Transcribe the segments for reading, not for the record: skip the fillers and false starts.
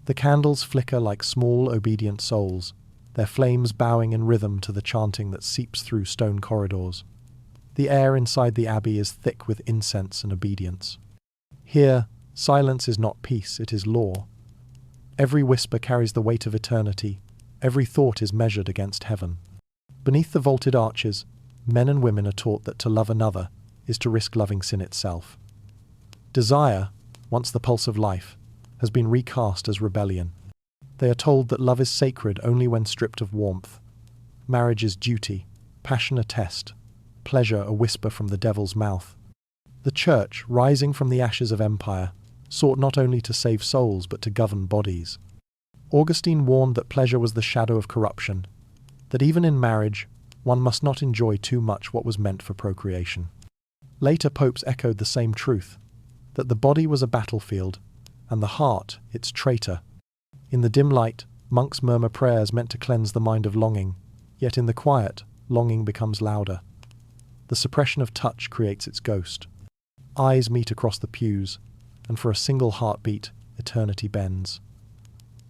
The candles flicker like small, obedient souls, their flames bowing in rhythm to the chanting that seeps through stone corridors. The air inside the abbey is thick with incense and obedience. Here, silence is not peace, it is law. Every whisper carries the weight of eternity, every thought is measured against heaven. Beneath the vaulted arches, men and women are taught that to love another is to risk loving sin itself. Desire, once the pulse of life, has been recast as rebellion. They are told that love is sacred only when stripped of warmth. Marriage is duty, passion a test, pleasure a whisper from the devil's mouth. The Church, rising from the ashes of empire, sought not only to save souls but to govern bodies. Augustine warned that pleasure was the shadow of corruption, that even in marriage, one must not enjoy too much what was meant for procreation. Later popes echoed the same truth, that the body was a battlefield, and the heart its traitor. In the dim light, monks murmur prayers meant to cleanse the mind of longing, yet in the quiet, longing becomes louder. The suppression of touch creates its ghost. Eyes meet across the pews, and for a single heartbeat, eternity bends.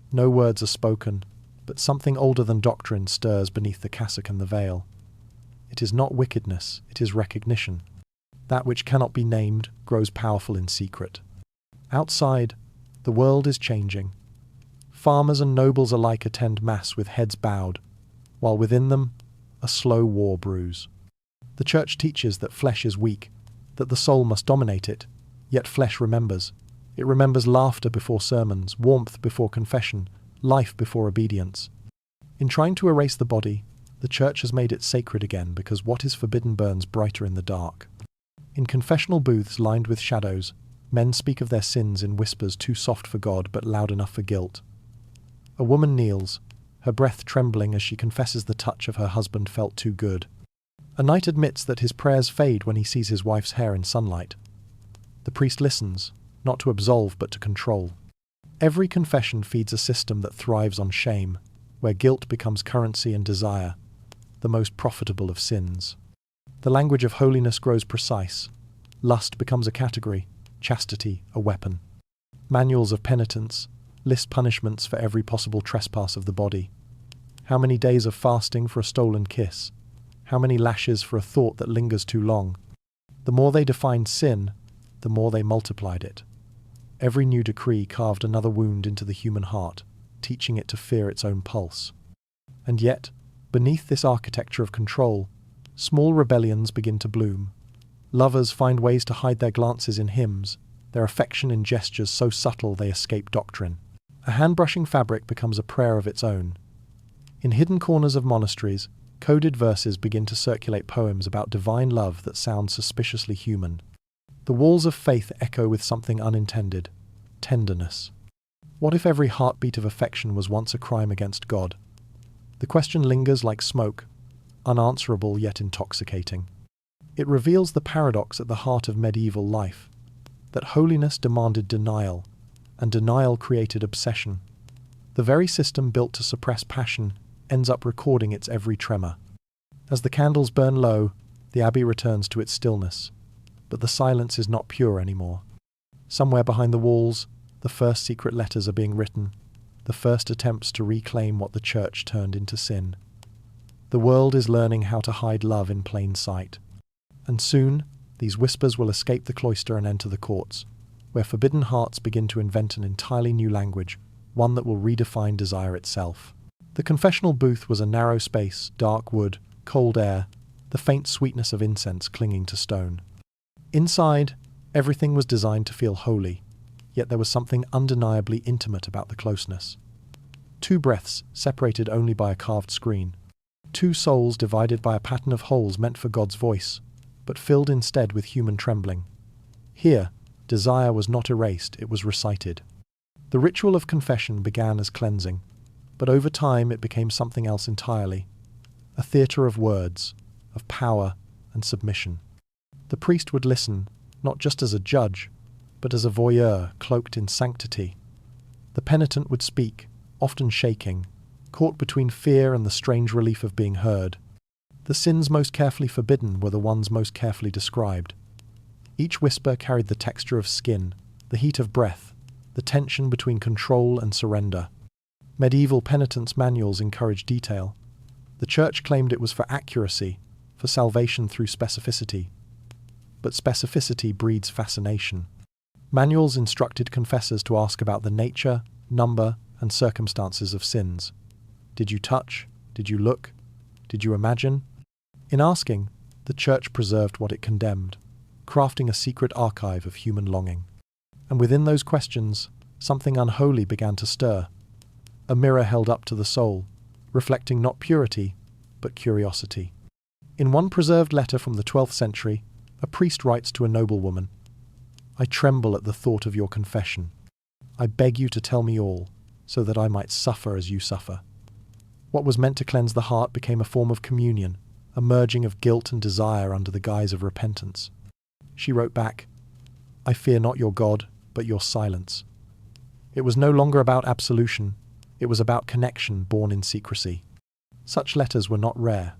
No words are spoken, but something older than doctrine stirs beneath the cassock and the veil. It is not wickedness, it is recognition. That which cannot be named grows powerful in secret. Outside, the world is changing. Farmers and nobles alike attend mass with heads bowed, while within them, a slow war brews. The Church teaches that flesh is weak, that the soul must dominate it, yet flesh remembers. It remembers laughter before sermons, warmth before confession, life before obedience. In trying to erase the body, the Church has made it sacred again because what is forbidden burns brighter in the dark. In confessional booths lined with shadows, men speak of their sins in whispers too soft for God but loud enough for guilt. A woman kneels, her breath trembling as she confesses the touch of her husband felt too good. A knight admits that his prayers fade when he sees his wife's hair in sunlight. The priest listens, not to absolve but to control. Every confession feeds a system that thrives on shame, where guilt becomes currency and desire, the most profitable of sins. The language of holiness grows precise. Lust becomes a category, chastity a weapon. Manuals of penitence list punishments for every possible trespass of the body. How many days of fasting for a stolen kiss? How many lashes for a thought that lingers too long? The more they defined sin, the more they multiplied it. Every new decree carved another wound into the human heart, teaching it to fear its own pulse. And yet, beneath this architecture of control, small rebellions begin to bloom. Lovers find ways to hide their glances in hymns, their affection in gestures so subtle they escape doctrine. A hand-brushing fabric becomes a prayer of its own. In hidden corners of monasteries, coded verses begin to circulate poems about divine love that sound suspiciously human. The walls of faith echo with something unintended: tenderness. What if every heartbeat of affection was once a crime against God? The question lingers like smoke, unanswerable yet intoxicating. It reveals the paradox at the heart of medieval life, that holiness demanded denial, and denial created obsession. The very system built to suppress passion ends up recording its every tremor. As the candles burn low, the abbey returns to its stillness, but the silence is not pure anymore. Somewhere behind the walls, the first secret letters are being written, the first attempts to reclaim what the Church turned into sin. The world is learning how to hide love in plain sight. And soon, these whispers will escape the cloister and enter the courts, where forbidden hearts begin to invent an entirely new language, one that will redefine desire itself. The confessional booth was a narrow space, dark wood, cold air, the faint sweetness of incense clinging to stone. Inside, everything was designed to feel holy, yet there was something undeniably intimate about the closeness. Two breaths, separated only by a carved screen. Two souls divided by a pattern of holes meant for God's voice, but filled instead with human trembling. Here, desire was not erased, it was recited. The ritual of confession began as cleansing, but over time it became something else entirely. A theatre of words, of power and submission. The priest would listen, not just as a judge, but as a voyeur cloaked in sanctity. The penitent would speak, often shaking, caught between fear and the strange relief of being heard. The sins most carefully forbidden were the ones most carefully described. Each whisper carried the texture of skin, the heat of breath, the tension between control and surrender. Medieval penitence manuals encouraged detail. The Church claimed it was for accuracy, for salvation through specificity. But specificity breeds fascination. Manuals instructed confessors to ask about the nature, number, and circumstances of sins. Did you touch? Did you look? Did you imagine? In asking, the Church preserved what it condemned, crafting a secret archive of human longing. And within those questions, something unholy began to stir. A mirror held up to the soul, reflecting not purity, but curiosity. In one preserved letter from the 12th century, a priest writes to a noblewoman, "I tremble at the thought of your confession. I beg you to tell me all, so that I might suffer as you suffer." What was meant to cleanse the heart became a form of communion, a merging of guilt and desire under the guise of repentance. She wrote back, "I fear not your God, but your silence." It was no longer about absolution, it was about connection born in secrecy. Such letters were not rare.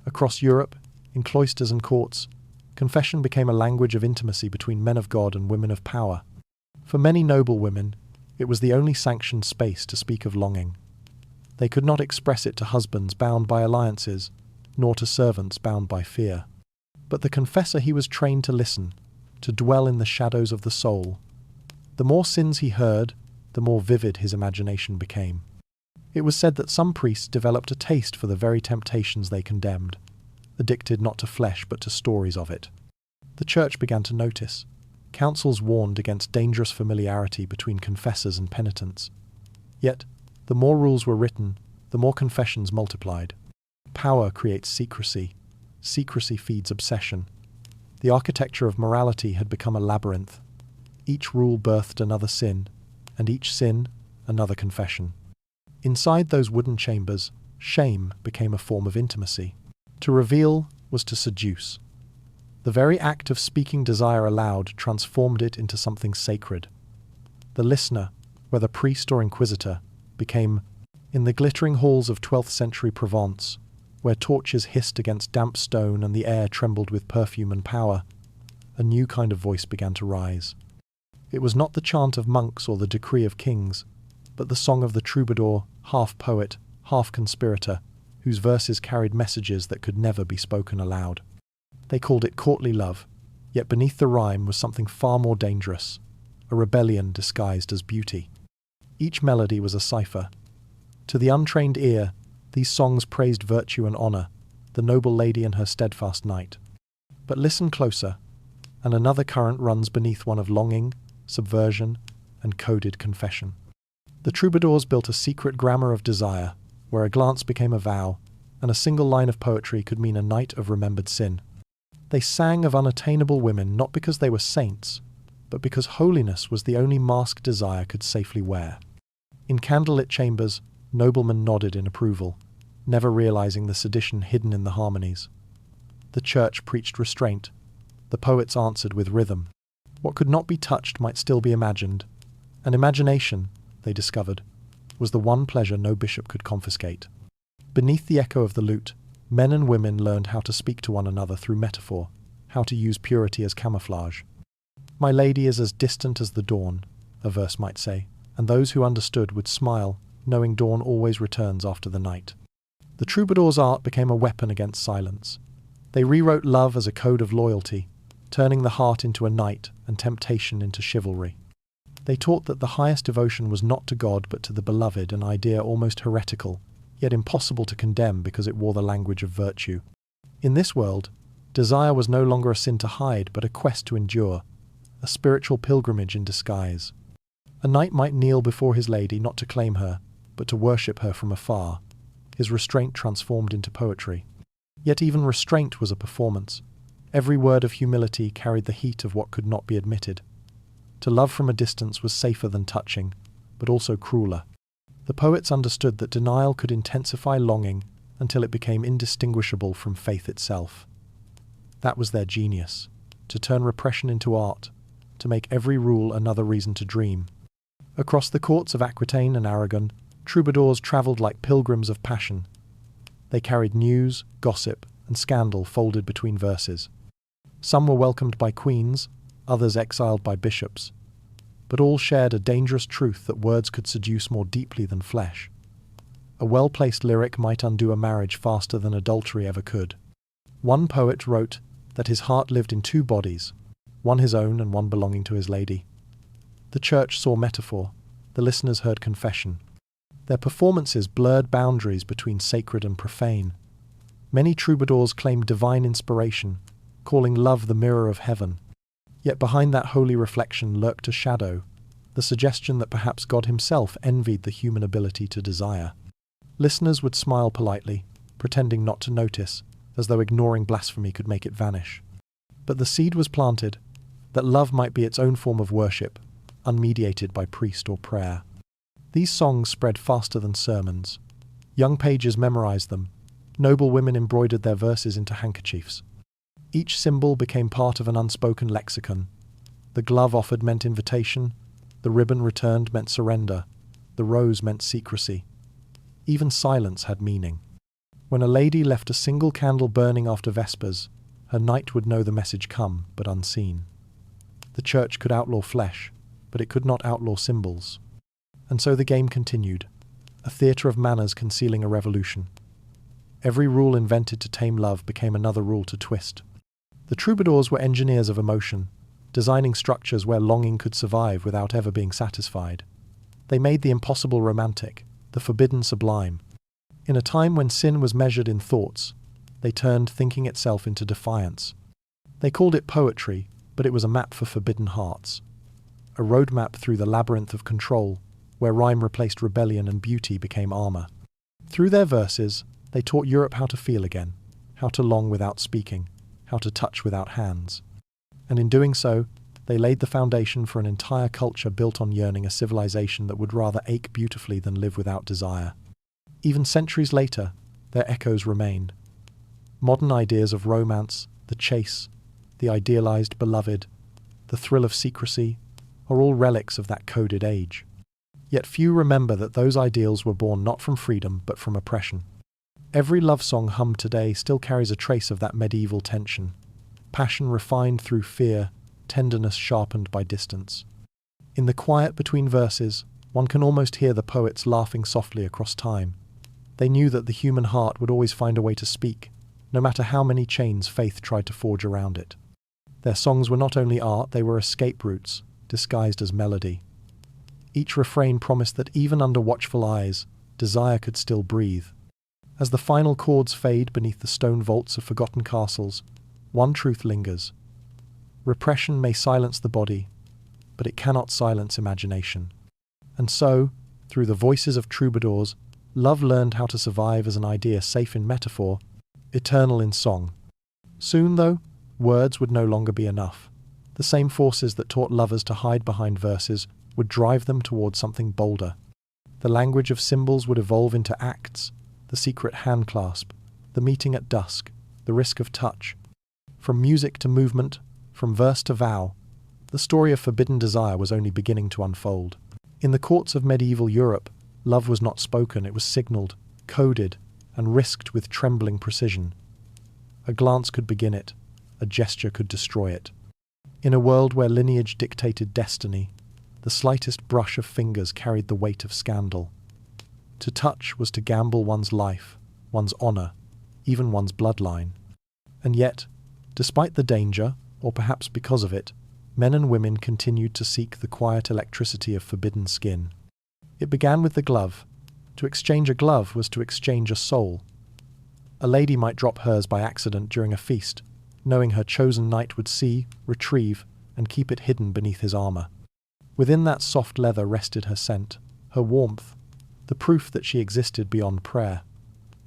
Across Europe, in cloisters and courts, confession became a language of intimacy between men of God and women of power. For many noble women, it was the only sanctioned space to speak of longing. They could not express it to husbands bound by alliances, nor to servants bound by fear. But the confessor, he was trained to listen, to dwell in the shadows of the soul. The more sins he heard, the more vivid his imagination became. It was said that some priests developed a taste for the very temptations they condemned, addicted not to flesh but to stories of it. The Church began to notice. Councils warned against dangerous familiarity between confessors and penitents. Yet, the more rules were written, the more confessions multiplied. Power creates secrecy. Secrecy feeds obsession. The architecture of morality had become a labyrinth. Each rule birthed another sin, and each sin another confession. Inside those wooden chambers, shame became a form of intimacy. To reveal was to seduce. The very act of speaking desire aloud transformed it into something sacred. The listener, whether priest or inquisitor, became, in the glittering halls of 12th century Provence, where torches hissed against damp stone and the air trembled with perfume and power, a new kind of voice began to rise. It was not the chant of monks or the decree of kings, but the song of the troubadour, half poet, half conspirator, whose verses carried messages that could never be spoken aloud. They called it courtly love, yet beneath the rhyme was something far more dangerous, a rebellion disguised as beauty. Each melody was a cipher. To the untrained ear, these songs praised virtue and honour, the noble lady and her steadfast knight. But listen closer, and another current runs beneath one of longing, subversion, and coded confession. The troubadours built a secret grammar of desire, where a glance became a vow, and a single line of poetry could mean a night of remembered sin. They sang of unattainable women not because they were saints, but because holiness was the only mask desire could safely wear. In candlelit chambers, noblemen nodded in approval, never realizing the sedition hidden in the harmonies. The Church preached restraint. The poets answered with rhythm. What could not be touched might still be imagined, and imagination, they discovered, was the one pleasure no bishop could confiscate. Beneath the echo of the lute, men and women learned how to speak to one another through metaphor, how to use purity as camouflage. "My lady is as distant as the dawn," a verse might say, and those who understood would smile, knowing dawn always returns after the night. The troubadour's art became a weapon against silence. They rewrote love as a code of loyalty, turning the heart into a knight and temptation into chivalry. They taught that the highest devotion was not to God but to the beloved, an idea almost heretical, yet impossible to condemn because it wore the language of virtue. In this world, desire was no longer a sin to hide but a quest to endure, a spiritual pilgrimage in disguise. A knight might kneel before his lady not to claim her, but to worship her from afar, his restraint transformed into poetry. Yet even restraint was a performance. Every word of humility carried the heat of what could not be admitted. To love from a distance was safer than touching, but also crueler. The poets understood that denial could intensify longing until it became indistinguishable from faith itself. That was their genius, to turn repression into art, to make every rule another reason to dream. Across the courts of Aquitaine and Aragon, troubadours travelled like pilgrims of passion. They carried news, gossip, and scandal folded between verses. Some were welcomed by queens, others exiled by bishops. but all shared a dangerous truth that words could seduce more deeply than flesh. A well-placed lyric might undo a marriage faster than adultery ever could. One poet wrote that his heart lived in two bodies, one his own and one belonging to his lady. The church saw metaphor, the listeners heard confession. Their performances blurred boundaries between sacred and profane. Many troubadours claimed divine inspiration, calling love the mirror of heaven. Yet behind that holy reflection lurked a shadow, the suggestion that perhaps God himself envied the human ability to desire. Listeners would smile politely, pretending not to notice, as though ignoring blasphemy could make it vanish. But the seed was planted, that love might be its own form of worship, unmediated by priest or prayer. These songs spread faster than sermons. Young pages memorized them. Noble women embroidered their verses into handkerchiefs. Each symbol became part of an unspoken lexicon. The glove offered meant invitation, the ribbon returned meant surrender, the rose meant secrecy. Even silence had meaning. When a lady left a single candle burning after vespers, her knight would know the message come, but unseen. The church could outlaw flesh, but it could not outlaw symbols. And so the game continued, a theatre of manners concealing a revolution. Every rule invented to tame love became another rule to twist. The troubadours were engineers of emotion, designing structures where longing could survive without ever being satisfied. They made the impossible romantic, the forbidden sublime. In a time when sin was measured in thoughts, they turned thinking itself into defiance. They called it poetry, but it was a map for forbidden hearts. A roadmap through the labyrinth of control, where rhyme replaced rebellion and beauty became armor. Through their verses, they taught Europe how to feel again, how to long without speaking, how to touch without hands. And in doing so, they laid the foundation for an entire culture built on yearning, a civilization that would rather ache beautifully than live without desire. Even centuries later, their echoes remained. Modern ideas of romance, the chase, the idealized beloved, the thrill of secrecy, are all relics of that coded age. Yet few remember that those ideals were born not from freedom but from oppression. Every love song hummed today still carries a trace of that medieval tension. Passion refined through fear, tenderness sharpened by distance. In the quiet between verses, one can almost hear the poets laughing softly across time. They knew that the human heart would always find a way to speak, no matter how many chains faith tried to forge around it. Their songs were not only art, they were escape routes, disguised as melody. Each refrain promised that even under watchful eyes, desire could still breathe. As the final chords fade beneath the stone vaults of forgotten castles, one truth lingers. Repression may silence the body, but it cannot silence imagination. And so, through the voices of troubadours, love learned how to survive as an idea safe in metaphor, eternal in song. Soon, though, words would no longer be enough. The same forces that taught lovers to hide behind verses would drive them towards something bolder. The language of symbols would evolve into acts, the secret handclasp, the meeting at dusk, the risk of touch. From music to movement, from verse to vow, the story of forbidden desire was only beginning to unfold. In the courts of medieval Europe, love was not spoken, it was signalled, coded, and risked with trembling precision. A glance could begin it, a gesture could destroy it. In a world where lineage dictated destiny, the slightest brush of fingers carried the weight of scandal. To touch was to gamble one's life, one's honour, even one's bloodline. And yet, despite the danger, or perhaps because of it, men and women continued to seek the quiet electricity of forbidden skin. It began with the glove. To exchange a glove was to exchange a soul. A lady might drop hers by accident during a feast, knowing her chosen knight would see, retrieve, and keep it hidden beneath his armour. Within that soft leather rested her scent, her warmth, the proof that she existed beyond prayer.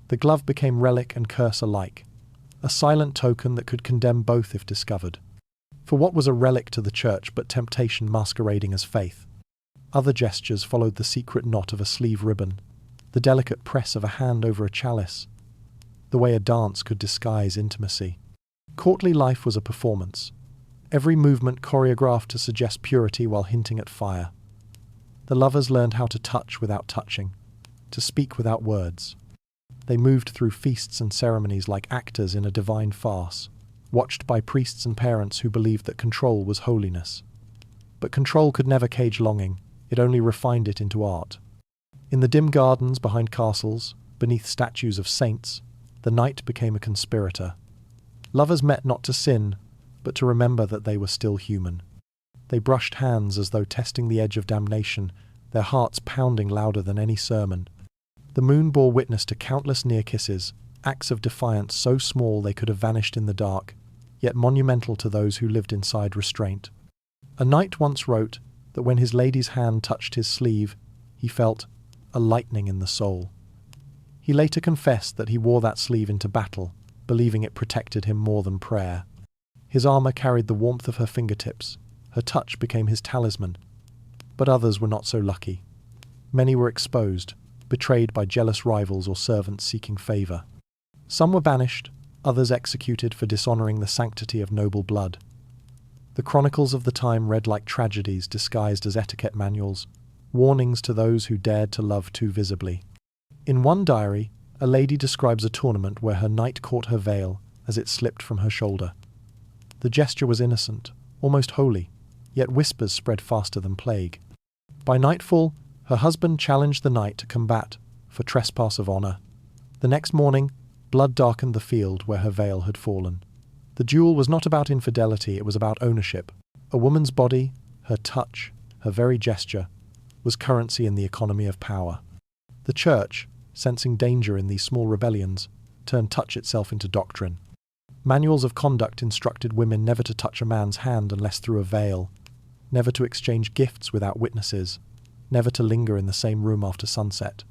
The glove became relic and curse alike, a silent token that could condemn both if discovered. For what was a relic to the church but temptation masquerading as faith? Other gestures followed the secret knot of a sleeve ribbon, the delicate press of a hand over a chalice, the way a dance could disguise intimacy. Courtly life was a performance, every movement choreographed to suggest purity while hinting at fire. The lovers learned how to touch without touching, to speak without words. They moved through feasts and ceremonies like actors in a divine farce, watched by priests and parents who believed that control was holiness. But control could never cage longing, it only refined it into art. In the dim gardens behind castles, beneath statues of saints, the night became a conspirator. Lovers met not to sin, but to remember that they were still human. They brushed hands as though testing the edge of damnation, their hearts pounding louder than any sermon. The moon bore witness to countless near kisses, acts of defiance so small they could have vanished in the dark, yet monumental to those who lived inside restraint. A knight once wrote that when his lady's hand touched his sleeve, he felt a lightning in the soul. He later confessed that he wore that sleeve into battle, believing it protected him more than prayer. His armour carried the warmth of her fingertips, her touch became his talisman. But others were not so lucky. Many were exposed, betrayed by jealous rivals or servants seeking favour. Some were banished, others executed for dishonouring the sanctity of noble blood. The chronicles of the time read like tragedies disguised as etiquette manuals, warnings to those who dared to love too visibly. In one diary, a lady describes a tournament where her knight caught her veil as it slipped from her shoulder. The gesture was innocent, almost holy, yet whispers spread faster than plague. By nightfall, her husband challenged the knight to combat for trespass of honour. The next morning, blood darkened the field where her veil had fallen. The duel was not about infidelity, it was about ownership. A woman's body, her touch, her very gesture, was currency in the economy of power. The Church, sensing danger in these small rebellions, turned touch itself into doctrine. Manuals of conduct instructed women never to touch a man's hand unless through a veil, never to exchange gifts without witnesses, never to linger in the same room after sunset.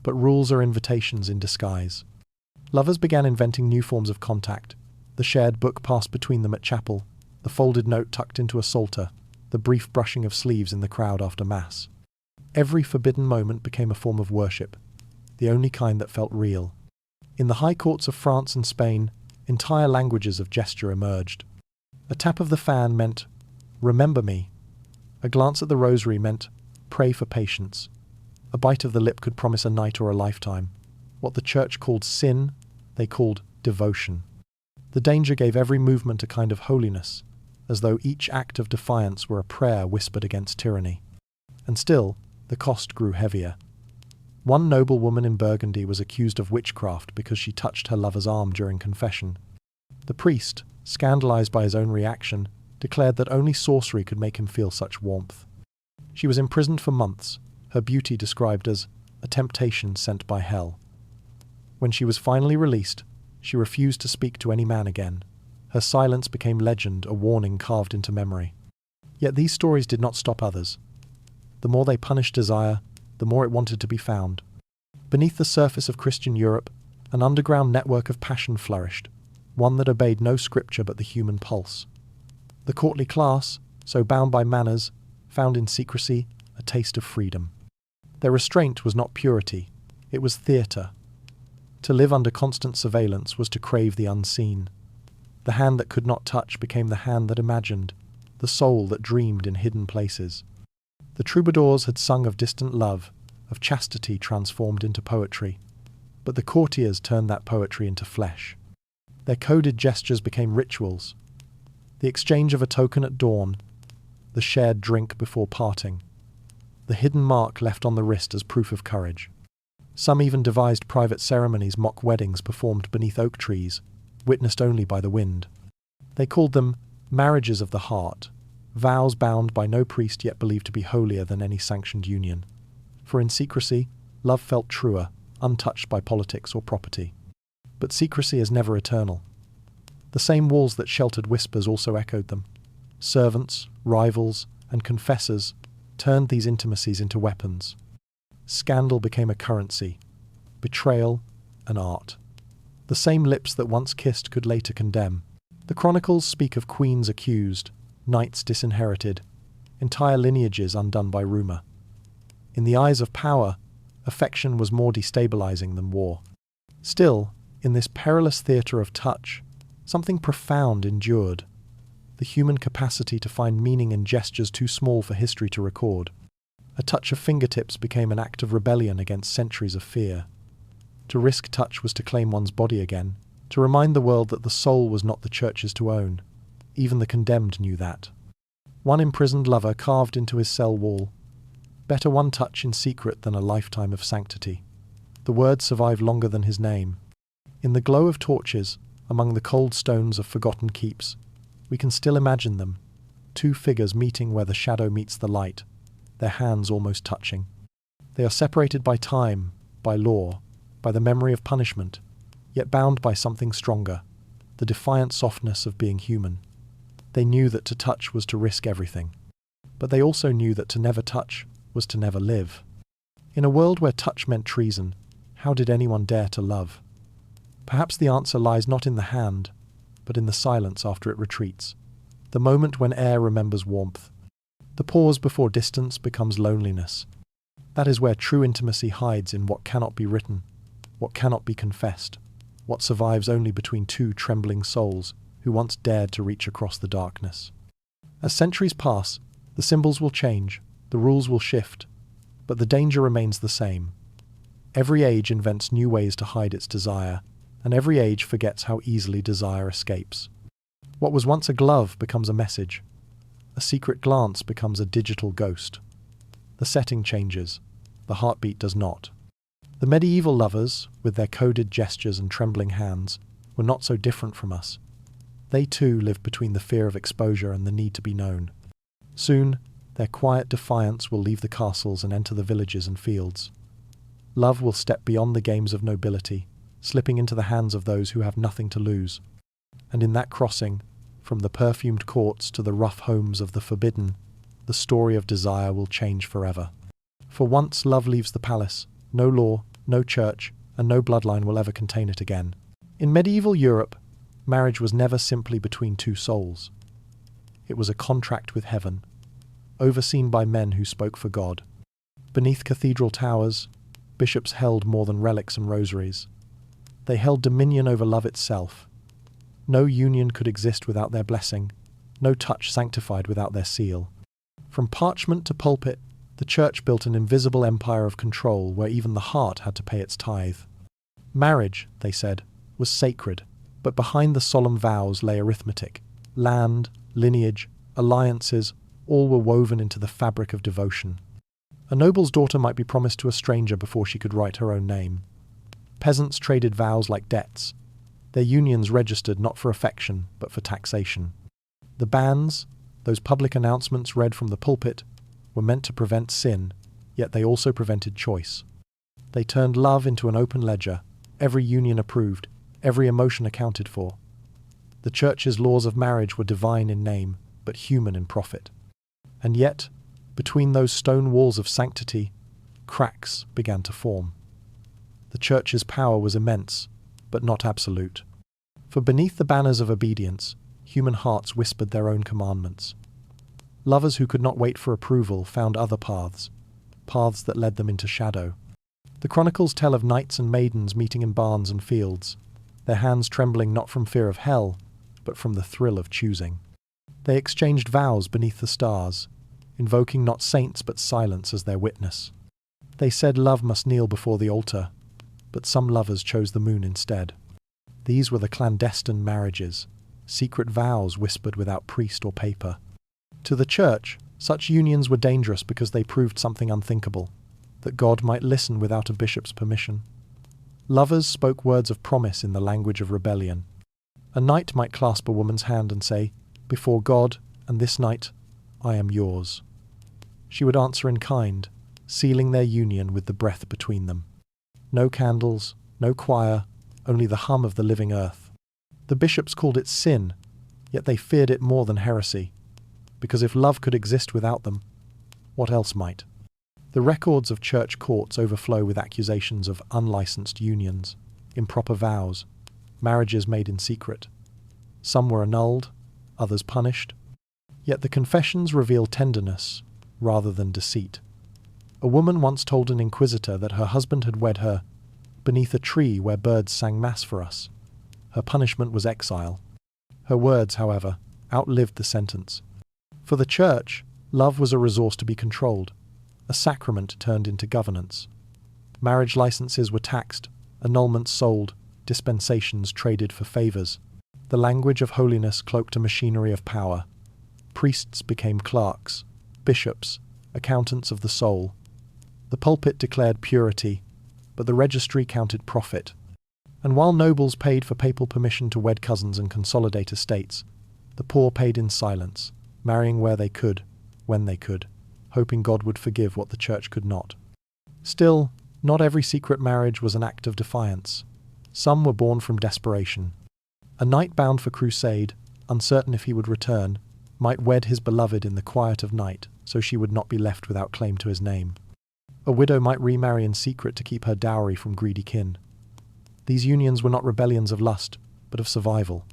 But rules are invitations in disguise. Lovers began inventing new forms of contact. The shared book passed between them at chapel, the folded note tucked into a psalter, the brief brushing of sleeves in the crowd after Mass. Every forbidden moment became a form of worship, the only kind that felt real. In the high courts of France and Spain, entire languages of gesture emerged. A tap of the fan meant, "Remember me." A glance at the rosary meant, "Pray for patience." A bite of the lip could promise a night or a lifetime. What the Church called sin, they called devotion. The danger gave every movement a kind of holiness, as though each act of defiance were a prayer whispered against tyranny. And still, the cost grew heavier. One noble woman in Burgundy was accused of witchcraft because she touched her lover's arm during confession. The priest, scandalized by his own reaction, declared that only sorcery could make him feel such warmth. She was imprisoned for months, her beauty described as a temptation sent by hell. When she was finally released, she refused to speak to any man again. Her silence became legend, a warning carved into memory. Yet these stories did not stop others. The more they punished desire, the more it wanted to be found. Beneath the surface of Christian Europe, an underground network of passion flourished, one that obeyed no scripture but the human pulse. The courtly class, so bound by manners, found in secrecy a taste of freedom. Their restraint was not purity, it was theatre. To live under constant surveillance was to crave the unseen. The hand that could not touch became the hand that imagined, the soul that dreamed in hidden places. The troubadours had sung of distant love, of chastity transformed into poetry, but the courtiers turned that poetry into flesh. Their coded gestures became rituals. The exchange of a token at dawn, the shared drink before parting, the hidden mark left on the wrist as proof of courage. Some even devised private ceremonies, mock weddings performed beneath oak trees, witnessed only by the wind. They called them marriages of the heart, vows bound by no priest yet believed to be holier than any sanctioned union. For in secrecy, love felt truer, untouched by politics or property. But secrecy is never eternal. The same walls that sheltered whispers also echoed them. Servants, rivals, and confessors turned these intimacies into weapons. Scandal became a currency, betrayal an art. The same lips that once kissed could later condemn. The chronicles speak of queens accused, knights disinherited, entire lineages undone by rumour. In the eyes of power, affection was more destabilizing than war. Still, in this perilous theatre of touch, something profound endured. The human capacity to find meaning in gestures too small for history to record. A touch of fingertips became an act of rebellion against centuries of fear. To risk touch was to claim one's body again, to remind the world that the soul was not the Church's to own. Even the condemned knew that. One imprisoned lover carved into his cell wall. Better one touch in secret than a lifetime of sanctity. The words survive longer than his name. In the glow of torches, among the cold stones of forgotten keeps, we can still imagine them, two figures meeting where the shadow meets the light, their hands almost touching. They are separated by time, by law, by the memory of punishment, yet bound by something stronger, the defiant softness of being human. They knew that to touch was to risk everything, but they also knew that to never touch was to never live. In a world where touch meant treason, how did anyone dare to love? Perhaps the answer lies not in the hand, but in the silence after it retreats, the moment when air remembers warmth. The pause before distance becomes loneliness. That is where true intimacy hides in what cannot be written, what cannot be confessed, what survives only between two trembling souls who once dared to reach across the darkness. As centuries pass, the symbols will change, the rules will shift, but the danger remains the same. Every age invents new ways to hide its desire, and every age forgets how easily desire escapes. What was once a glove becomes a message. A secret glance becomes a digital ghost. The setting changes. The heartbeat does not. The medieval lovers, with their coded gestures and trembling hands, were not so different from us. They too lived between the fear of exposure and the need to be known. Soon, their quiet defiance will leave the castles and enter the villages and fields. Love will step beyond the games of nobility, slipping into the hands of those who have nothing to lose. And in that crossing, from the perfumed courts to the rough homes of the forbidden, the story of desire will change forever. For once love leaves the palace, no law, no church, and no bloodline will ever contain it again. In medieval Europe, marriage was never simply between two souls. It was a contract with heaven, overseen by men who spoke for God. Beneath cathedral towers, bishops held more than relics and rosaries. They held dominion over love itself. No union could exist without their blessing, no touch sanctified without their seal. From parchment to pulpit, the church built an invisible empire of control where even the heart had to pay its tithe. Marriage, they said, was sacred, but behind the solemn vows lay arithmetic. Land, lineage, alliances, all were woven into the fabric of devotion. A noble's daughter might be promised to a stranger before she could write her own name. Peasants traded vows like debts, their unions registered not for affection but for taxation. The bans, those public announcements read from the pulpit, were meant to prevent sin, yet they also prevented choice. They turned love into an open ledger, every union approved, every emotion accounted for. The church's laws of marriage were divine in name, but human in profit. And yet, between those stone walls of sanctity, cracks began to form. The church's power was immense, but not absolute. For beneath the banners of obedience, human hearts whispered their own commandments. Lovers who could not wait for approval found other paths, paths that led them into shadow. The chronicles tell of knights and maidens meeting in barns and fields, their hands trembling not from fear of hell, but from the thrill of choosing. They exchanged vows beneath the stars, invoking not saints but silence as their witness. They said love must kneel before the altar, but some lovers chose the moon instead. These were the clandestine marriages, secret vows whispered without priest or paper. To the church, such unions were dangerous because they proved something unthinkable, that God might listen without a bishop's permission. Lovers spoke words of promise in the language of rebellion. A knight might clasp a woman's hand and say, "Before God and this night, I am yours." She would answer in kind, sealing their union with the breath between them. No candles, no choir, only the hum of the living earth. The bishops called it sin, yet they feared it more than heresy, because if love could exist without them, what else might? The records of church courts overflow with accusations of unlicensed unions, improper vows, marriages made in secret. Some were annulled, others punished. Yet the confessions reveal tenderness rather than deceit. A woman once told an inquisitor that her husband had wed her beneath a tree where birds sang mass for us. Her punishment was exile. Her words, however, outlived the sentence. For the church, love was a resource to be controlled, a sacrament turned into governance. Marriage licenses were taxed, annulments sold, dispensations traded for favours. The language of holiness cloaked a machinery of power. priests became clerks, bishops, accountants of the soul. The pulpit declared purity, but the registry counted profit. And while nobles paid for papal permission to wed cousins and consolidate estates, the poor paid in silence, marrying where they could, when they could, hoping God would forgive what the church could not. Still, not every secret marriage was an act of defiance. Some were born from desperation. A knight bound for crusade, uncertain if he would return, might wed his beloved in the quiet of night, so she would not be left without claim to his name. A widow might remarry in secret to keep her dowry from greedy kin. These unions were not rebellions of lust, but of survival.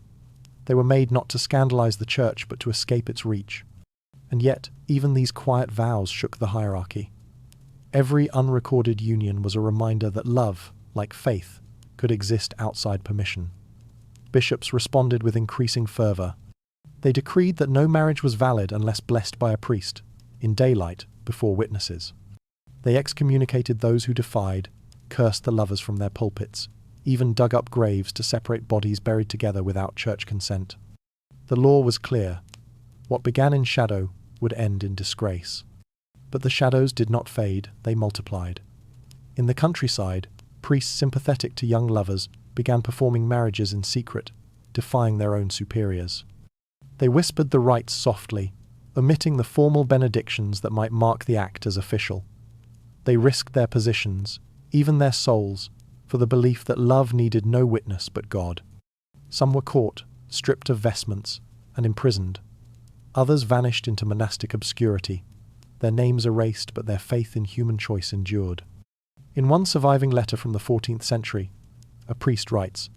They were made not to scandalize the church, but to escape its reach. And yet, even these quiet vows shook the hierarchy. Every unrecorded union was a reminder that love, like faith, could exist outside permission. Bishops responded with increasing fervor. They decreed that no marriage was valid unless blessed by a priest, in daylight, before witnesses. They excommunicated those who defied, cursed the lovers from their pulpits, even dug up graves to separate bodies buried together without church consent. The law was clear. What began in shadow would end in disgrace. But the shadows did not fade, they multiplied. In the countryside, priests sympathetic to young lovers began performing marriages in secret, defying their own superiors. They whispered the rites softly, omitting the formal benedictions that might mark the act as official. They risked their positions, even their souls, for the belief that love needed no witness but God. Some were caught, stripped of vestments, and imprisoned. Others vanished into monastic obscurity, their names erased but their faith in human choice endured. In one surviving letter from the 14th century, a priest writes,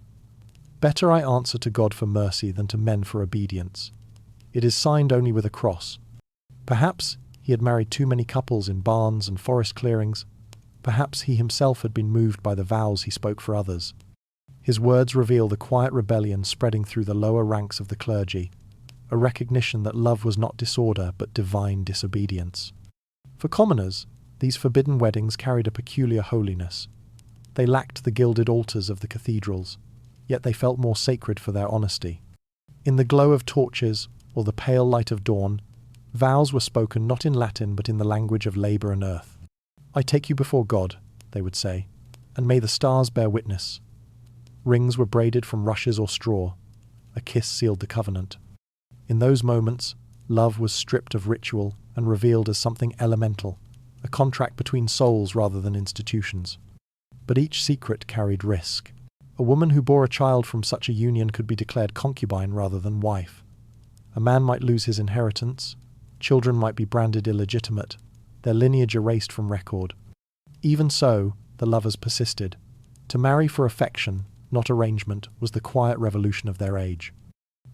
"Better I answer to God for mercy than to men for obedience. It is signed only with a cross." Perhaps he had married too many couples in barns and forest clearings. Perhaps he himself had been moved by the vows he spoke for others. His words reveal the quiet rebellion spreading through the lower ranks of the clergy, a recognition that love was not disorder but divine disobedience. For commoners, these forbidden weddings carried a peculiar holiness. They lacked the gilded altars of the cathedrals, yet they felt more sacred for their honesty. In the glow of torches or the pale light of dawn, vows were spoken not in Latin but in the language of labour and earth. "I take you before God," they would say, "and may the stars bear witness." Rings were braided from rushes or straw. A kiss sealed the covenant. In those moments, love was stripped of ritual and revealed as something elemental, a contract between souls rather than institutions. But each secret carried risk. A woman who bore a child from such a union could be declared concubine rather than wife. A man might lose his inheritance. Children might be branded illegitimate, their lineage erased from record. Even so, the lovers persisted. To marry for affection, not arrangement, was the quiet revolution of their age.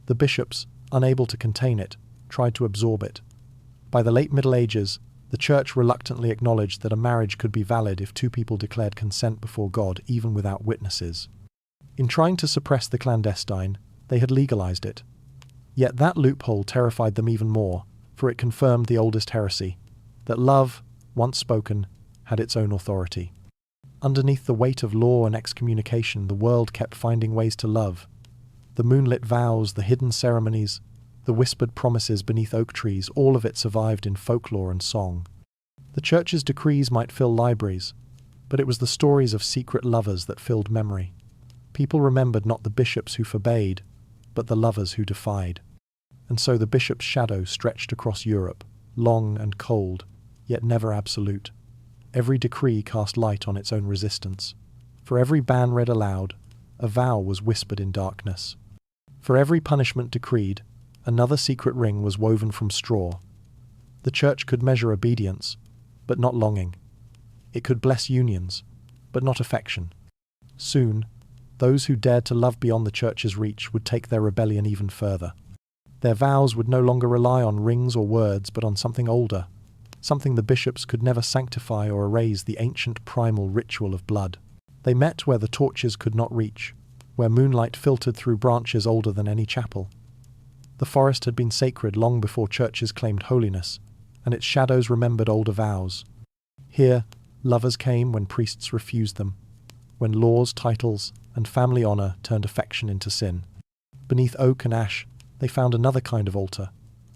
The bishops, unable to contain it, tried to absorb it. By the late Middle Ages, the Church reluctantly acknowledged that a marriage could be valid if two people declared consent before God, even without witnesses. In trying to suppress the clandestine, they had legalized it. Yet that loophole terrified them even more, for it confirmed the oldest heresy, that love, once spoken, had its own authority. Underneath the weight of law and excommunication, the world kept finding ways to love. The moonlit vows, the hidden ceremonies, the whispered promises beneath oak trees, all of it survived in folklore and song. The Church's decrees might fill libraries, but it was the stories of secret lovers that filled memory. People remembered not the bishops who forbade, but the lovers who defied. And so the bishop's shadow stretched across Europe, long and cold, yet never absolute. Every decree cast light on its own resistance. For every ban read aloud, a vow was whispered in darkness. For every punishment decreed, another secret ring was woven from straw. The Church could measure obedience, but not longing. It could bless unions, but not affection. Soon, those who dared to love beyond the Church's reach would take their rebellion even further. Their vows would no longer rely on rings or words, but on something older, something the bishops could never sanctify or erase, the ancient primal ritual of blood. They met where the torches could not reach, where moonlight filtered through branches older than any chapel. The forest had been sacred long before churches claimed holiness, and its shadows remembered older vows. Here, lovers came when priests refused them, when laws, titles, and family honour turned affection into sin. Beneath oak and ash, they found another kind of altar,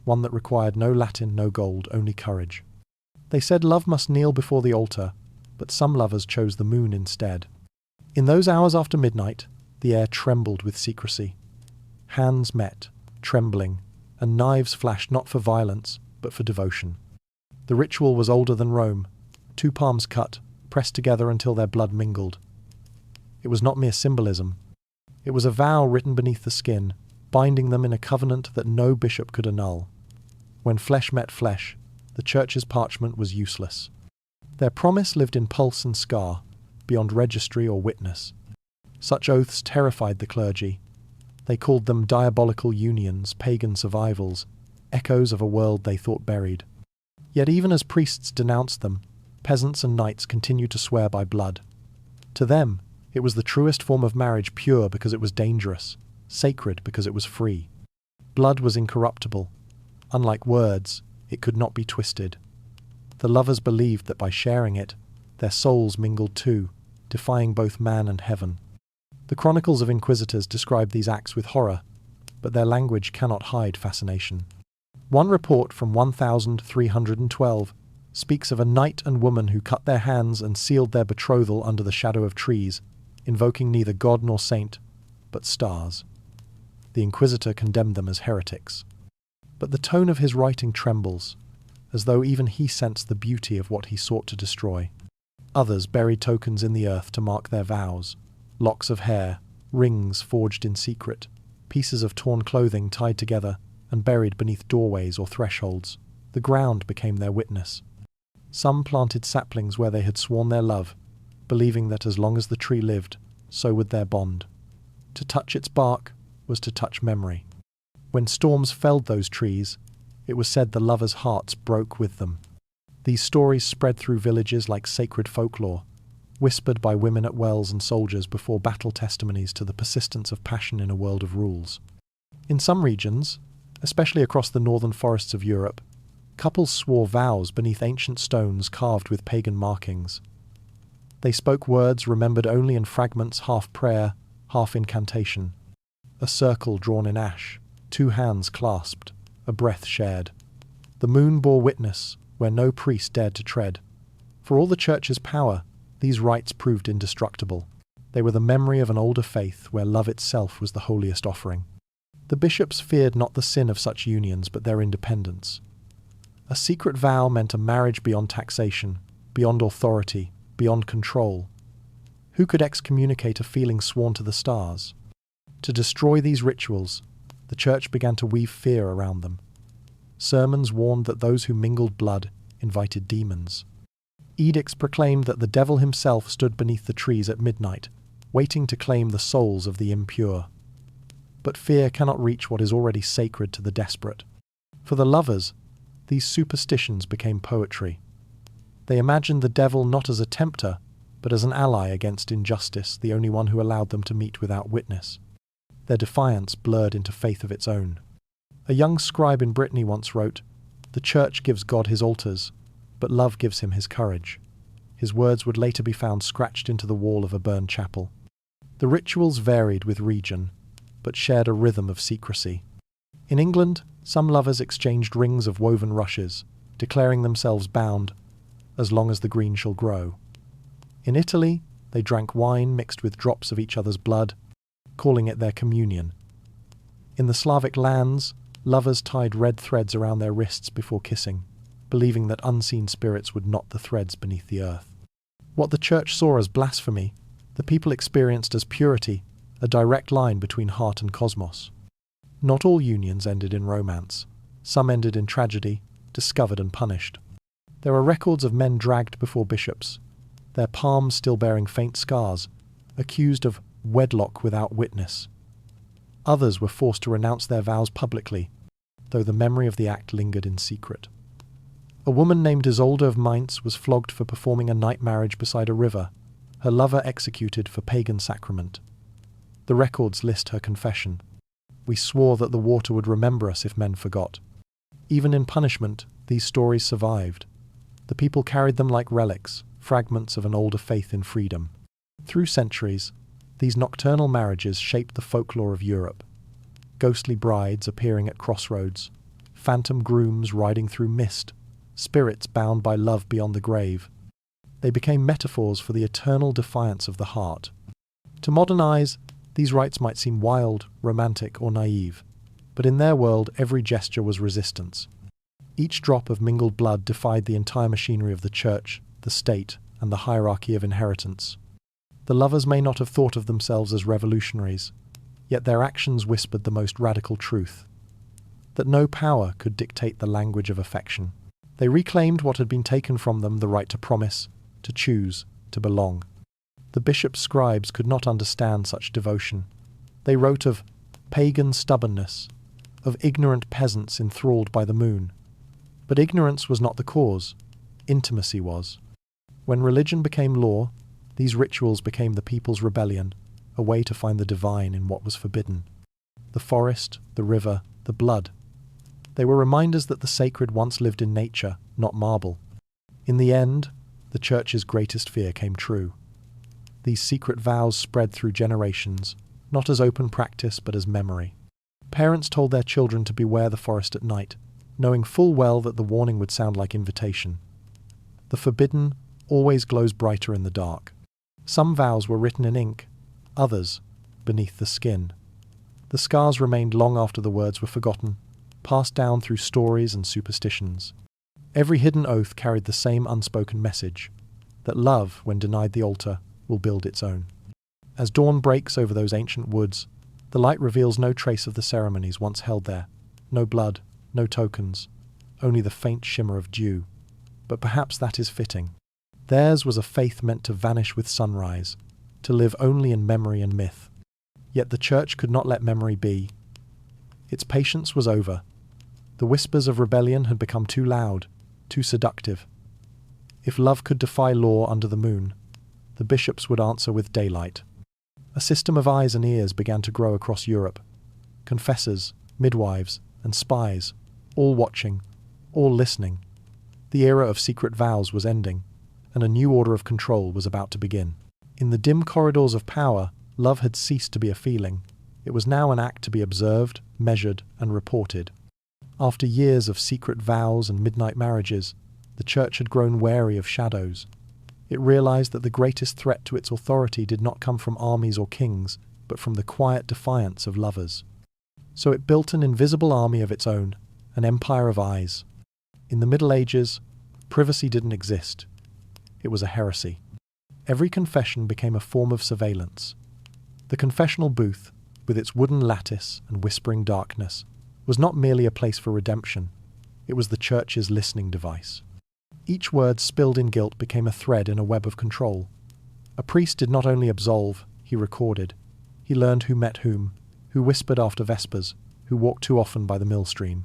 one that required no Latin, no gold, only courage. They said love must kneel before the altar, but some lovers chose the moon instead. In those hours after midnight, the air trembled with secrecy. Hands met, trembling, and knives flashed not for violence, but for devotion. The ritual was older than Rome. 2 palms cut, pressed together until their blood mingled. It was not mere symbolism. It was a vow written beneath the skin, binding them in a covenant that no bishop could annul. When flesh met flesh, the church's parchment was useless. Their promise lived in pulse and scar, beyond registry or witness. Such oaths terrified the clergy. They called them diabolical unions, pagan survivals, echoes of a world they thought buried. Yet even as priests denounced them, peasants and knights continued to swear by blood. To them, it was the truest form of marriage, pure because it was dangerous, sacred because it was free. Blood was incorruptible. Unlike words, it could not be twisted. The lovers believed that by sharing it, their souls mingled too, defying both man and heaven. The chronicles of inquisitors describe these acts with horror, but their language cannot hide fascination. One report from 1312 speaks of a knight and woman who cut their hands and sealed their betrothal under the shadow of trees, invoking neither god nor saint, but stars. The inquisitor condemned them as heretics. But the tone of his writing trembles, as though even he sensed the beauty of what he sought to destroy. Others buried tokens in the earth to mark their vows: locks of hair, rings forged in secret, pieces of torn clothing tied together and buried beneath doorways or thresholds. The ground became their witness. Some planted saplings where they had sworn their love, believing that as long as the tree lived, so would their bond. To touch its bark was to touch memory. When storms felled those trees, it was said the lovers' hearts broke with them. These stories spread through villages like sacred folklore, whispered by women at wells and soldiers before battle, testimonies to the persistence of passion in a world of rules. In some regions, especially across the northern forests of Europe, couples swore vows beneath ancient stones carved with pagan markings. They spoke words remembered only in fragments, half prayer, half incantation. A circle drawn in ash, 2 hands clasped, a breath shared. The moon bore witness where no priest dared to tread. For all the church's power, these rites proved indestructible. They were the memory of an older faith where love itself was the holiest offering. The bishops feared not the sin of such unions, but their independence. A secret vow meant a marriage beyond taxation, beyond authority, beyond control. Who could excommunicate a feeling sworn to the stars? To destroy these rituals, the church began to weave fear around them. Sermons warned that those who mingled blood invited demons. Edicts proclaimed that the devil himself stood beneath the trees at midnight, waiting to claim the souls of the impure. But fear cannot reach what is already sacred to the desperate. For the lovers, these superstitions became poetry. They imagined the devil not as a tempter, but as an ally against injustice, the only one who allowed them to meet without witness. Their defiance blurred into faith of its own. A young scribe in Brittany once wrote, "The church gives God his altars, but love gives him his courage." His words would later be found scratched into the wall of a burned chapel. The rituals varied with region, but shared a rhythm of secrecy. In England, some lovers exchanged rings of woven rushes, declaring themselves bound, as long as the green shall grow. In Italy, they drank wine mixed with drops of each other's blood, calling it their communion. In the Slavic lands, lovers tied red threads around their wrists before kissing, believing that unseen spirits would knot the threads beneath the earth. What the church saw as blasphemy, the people experienced as purity, a direct line between heart and cosmos. Not all unions ended in romance. Some ended in tragedy, discovered and punished. There are records of men dragged before bishops, their palms still bearing faint scars, accused of wedlock without witness. Others were forced to renounce their vows publicly, though the memory of the act lingered in secret. A woman named Isolde of Mainz was flogged for performing a night marriage beside a river, her lover executed for pagan sacrament. The records list her confession. "We swore that the water would remember us if men forgot." Even in punishment, these stories survived. The people carried them like relics, fragments of an older faith in freedom. Through centuries, these nocturnal marriages shaped the folklore of Europe. Ghostly brides appearing at crossroads, phantom grooms riding through mist, spirits bound by love beyond the grave. They became metaphors for the eternal defiance of the heart. To modern eyes, these rites might seem wild, romantic, or naive, but in their world every gesture was resistance. Each drop of mingled blood defied the entire machinery of the church, the state, and the hierarchy of inheritance. The lovers may not have thought of themselves as revolutionaries, yet their actions whispered the most radical truth: that no power could dictate the language of affection. They reclaimed what had been taken from them, the right to promise, to choose, to belong. The bishop's scribes could not understand such devotion. They wrote of pagan stubbornness, of ignorant peasants enthralled by the moon. But ignorance was not the cause. Intimacy was. When religion became law, these rituals became the people's rebellion, a way to find the divine in what was forbidden. The forest, the river, the blood. They were reminders that the sacred once lived in nature, not marble. In the end, the church's greatest fear came true. These secret vows spread through generations, not as open practice but as memory. Parents told their children to beware the forest at night, knowing full well that the warning would sound like invitation. The forbidden always glows brighter in the dark. Some vows were written in ink, others beneath the skin. The scars remained long after the words were forgotten, passed down through stories and superstitions. Every hidden oath carried the same unspoken message, that love, when denied the altar, will build its own. As dawn breaks over those ancient woods, the light reveals no trace of the ceremonies once held there, no blood, no tokens, only the faint shimmer of dew. But perhaps that is fitting. Theirs was a faith meant to vanish with sunrise, to live only in memory and myth. Yet the church could not let memory be. Its patience was over. The whispers of rebellion had become too loud, too seductive. If love could defy law under the moon, the bishops would answer with daylight. A system of eyes and ears began to grow across Europe. Confessors, midwives, and spies, all watching, all listening. The era of secret vows was ending, and a new order of control was about to begin. In the dim corridors of power, love had ceased to be a feeling. It was now an act to be observed, measured, and reported. After years of secret vows and midnight marriages, the church had grown wary of shadows. It realized that the greatest threat to its authority did not come from armies or kings, but from the quiet defiance of lovers. So it built an invisible army of its own, an empire of eyes. In the Middle Ages, privacy didn't exist. It was a heresy. Every confession became a form of surveillance. The confessional booth, with its wooden lattice and whispering darkness, was not merely a place for redemption. It was the church's listening device. Each word spilled in guilt became a thread in a web of control. A priest did not only absolve, he recorded. He learned who met whom, who whispered after vespers, who walked too often by the millstream.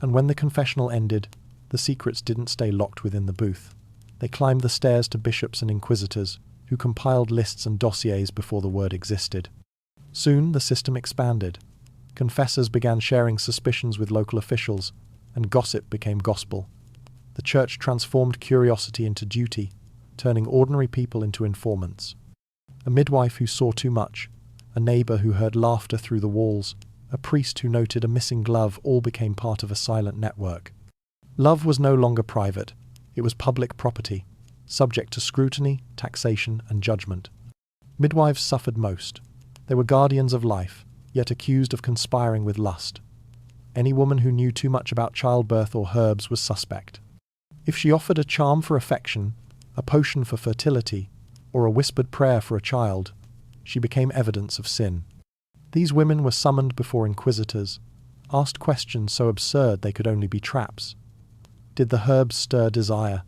And when the confessional ended, the secrets didn't stay locked within the booth. They climbed the stairs to bishops and inquisitors, who compiled lists and dossiers before the word existed. Soon the system expanded. Confessors began sharing suspicions with local officials, and gossip became gospel. The church transformed curiosity into duty, turning ordinary people into informants. A midwife who saw too much, a neighbour who heard laughter through the walls, a priest who noted a missing glove all became part of a silent network. Love was no longer private. It was public property, subject to scrutiny, taxation, and judgment. Midwives suffered most. They were guardians of life, yet accused of conspiring with lust. Any woman who knew too much about childbirth or herbs was suspect. If she offered a charm for affection, a potion for fertility, or a whispered prayer for a child, she became evidence of sin. These women were summoned before inquisitors, asked questions so absurd they could only be traps. Did the herbs stir desire?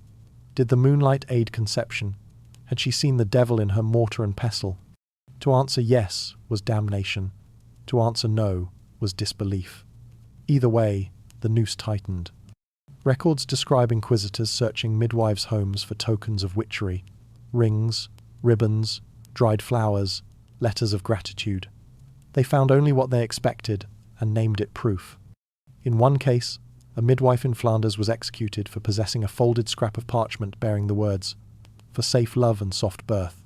Did the moonlight aid conception? Had she seen the devil in her mortar and pestle? To answer yes was damnation. To answer no was disbelief. Either way, the noose tightened. Records describe inquisitors searching midwives' homes for tokens of witchery, rings, ribbons, dried flowers, letters of gratitude. They found only what they expected and named it proof. In one case, a midwife in Flanders was executed for possessing a folded scrap of parchment bearing the words, "For safe love and soft birth."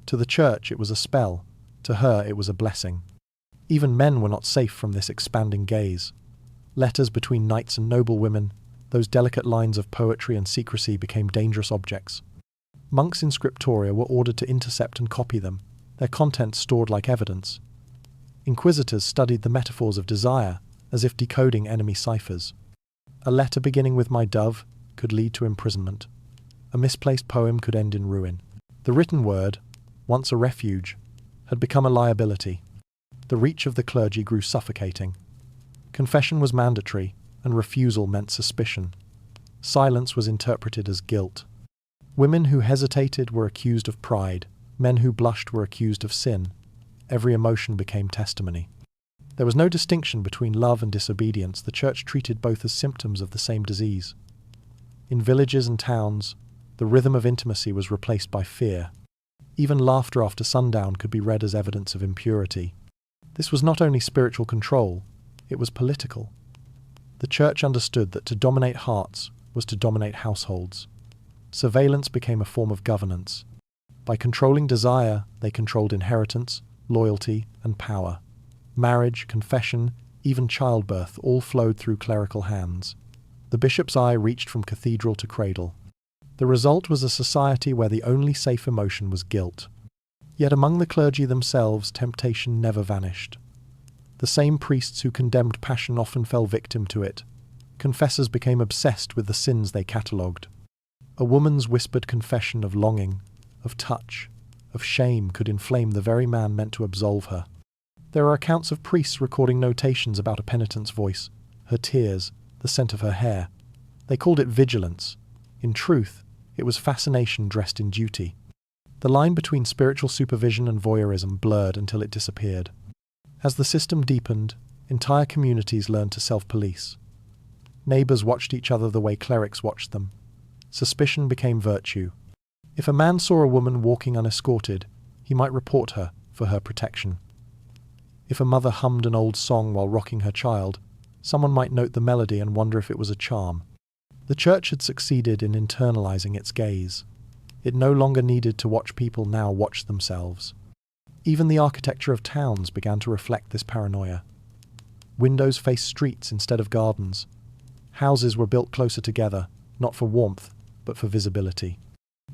To the church it was a spell, to her it was a blessing. Even men were not safe from this expanding gaze. Letters between knights and noblewomen, those delicate lines of poetry and secrecy, became dangerous objects. Monks in scriptoria were ordered to intercept and copy them, their contents stored like evidence. Inquisitors studied the metaphors of desire, as if decoding enemy ciphers. A letter beginning with "my dove" could lead to imprisonment. A misplaced poem could end in ruin. The written word, once a refuge, had become a liability. The reach of the clergy grew suffocating. Confession was mandatory, and refusal meant suspicion. Silence was interpreted as guilt. Women who hesitated were accused of pride. Men who blushed were accused of sin. Every emotion became testimony. There was no distinction between love and disobedience. The Church treated both as symptoms of the same disease. In villages and towns, the rhythm of intimacy was replaced by fear. Even laughter after sundown could be read as evidence of impurity. This was not only spiritual control, it was political. The Church understood that to dominate hearts was to dominate households. Surveillance became a form of governance. By controlling desire, they controlled inheritance, loyalty, and power. Marriage, confession, even childbirth all flowed through clerical hands. The bishop's eye reached from cathedral to cradle. The result was a society where the only safe emotion was guilt. Yet among the clergy themselves, temptation never vanished. The same priests who condemned passion often fell victim to it. Confessors became obsessed with the sins they catalogued. A woman's whispered confession of longing, of touch, of shame could inflame the very man meant to absolve her. There are accounts of priests recording notations about a penitent's voice, her tears, the scent of her hair. They called it vigilance. In truth, it was fascination dressed in duty. The line between spiritual supervision and voyeurism blurred until it disappeared. As the system deepened, entire communities learned to self-police. Neighbours watched each other the way clerics watched them. Suspicion became virtue. If a man saw a woman walking unescorted, he might report her for her protection. If a mother hummed an old song while rocking her child, someone might note the melody and wonder if it was a charm. The Church had succeeded in internalizing its gaze. It no longer needed to watch people, now watch themselves. Even the architecture of towns began to reflect this paranoia. Windows faced streets instead of gardens. Houses were built closer together, not for warmth, but for visibility.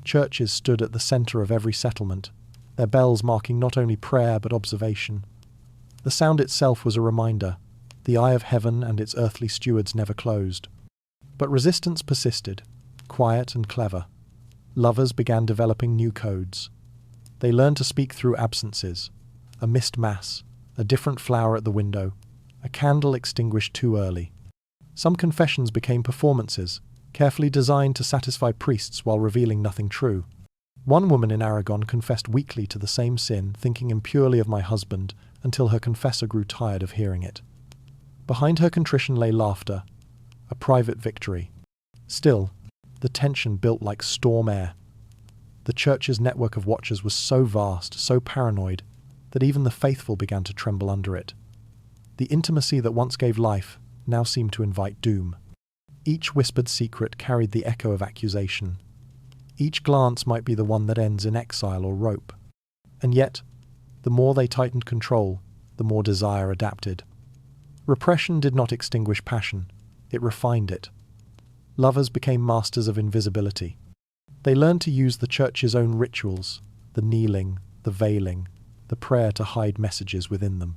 Churches stood at the center of every settlement, their bells marking not only prayer but observation. The sound itself was a reminder. The eye of heaven and its earthly stewards never closed. But resistance persisted, quiet and clever. Lovers began developing new codes. They learned to speak through absences, a missed mass, a different flower at the window, a candle extinguished too early. Some confessions became performances, carefully designed to satisfy priests while revealing nothing true. One woman in Aragon confessed weekly to the same sin, thinking impurely of my husband, until her confessor grew tired of hearing it. Behind her contrition lay laughter, a private victory. Still, the tension built like storm air. The Church's network of watchers was so vast, so paranoid, that even the faithful began to tremble under it. The intimacy that once gave life now seemed to invite doom. Each whispered secret carried the echo of accusation. Each glance might be the one that ends in exile or rope. And yet, the more they tightened control, the more desire adapted. Repression did not extinguish passion, it refined it. Lovers became masters of invisibility. They learned to use the Church's own rituals, the kneeling, the veiling, the prayer to hide messages within them.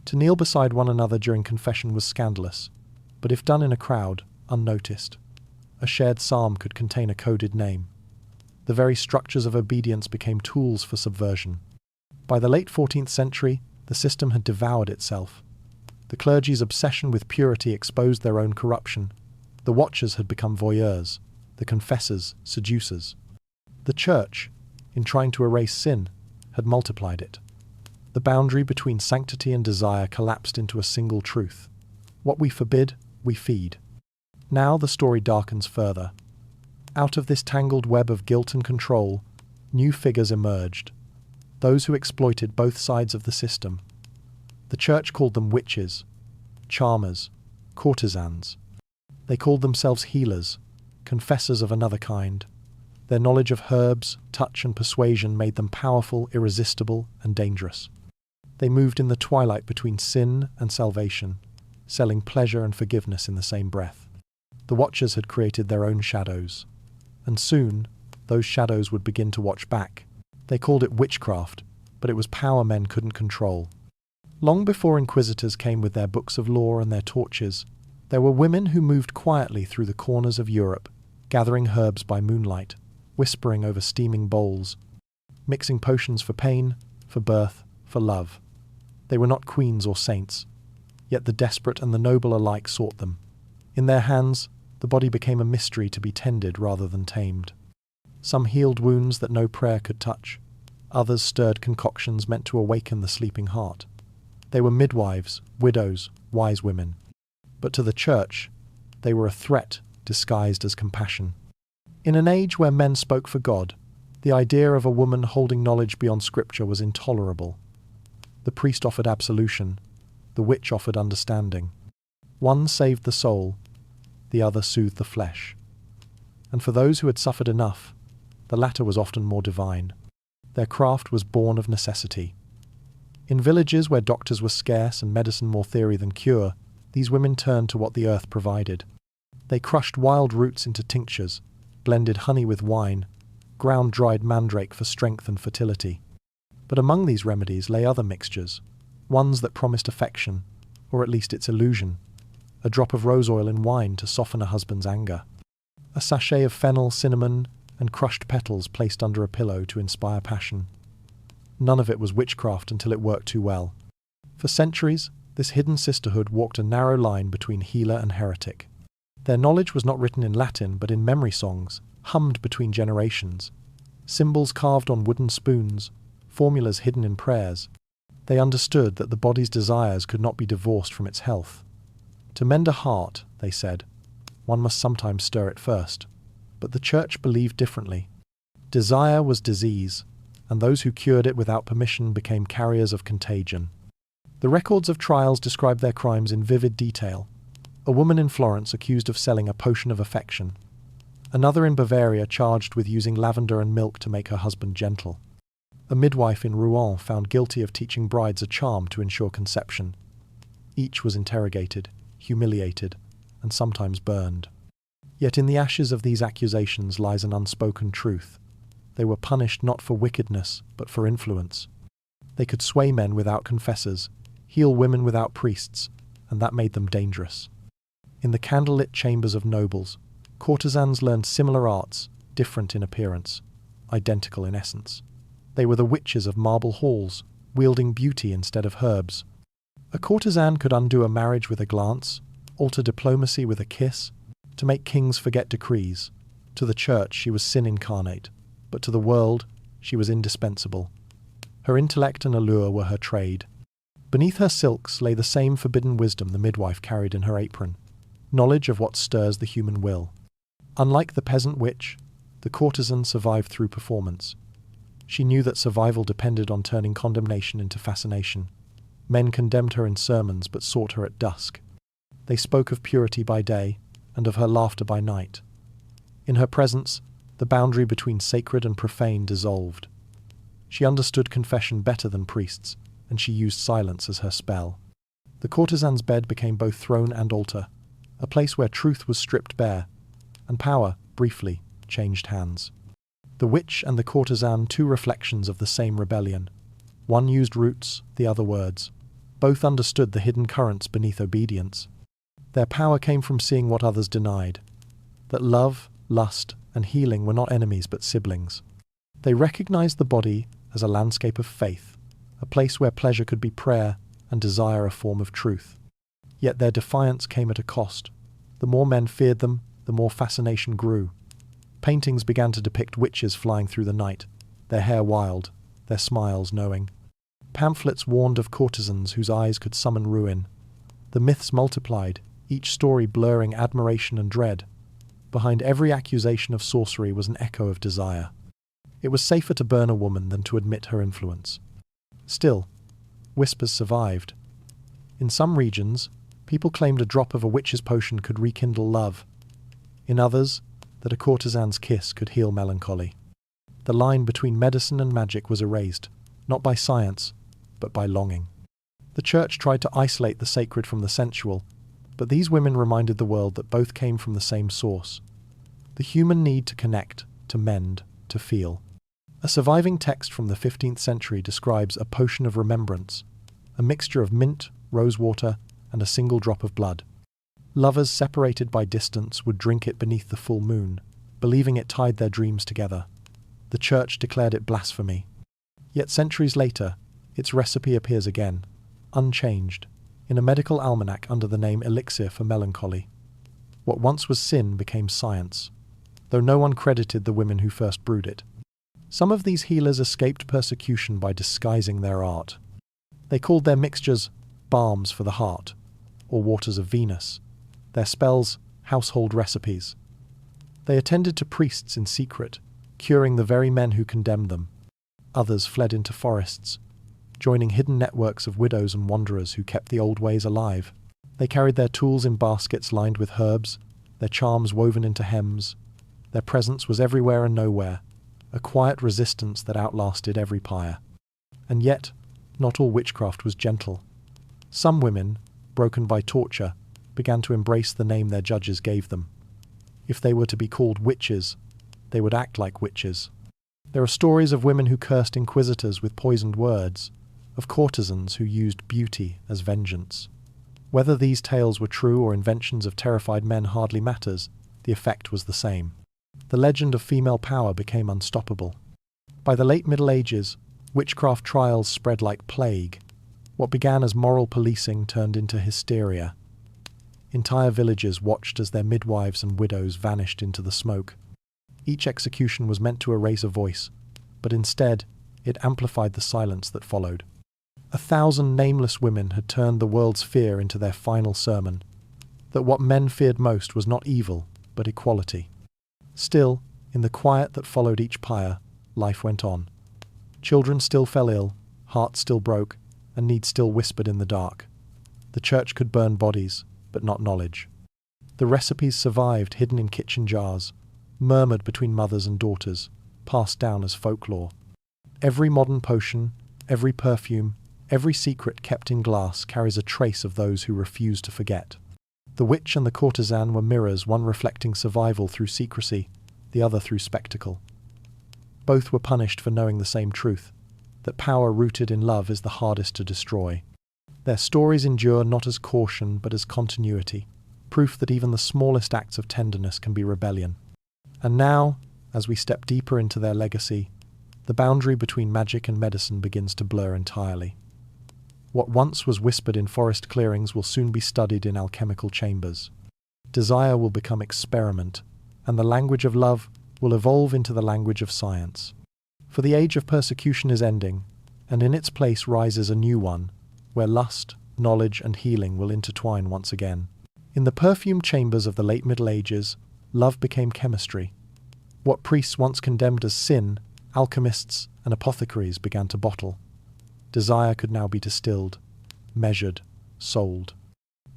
To kneel beside one another during confession was scandalous, but if done in a crowd, unnoticed. A shared psalm could contain a coded name. The very structures of obedience became tools for subversion. By the late 14th century, the system had devoured itself. The clergy's obsession with purity exposed their own corruption. The watchers had become voyeurs, the confessors seducers. The Church, in trying to erase sin, had multiplied it. The boundary between sanctity and desire collapsed into a single truth. What we forbid, we feed. Now the story darkens further. Out of this tangled web of guilt and control, new figures emerged. Those who exploited both sides of the system. The Church called them witches, charmers, courtesans. They called themselves healers, confessors of another kind. Their knowledge of herbs, touch and persuasion made them powerful, irresistible, and dangerous. They moved in the twilight between sin and salvation, selling pleasure and forgiveness in the same breath. The watchers had created their own shadows, and soon those shadows would begin to watch back. They called it witchcraft, but it was power men couldn't control. Long before inquisitors came with their books of law and their torches, there were women who moved quietly through the corners of Europe, gathering herbs by moonlight, whispering over steaming bowls, mixing potions for pain, for birth, for love. They were not queens or saints, yet the desperate and the noble alike sought them. In their hands, the body became a mystery to be tended rather than tamed. Some healed wounds that no prayer could touch. Others stirred concoctions meant to awaken the sleeping heart. They were midwives, widows, wise women. But to the church, they were a threat disguised as compassion. In an age where men spoke for God, the idea of a woman holding knowledge beyond Scripture was intolerable. The priest offered absolution, the witch offered understanding. One saved the soul, the other soothed the flesh. And for those who had suffered enough, the latter was often more divine. Their craft was born of necessity. In villages where doctors were scarce and medicine more theory than cure, these women turned to what the earth provided. They crushed wild roots into tinctures, blended honey with wine, ground dried mandrake for strength and fertility. But among these remedies lay other mixtures, ones that promised affection, or at least its illusion. A drop of rose oil in wine to soften a husband's anger. A sachet of fennel, cinnamon, and crushed petals placed under a pillow to inspire passion. None of it was witchcraft until it worked too well. For centuries, this hidden sisterhood walked a narrow line between healer and heretic. Their knowledge was not written in Latin but in memory songs, hummed between generations. Symbols carved on wooden spoons, formulas hidden in prayers. They understood that the body's desires could not be divorced from its health. To mend a heart, they said, one must sometimes stir it first. But the church believed differently. Desire was disease, and those who cured it without permission became carriers of contagion. The records of trials describe their crimes in vivid detail. A woman in Florence accused of selling a potion of affection. Another in Bavaria charged with using lavender and milk to make her husband gentle. A midwife in Rouen found guilty of teaching brides a charm to ensure conception. Each was interrogated, humiliated, and sometimes burned. Yet in the ashes of these accusations lies an unspoken truth. They were punished not for wickedness, but for influence. They could sway men without confessors, heal women without priests, and that made them dangerous. In the candlelit chambers of nobles, courtesans learned similar arts, different in appearance, identical in essence. They were the witches of marble halls, wielding beauty instead of herbs. A courtesan could undo a marriage with a glance, alter diplomacy with a kiss, to make kings forget decrees. To the church she was sin incarnate, but to the world she was indispensable. Her intellect and allure were her trade. Beneath her silks lay the same forbidden wisdom the midwife carried in her apron, knowledge of what stirs the human will. Unlike the peasant witch, the courtesan survived through performance. She knew that survival depended on turning condemnation into fascination. Men condemned her in sermons but sought her at dusk. They spoke of purity by day and of her laughter by night. In her presence, the boundary between sacred and profane dissolved. She understood confession better than priests, and she used silence as her spell. The courtesan's bed became both throne and altar, a place where truth was stripped bare, and power, briefly, changed hands. The witch and the courtesan, two reflections of the same rebellion. One used roots, the other words. Both understood the hidden currents beneath obedience. Their power came from seeing what others denied, that love, lust, and healing were not enemies but siblings. They recognized the body as a landscape of faith, a place where pleasure could be prayer and desire a form of truth. Yet their defiance came at a cost. The more men feared them, the more fascination grew. Paintings began to depict witches flying through the night, their hair wild, their smiles knowing. Pamphlets warned of courtesans whose eyes could summon ruin. The myths multiplied, each story blurring admiration and dread. Behind every accusation of sorcery was an echo of desire. It was safer to burn a woman than to admit her influence. Still, whispers survived. In some regions, people claimed a drop of a witch's potion could rekindle love. In others, that a courtesan's kiss could heal melancholy. The line between medicine and magic was erased, not by science, but by longing. The church tried to isolate the sacred from the sensual, But these women reminded the world that both came from the same source: the human need to connect, to mend, to feel. A surviving text from the 15th century describes a potion of remembrance, a mixture of mint, rosewater, and a single drop of blood. Lovers separated by distance would drink it beneath the full moon, believing it tied their dreams together. The Church declared it blasphemy. Yet centuries later, its recipe appears again, unchanged, in a medical almanac under the name Elixir for Melancholy. What once was sin became science, though no one credited the women who first brewed it. Some of these healers escaped persecution by disguising their art. They called their mixtures balms for the heart, or waters of Venus, their spells household recipes. They attended to priests in secret, curing the very men who condemned them. Others fled into forests, joining hidden networks of widows and wanderers who kept the old ways alive. They carried their tools in baskets lined with herbs, their charms woven into hems. Their presence was everywhere and nowhere, a quiet resistance that outlasted every pyre. And yet, not all witchcraft was gentle. Some women, broken by torture, began to embrace the name their judges gave them. If they were to be called witches, they would act like witches. There are stories of women who cursed inquisitors with poisoned words, of courtesans who used beauty as vengeance. Whether these tales were true or inventions of terrified men hardly matters, the effect was the same. The legend of female power became unstoppable. By the late Middle Ages, witchcraft trials spread like plague. What began as moral policing turned into hysteria. Entire villages watched as their midwives and widows vanished into the smoke. Each execution was meant to erase a voice, but instead, it amplified the silence that followed. 1,000 nameless women had turned the world's fear into their final sermon, that what men feared most was not evil, but equality. Still, in the quiet that followed each pyre, life went on. Children still fell ill, hearts still broke, and needs still whispered in the dark. The Church could burn bodies, but not knowledge. The recipes survived hidden in kitchen jars, murmured between mothers and daughters, passed down as folklore. Every modern potion, every perfume, every secret kept in glass carries a trace of those who refuse to forget. The witch and the courtesan were mirrors, one reflecting survival through secrecy, the other through spectacle. Both were punished for knowing the same truth, that power rooted in love is the hardest to destroy. Their stories endure not as caution but as continuity, proof that even the smallest acts of tenderness can be rebellion. And now, as we step deeper into their legacy, the boundary between magic and medicine begins to blur entirely. What once was whispered in forest clearings will soon be studied in alchemical chambers. Desire will become experiment, and the language of love will evolve into the language of science. For the age of persecution is ending, and in its place rises a new one, where lust, knowledge, and healing will intertwine once again. In the perfumed chambers of the late Middle Ages, love became chemistry. What priests once condemned as sin, alchemists and apothecaries began to bottle. Desire could now be distilled, measured, sold.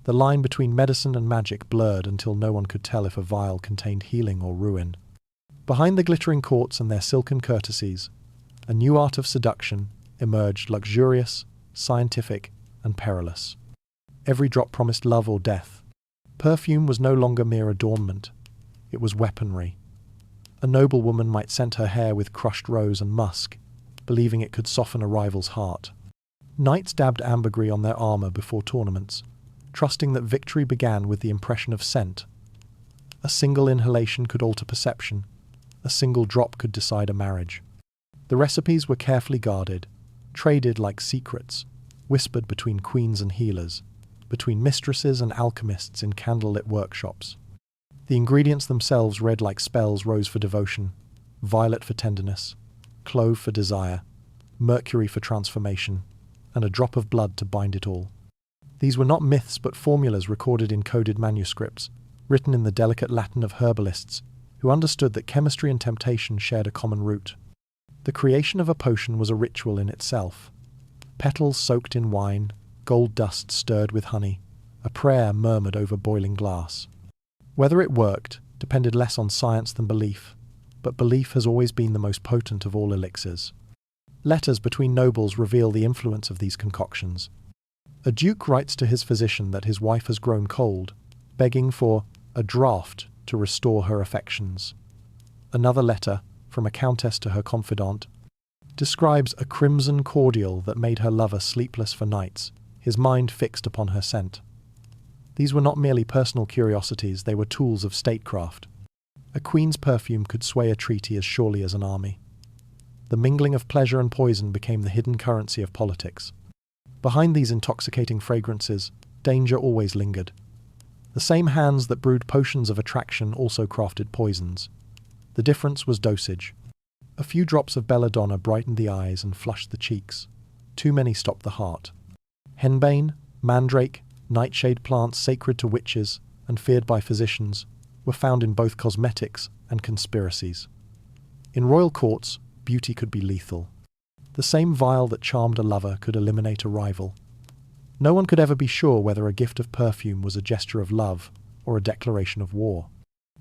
The line between medicine and magic blurred until no one could tell if a vial contained healing or ruin. Behind the glittering courts and their silken courtesies, a new art of seduction emerged, luxurious, scientific, and perilous. Every drop promised love or death. Perfume was no longer mere adornment. It was weaponry. A noblewoman might scent her hair with crushed rose and musk, believing it could soften a rival's heart. Knights dabbed ambergris on their armor before tournaments, trusting that victory began with the impression of scent. A single inhalation could alter perception. A single drop could decide a marriage. The recipes were carefully guarded, traded like secrets, whispered between queens and healers, between mistresses and alchemists in candlelit workshops. The ingredients themselves read like spells: rose for devotion, violet for tenderness, clove for desire, mercury for transformation, and a drop of blood to bind it all. These were not myths but formulas recorded in coded manuscripts, written in the delicate Latin of herbalists, who understood that chemistry and temptation shared a common root. The creation of a potion was a ritual in itself. Petals soaked in wine, gold dust stirred with honey, a prayer murmured over boiling glass. Whether it worked depended less on science than belief, but belief has always been the most potent of all elixirs. Letters between nobles reveal the influence of these concoctions. A duke writes to his physician that his wife has grown cold, begging for a draught to restore her affections. Another letter, from a countess to her confidant, describes a crimson cordial that made her lover sleepless for nights, his mind fixed upon her scent. These were not merely personal curiosities, they were tools of statecraft. A queen's perfume could sway a treaty as surely as an army. The mingling of pleasure and poison became the hidden currency of politics. Behind these intoxicating fragrances, danger always lingered. The same hands that brewed potions of attraction also crafted poisons. The difference was dosage. A few drops of belladonna brightened the eyes and flushed the cheeks. Too many stopped the heart. Henbane, mandrake, nightshade plants sacred to witches and feared by physicians were found in both cosmetics and conspiracies. In royal courts, beauty could be lethal. The same vial that charmed a lover could eliminate a rival. No one could ever be sure whether a gift of perfume was a gesture of love or a declaration of war.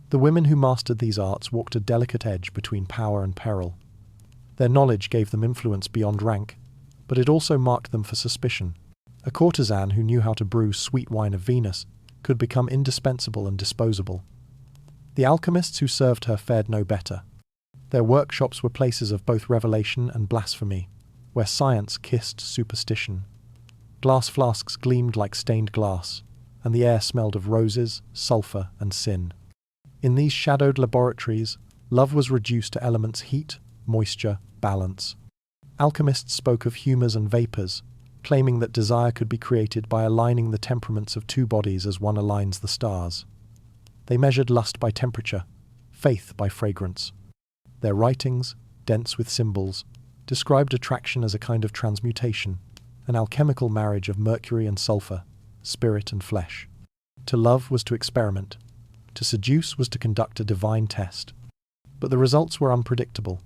The women who mastered these arts walked a delicate edge between power and peril. Their knowledge gave them influence beyond rank, but it also marked them for suspicion. A courtesan who knew how to brew sweet wine of Venus could become indispensable and disposable. The alchemists who served her fared no better. Their workshops were places of both revelation and blasphemy, where science kissed superstition. Glass flasks gleamed like stained glass, and the air smelled of roses, sulphur, and sin. In these shadowed laboratories, love was reduced to elements heat, moisture, balance. Alchemists spoke of humours and vapours, claiming that desire could be created by aligning the temperaments of two bodies as one aligns the stars. They measured lust by temperature, faith by fragrance. Their writings, dense with symbols, described attraction as a kind of transmutation, an alchemical marriage of mercury and sulphur, spirit and flesh. To love was to experiment. To seduce was to conduct a divine test. But the results were unpredictable.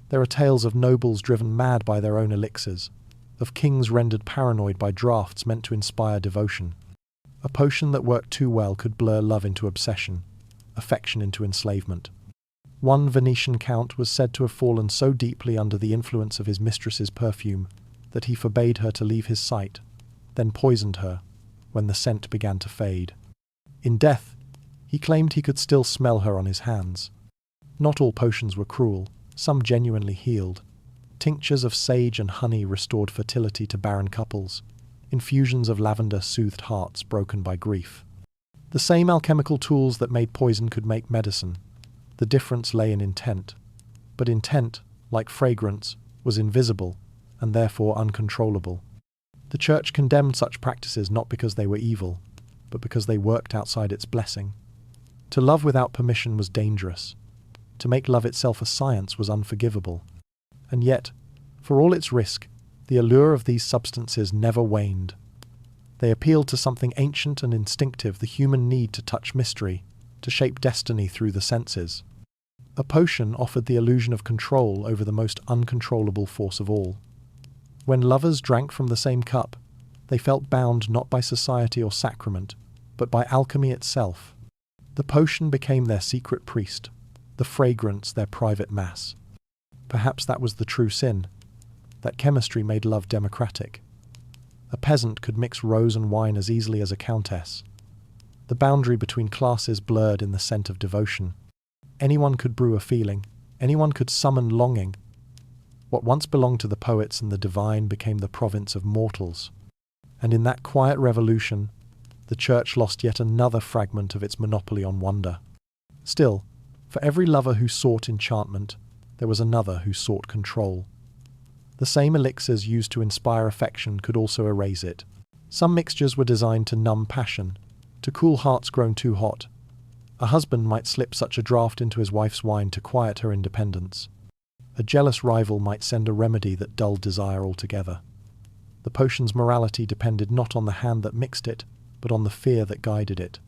There are tales of nobles driven mad by their own elixirs, of kings rendered paranoid by draughts meant to inspire devotion. A potion that worked too well could blur love into obsession, affection into enslavement. One Venetian count was said to have fallen so deeply under the influence of his mistress's perfume that he forbade her to leave his sight, then poisoned her when the scent began to fade. In death, he claimed he could still smell her on his hands. Not all potions were cruel, some genuinely healed. Tinctures of sage and honey restored fertility to barren couples. Infusions of lavender soothed hearts broken by grief. The same alchemical tools that made poison could make medicine. The difference lay in intent. But intent, like fragrance, was invisible and therefore uncontrollable. The Church condemned such practices not because they were evil, but because they worked outside its blessing. To love without permission was dangerous. To make love itself a science was unforgivable. And yet, for all its risk, the allure of these substances never waned. They appealed to something ancient and instinctive, the human need to touch mystery, to shape destiny through the senses. A potion offered the illusion of control over the most uncontrollable force of all. When lovers drank from the same cup, they felt bound not by society or sacrament, but by alchemy itself. The potion became their secret priest, the fragrance their private mass. Perhaps that was the true sin, that chemistry made love democratic. A peasant could mix rose and wine as easily as a countess. The boundary between classes blurred in the scent of devotion. Anyone could brew a feeling, anyone could summon longing. What once belonged to the poets and the divine became the province of mortals. And in that quiet revolution, the Church lost yet another fragment of its monopoly on wonder. Still, for every lover who sought enchantment, there was another who sought control. The same elixirs used to inspire affection could also erase it. Some mixtures were designed to numb passion, to cool hearts grown too hot. A husband might slip such a draught into his wife's wine to quiet her independence. A jealous rival might send a remedy that dulled desire altogether. The potion's morality depended not on the hand that mixed it, but on the fear that guided it.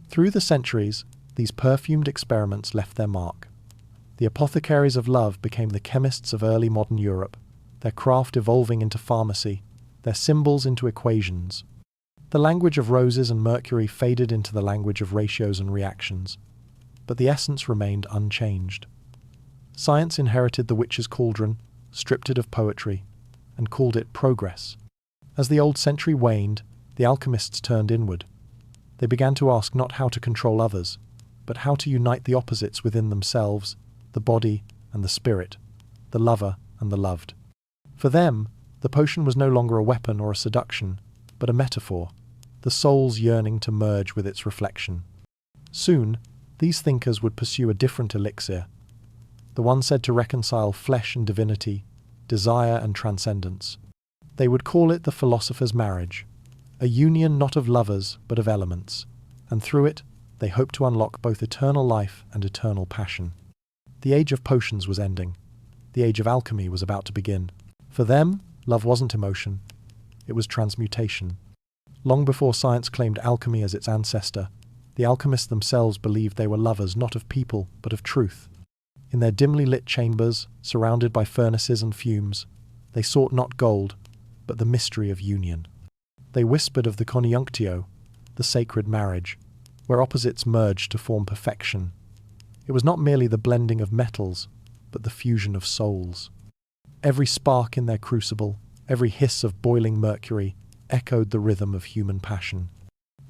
Through the centuries, these perfumed experiments left their mark. The apothecaries of love became the chemists of early modern Europe, their craft evolving into pharmacy, their symbols into equations. The language of roses and mercury faded into the language of ratios and reactions, but the essence remained unchanged. Science inherited the witch's cauldron, stripped it of poetry, and called it progress. As the old century waned, the alchemists turned inward. They began to ask not how to control others, but how to unite the opposites within themselves, the body and the spirit, the lover and the loved. For them, the potion was no longer a weapon or a seduction, but a metaphor, the soul's yearning to merge with its reflection. Soon, these thinkers would pursue a different elixir, the one said to reconcile flesh and divinity, desire and transcendence. They would call it the philosopher's marriage, a union not of lovers but of elements, and through it they hoped to unlock both eternal life and eternal passion. The age of potions was ending. The age of alchemy was about to begin. For them, love wasn't emotion. It was transmutation. Long before science claimed alchemy as its ancestor, the alchemists themselves believed they were lovers not of people but of truth. In their dimly lit chambers, surrounded by furnaces and fumes, they sought not gold, but the mystery of union. They whispered of the conjunctio, the sacred marriage, where opposites merged to form perfection. It was not merely the blending of metals, but the fusion of souls. Every spark in their crucible, every hiss of boiling mercury, echoed the rhythm of human passion.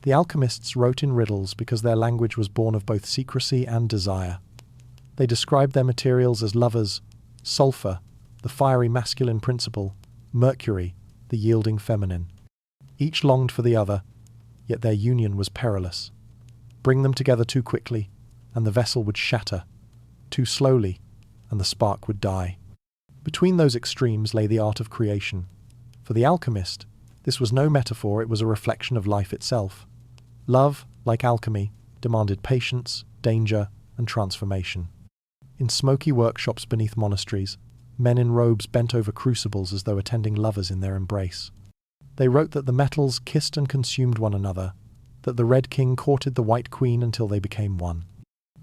The alchemists wrote in riddles because their language was born of both secrecy and desire. They described their materials as lovers, sulfur, the fiery masculine principle, mercury, the yielding feminine. Each longed for the other, yet their union was perilous. Bring them together too quickly, and the vessel would shatter. Too slowly, and the spark would die. Between those extremes lay the art of creation. For the alchemist, this was no metaphor, it was a reflection of life itself. Love, like alchemy, demanded patience, danger, and transformation. In smoky workshops beneath monasteries, men in robes bent over crucibles as though attending lovers in their embrace. They wrote that the metals kissed and consumed one another, that the Red King courted the White Queen until they became one.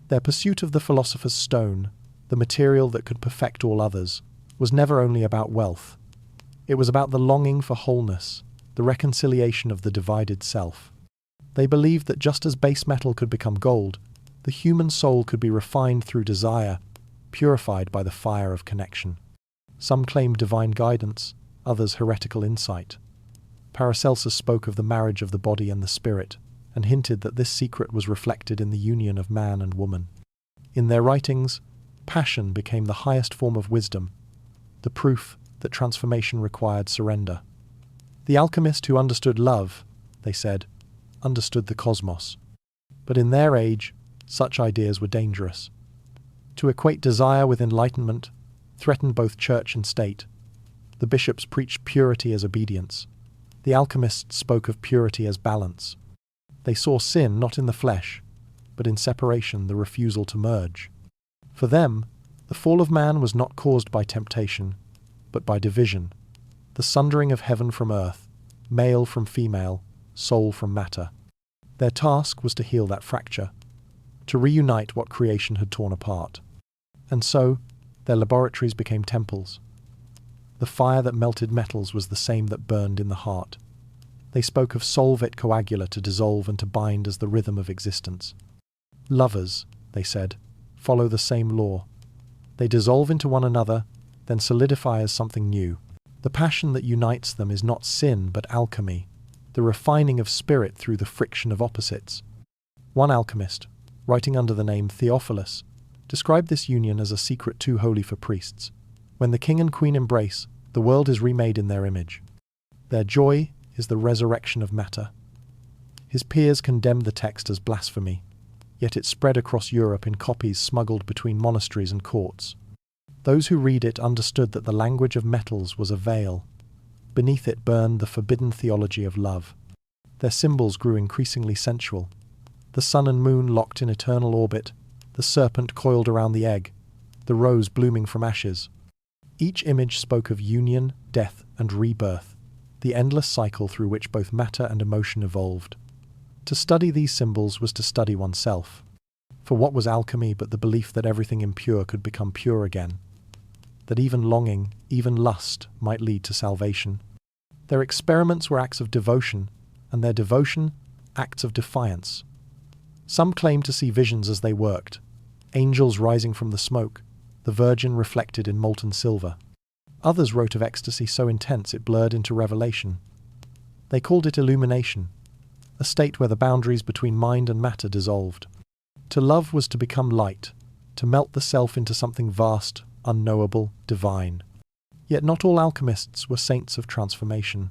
Their pursuit of the philosopher's stone, the material that could perfect all others, was never only about wealth. It was about the longing for wholeness, the reconciliation of the divided self. They believed that just as base metal could become gold, the human soul could be refined through desire, purified by the fire of connection. Some claimed divine guidance, others heretical insight. Paracelsus spoke of the marriage of the body and the spirit, and hinted that this secret was reflected in the union of man and woman. In their writings, passion became the highest form of wisdom, the proof that transformation required surrender. The alchemist who understood love, they said, understood the cosmos. But in their age, such ideas were dangerous. To equate desire with enlightenment threatened both church and state. The bishops preached purity as obedience. The alchemists spoke of purity as balance. They saw sin not in the flesh, but in separation, the refusal to merge. For them, the fall of man was not caused by temptation, but by division, the sundering of heaven from earth, male from female, soul from matter. Their task was to heal that fracture, to reunite what creation had torn apart. And so, their laboratories became temples. The fire that melted metals was the same that burned in the heart. They spoke of solvit coagula, to dissolve and to bind as the rhythm of existence. Lovers, they said, follow the same law. They dissolve into one another, then solidify as something new. The passion that unites them is not sin but alchemy, the refining of spirit through the friction of opposites. One alchemist, writing under the name Theophilus, described this union as a secret too holy for priests. When the king and queen embrace, the world is remade in their image. Their joy is the resurrection of matter. His peers condemned the text as blasphemy, yet it spread across Europe in copies smuggled between monasteries and courts. Those who read it understood that the language of metals was a veil. Beneath it burned the forbidden theology of love. Their symbols grew increasingly sensual. The sun and moon locked in eternal orbit, the serpent coiled around the egg, the rose blooming from ashes. Each image spoke of union, death, and rebirth, the endless cycle through which both matter and emotion evolved. To study these symbols was to study oneself. For what was alchemy but the belief that everything impure could become pure again? That even longing, even lust, might lead to salvation. Their experiments were acts of devotion, and their devotion, acts of defiance. Some claimed to see visions as they worked, angels rising from the smoke, the Virgin reflected in molten silver. Others wrote of ecstasy so intense it blurred into revelation, They called it illumination, a state where the boundaries between mind and matter dissolved. To love was to become light, to melt the self into something vast, unknowable, divine. Yet not all alchemists were saints of transformation.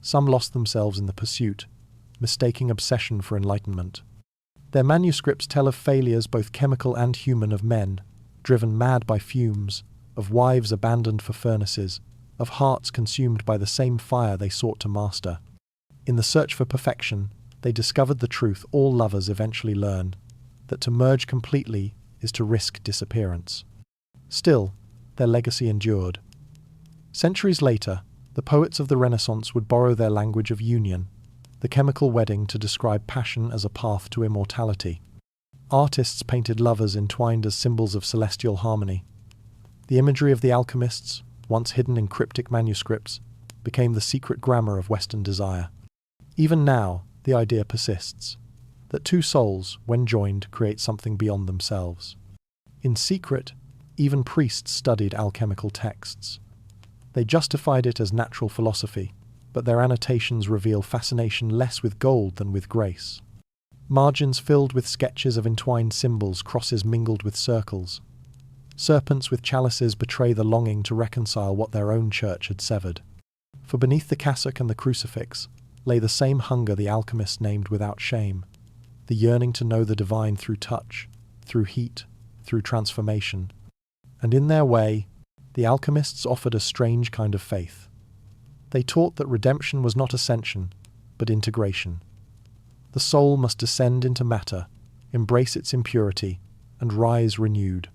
Some lost themselves in the pursuit, mistaking obsession for enlightenment. Their manuscripts tell of failures both chemical and human, of men driven mad by fumes, of wives abandoned for furnaces, of hearts consumed by the same fire they sought to master. In the search for perfection, they discovered the truth all lovers eventually learn, that to merge completely is to risk disappearance. Still, their legacy endured. Centuries later, the poets of the Renaissance would borrow their language of union, the chemical wedding, to describe passion as a path to immortality. Artists painted lovers entwined as symbols of celestial harmony. The imagery of the alchemists, once hidden in cryptic manuscripts, became the secret grammar of Western desire. Even now, the idea persists, that two souls, when joined, create something beyond themselves. In secret, even priests studied alchemical texts. They justified it as natural philosophy, but their annotations reveal fascination less with gold than with grace. Margins filled with sketches of entwined symbols, crosses mingled with circles. Serpents with chalices betray the longing to reconcile what their own church had severed. For beneath the cassock and the crucifix lay the same hunger the alchemists named without shame, the yearning to know the divine through touch, through heat, through transformation. And in their way, the alchemists offered a strange kind of faith. They taught that redemption was not ascension, but integration. The soul must descend into matter, embrace its impurity, and rise renewed.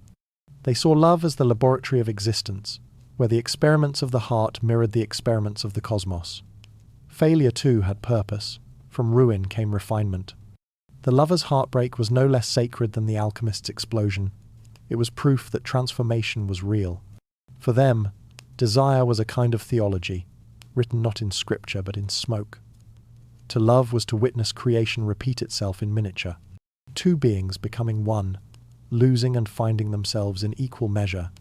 They saw love as the laboratory of existence, where the experiments of the heart mirrored the experiments of the cosmos. Failure, too, had purpose. From ruin came refinement. The lover's heartbreak was no less sacred than the alchemist's explosion. It was proof that transformation was real. For them, desire was a kind of theology, written not in scripture but in smoke. To love was to witness creation repeat itself in miniature, two beings becoming one, losing and finding themselves in equal measure.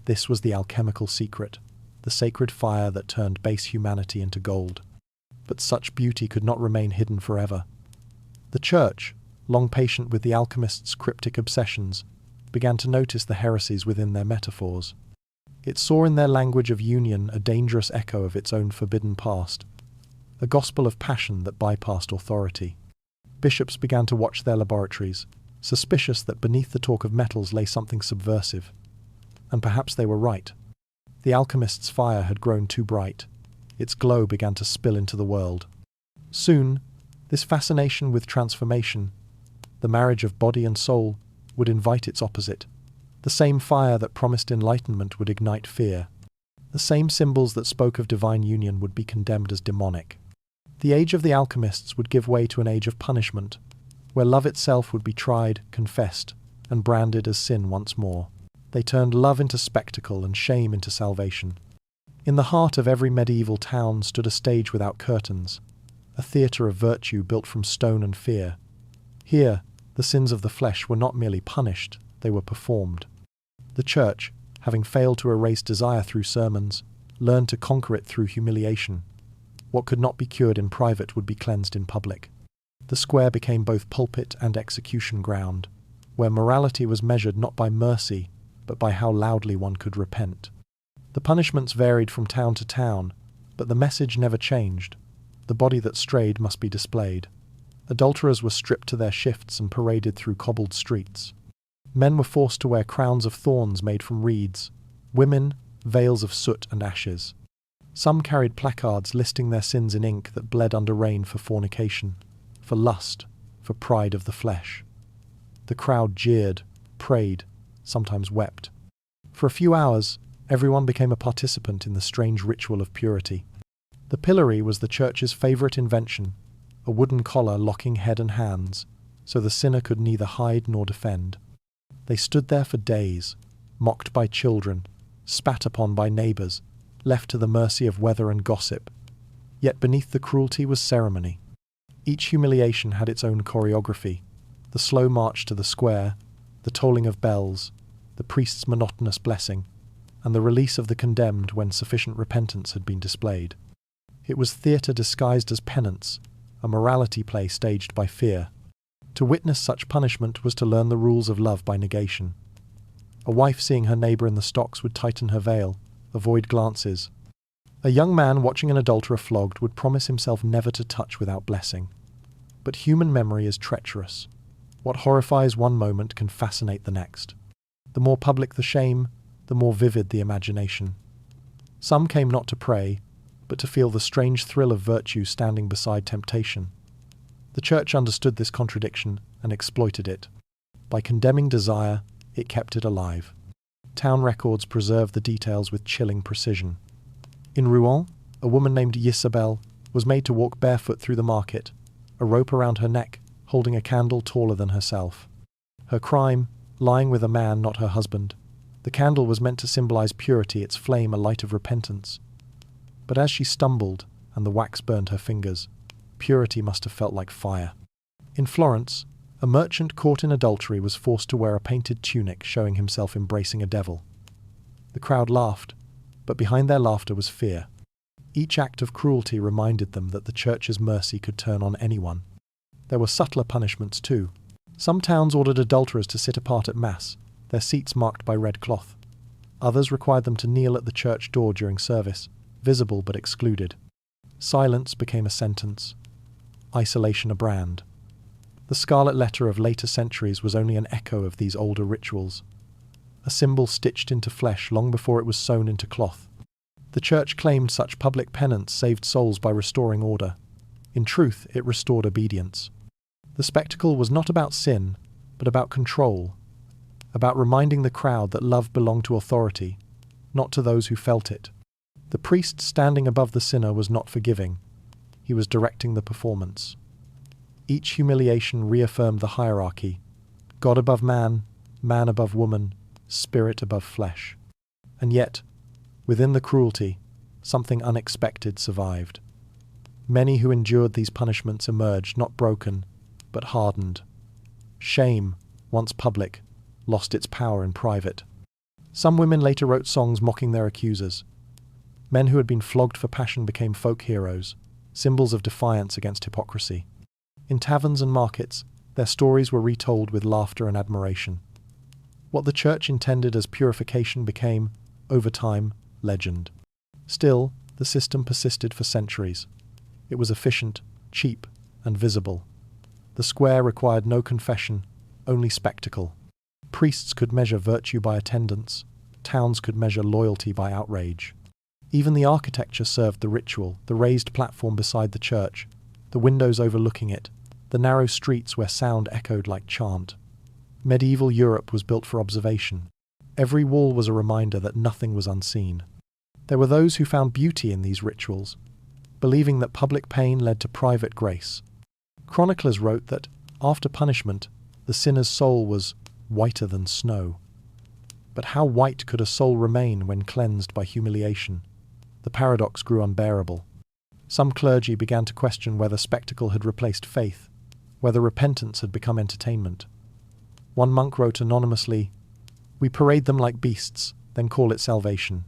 This was the alchemical secret, the sacred fire that turned base humanity into gold. But such beauty could not remain hidden forever. The Church, long patient with the alchemists' cryptic obsessions, began to notice the heresies within their metaphors. It saw in their language of union a dangerous echo of its own forbidden past, a gospel of passion that bypassed authority. Bishops began to watch their laboratories, suspicious that beneath the talk of metals lay something subversive. And perhaps they were right. The alchemist's fire had grown too bright. Its glow began to spill into the world. Soon, this fascination with transformation, the marriage of body and soul, would invite its opposite. The same fire that promised enlightenment would ignite fear. The same symbols that spoke of divine union would be condemned as demonic. The age of the alchemists would give way to an age of punishment, where love itself would be tried, confessed, and branded as sin once more. They turned love into spectacle and shame into salvation. In the heart of every medieval town stood a stage without curtains, a theatre of virtue built from stone and fear. Here, the sins of the flesh were not merely punished, they were performed. The Church, having failed to erase desire through sermons, learned to conquer it through humiliation. What could not be cured in private would be cleansed in public. The square became both pulpit and execution ground, where morality was measured not by mercy, but by how loudly one could repent. The punishments varied from town to town, but the message never changed. The body that strayed must be displayed. Adulterers were stripped to their shifts and paraded through cobbled streets. Men were forced to wear crowns of thorns made from reeds, women, veils of soot and ashes. Some carried placards listing their sins in ink that bled under rain for fornication, for lust, for pride of the flesh. The crowd jeered, prayed, sometimes wept. For a few hours, everyone became a participant in the strange ritual of purity. The pillory was the Church's favourite invention, a wooden collar locking head and hands, so the sinner could neither hide nor defend. They stood there for days, mocked by children, spat upon by neighbours, left to the mercy of weather and gossip. Yet beneath the cruelty was ceremony. Each humiliation had its own choreography, the slow march to the square, the tolling of bells, the priest's monotonous blessing, and the release of the condemned when sufficient repentance had been displayed. It was theatre disguised as penance, a morality play staged by fear. To witness such punishment was to learn the rules of love by negation. A wife seeing her neighbour in the stocks would tighten her veil, avoid glances. A young man watching an adulterer flogged would promise himself never to touch without blessing. But human memory is treacherous. What horrifies one moment can fascinate the next. The more public the shame, the more vivid the imagination. Some came not to pray, but to feel the strange thrill of virtue standing beside temptation. The Church understood this contradiction and exploited it. By condemning desire, it kept it alive. Town records preserve the details with chilling precision. In Rouen, a woman named Isabelle was made to walk barefoot through the market, a rope around her neck, holding a candle taller than herself. Her crime, lying with a man not her husband. The candle was meant to symbolize purity, its flame a light of repentance. But as she stumbled and the wax burned her fingers, purity must have felt like fire. In Florence, a merchant caught in adultery was forced to wear a painted tunic showing himself embracing a devil. The crowd laughed, but behind their laughter was fear. Each act of cruelty reminded them that the Church's mercy could turn on anyone. There were subtler punishments too. Some towns ordered adulterers to sit apart at Mass, their seats marked by red cloth. Others required them to kneel at the church door during service, visible but excluded. Silence became a sentence, isolation a brand. The scarlet letter of later centuries was only an echo of these older rituals, a symbol stitched into flesh long before it was sewn into cloth. The Church claimed such public penance saved souls by restoring order. In truth, it restored obedience. The spectacle was not about sin, but about control, about reminding the crowd that love belonged to authority, not to those who felt it. The priest standing above the sinner was not forgiving. He was directing the performance. Each humiliation reaffirmed the hierarchy: God above man above woman, spirit above flesh. And yet, within the cruelty, something unexpected survived. Many who endured these punishments emerged not broken, but hardened. Shame, once public, lost its power in private. Some women later wrote songs mocking their accusers. Men who had been flogged for passion became folk heroes, symbols of defiance against hypocrisy. In taverns and markets, their stories were retold with laughter and admiration. What the Church intended as purification became, over time, legend. Still, the system persisted for centuries. It was efficient, cheap, and visible. The square required no confession, only spectacle. Priests could measure virtue by attendance. Towns could measure loyalty by outrage. Even the architecture served the ritual: the raised platform beside the church, the windows overlooking it, the narrow streets where sound echoed like chant. Medieval Europe was built for observation. Every wall was a reminder that nothing was unseen. There were those who found beauty in these rituals, believing that public pain led to private grace. Chroniclers wrote that, after punishment, the sinner's soul was whiter than snow. But how white could a soul remain when cleansed by humiliation? The paradox grew unbearable. Some clergy began to question whether spectacle had replaced faith, whether repentance had become entertainment. One monk wrote anonymously, "We parade them like beasts, then call it salvation.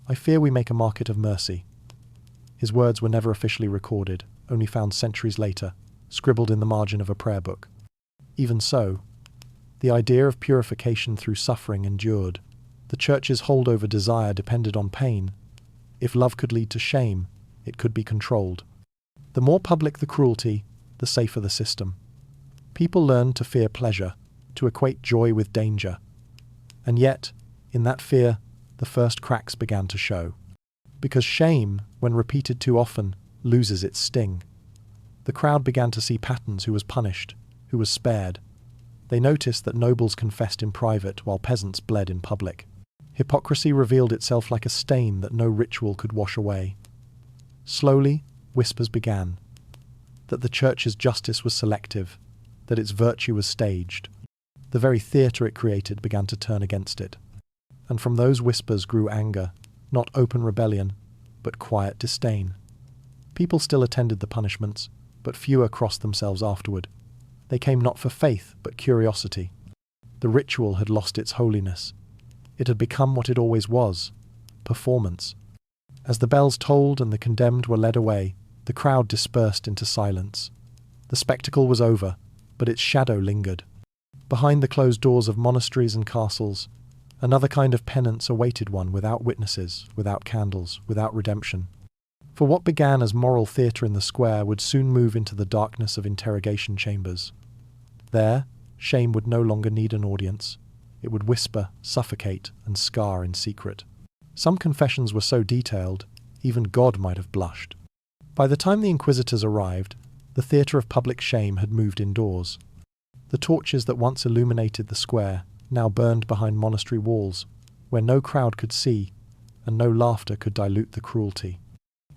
I fear we make a market of mercy." His words were never officially recorded, only found centuries later, scribbled in the margin of a prayer book. Even so, the idea of purification through suffering endured. The Church's hold over desire depended on pain. If love could lead to shame, it could be controlled. The more public the cruelty, the safer the system. People learned to fear pleasure, to equate joy with danger. And yet, in that fear, the first cracks began to show. Because shame, when repeated too often, loses its sting. The crowd began to see patterns: who was punished, who was spared. They noticed that nobles confessed in private while peasants bled in public. Hypocrisy revealed itself like a stain that no ritual could wash away. Slowly, whispers began: that the Church's justice was selective, that its virtue was staged. The very theatre it created began to turn against it. And from those whispers grew anger, not open rebellion, but quiet disdain. People still attended the punishments, but fewer crossed themselves afterward. They came not for faith, but curiosity. The ritual had lost its holiness. It had become what it always was: performance. As the bells tolled and the condemned were led away, the crowd dispersed into silence. The spectacle was over, but its shadow lingered. Behind the closed doors of monasteries and castles, another kind of penance awaited one without witnesses, without candles, without redemption. For what began as moral theatre in the square would soon move into the darkness of interrogation chambers. There, shame would no longer need an audience. It would whisper, suffocate, and scar in secret. Some confessions were so detailed, even God might have blushed. By the time the inquisitors arrived, the theatre of public shame had moved indoors. The torches that once illuminated the square now burned behind monastery walls, where no crowd could see, and no laughter could dilute the cruelty.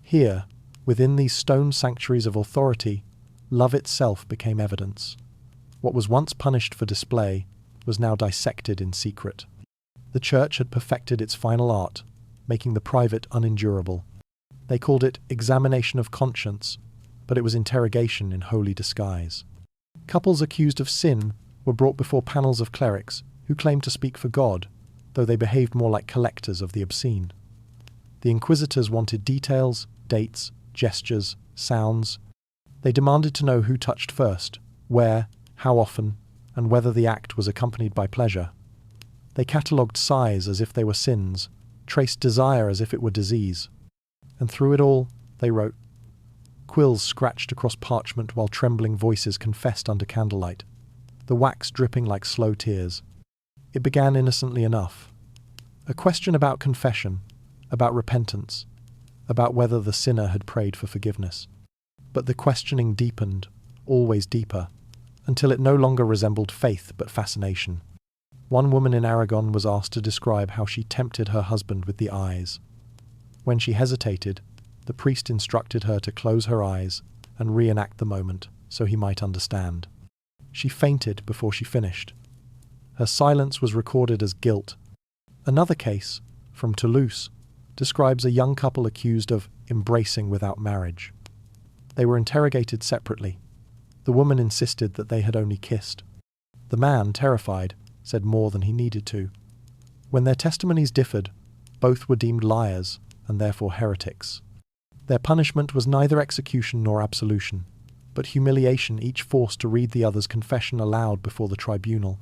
Here, within these stone sanctuaries of authority, love itself became evidence. What was once punished for display was now dissected in secret. The church had perfected its final art, making the private unendurable. They called it examination of conscience, but it was interrogation in holy disguise. Couples accused of sin were brought before panels of clerics who claimed to speak for God, though they behaved more like collectors of the obscene. The inquisitors wanted details, dates, gestures, sounds. They demanded to know who touched first, where, how often, and whether the act was accompanied by pleasure. They catalogued sighs as if they were sins, traced desire as if it were disease. And through it all, they wrote. Quills scratched across parchment while trembling voices confessed under candlelight, the wax dripping like slow tears. It began innocently enough. A question about confession, about repentance, about whether the sinner had prayed for forgiveness. But the questioning deepened, always deeper, until it no longer resembled faith but fascination. One woman in Aragon was asked to describe how she tempted her husband with the eyes. When she hesitated, the priest instructed her to close her eyes and reenact the moment so he might understand. She fainted before she finished. Her silence was recorded as guilt. Another case, from Toulouse, describes a young couple accused of embracing without marriage. They were interrogated separately. The woman insisted that they had only kissed. The man, terrified, said more than he needed to. When their testimonies differed, both were deemed liars and therefore heretics. Their punishment was neither execution nor absolution, but humiliation, each forced to read the other's confession aloud before the tribunal.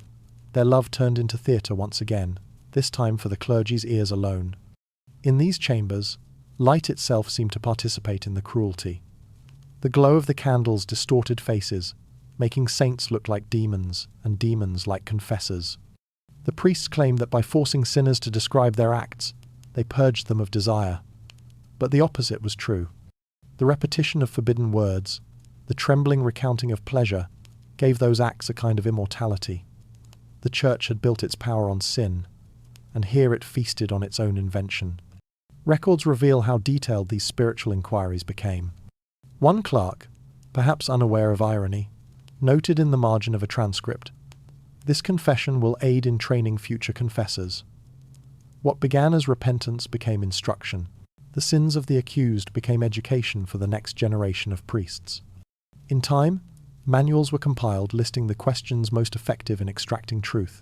Their love turned into theatre once again, this time for the clergy's ears alone. In these chambers, light itself seemed to participate in the cruelty. The glow of the candles distorted faces, making saints look like demons and demons like confessors. The priests claimed that by forcing sinners to describe their acts, they purged them of desire. But the opposite was true. The repetition of forbidden words, the trembling recounting of pleasure, gave those acts a kind of immortality. The church had built its power on sin, and here it feasted on its own invention. Records reveal how detailed these spiritual inquiries became. One clerk, perhaps unaware of irony, noted in the margin of a transcript, "This confession will aid in training future confessors." What began as repentance became instruction. The sins of the accused became education for the next generation of priests. In time, manuals were compiled listing the questions most effective in extracting truth.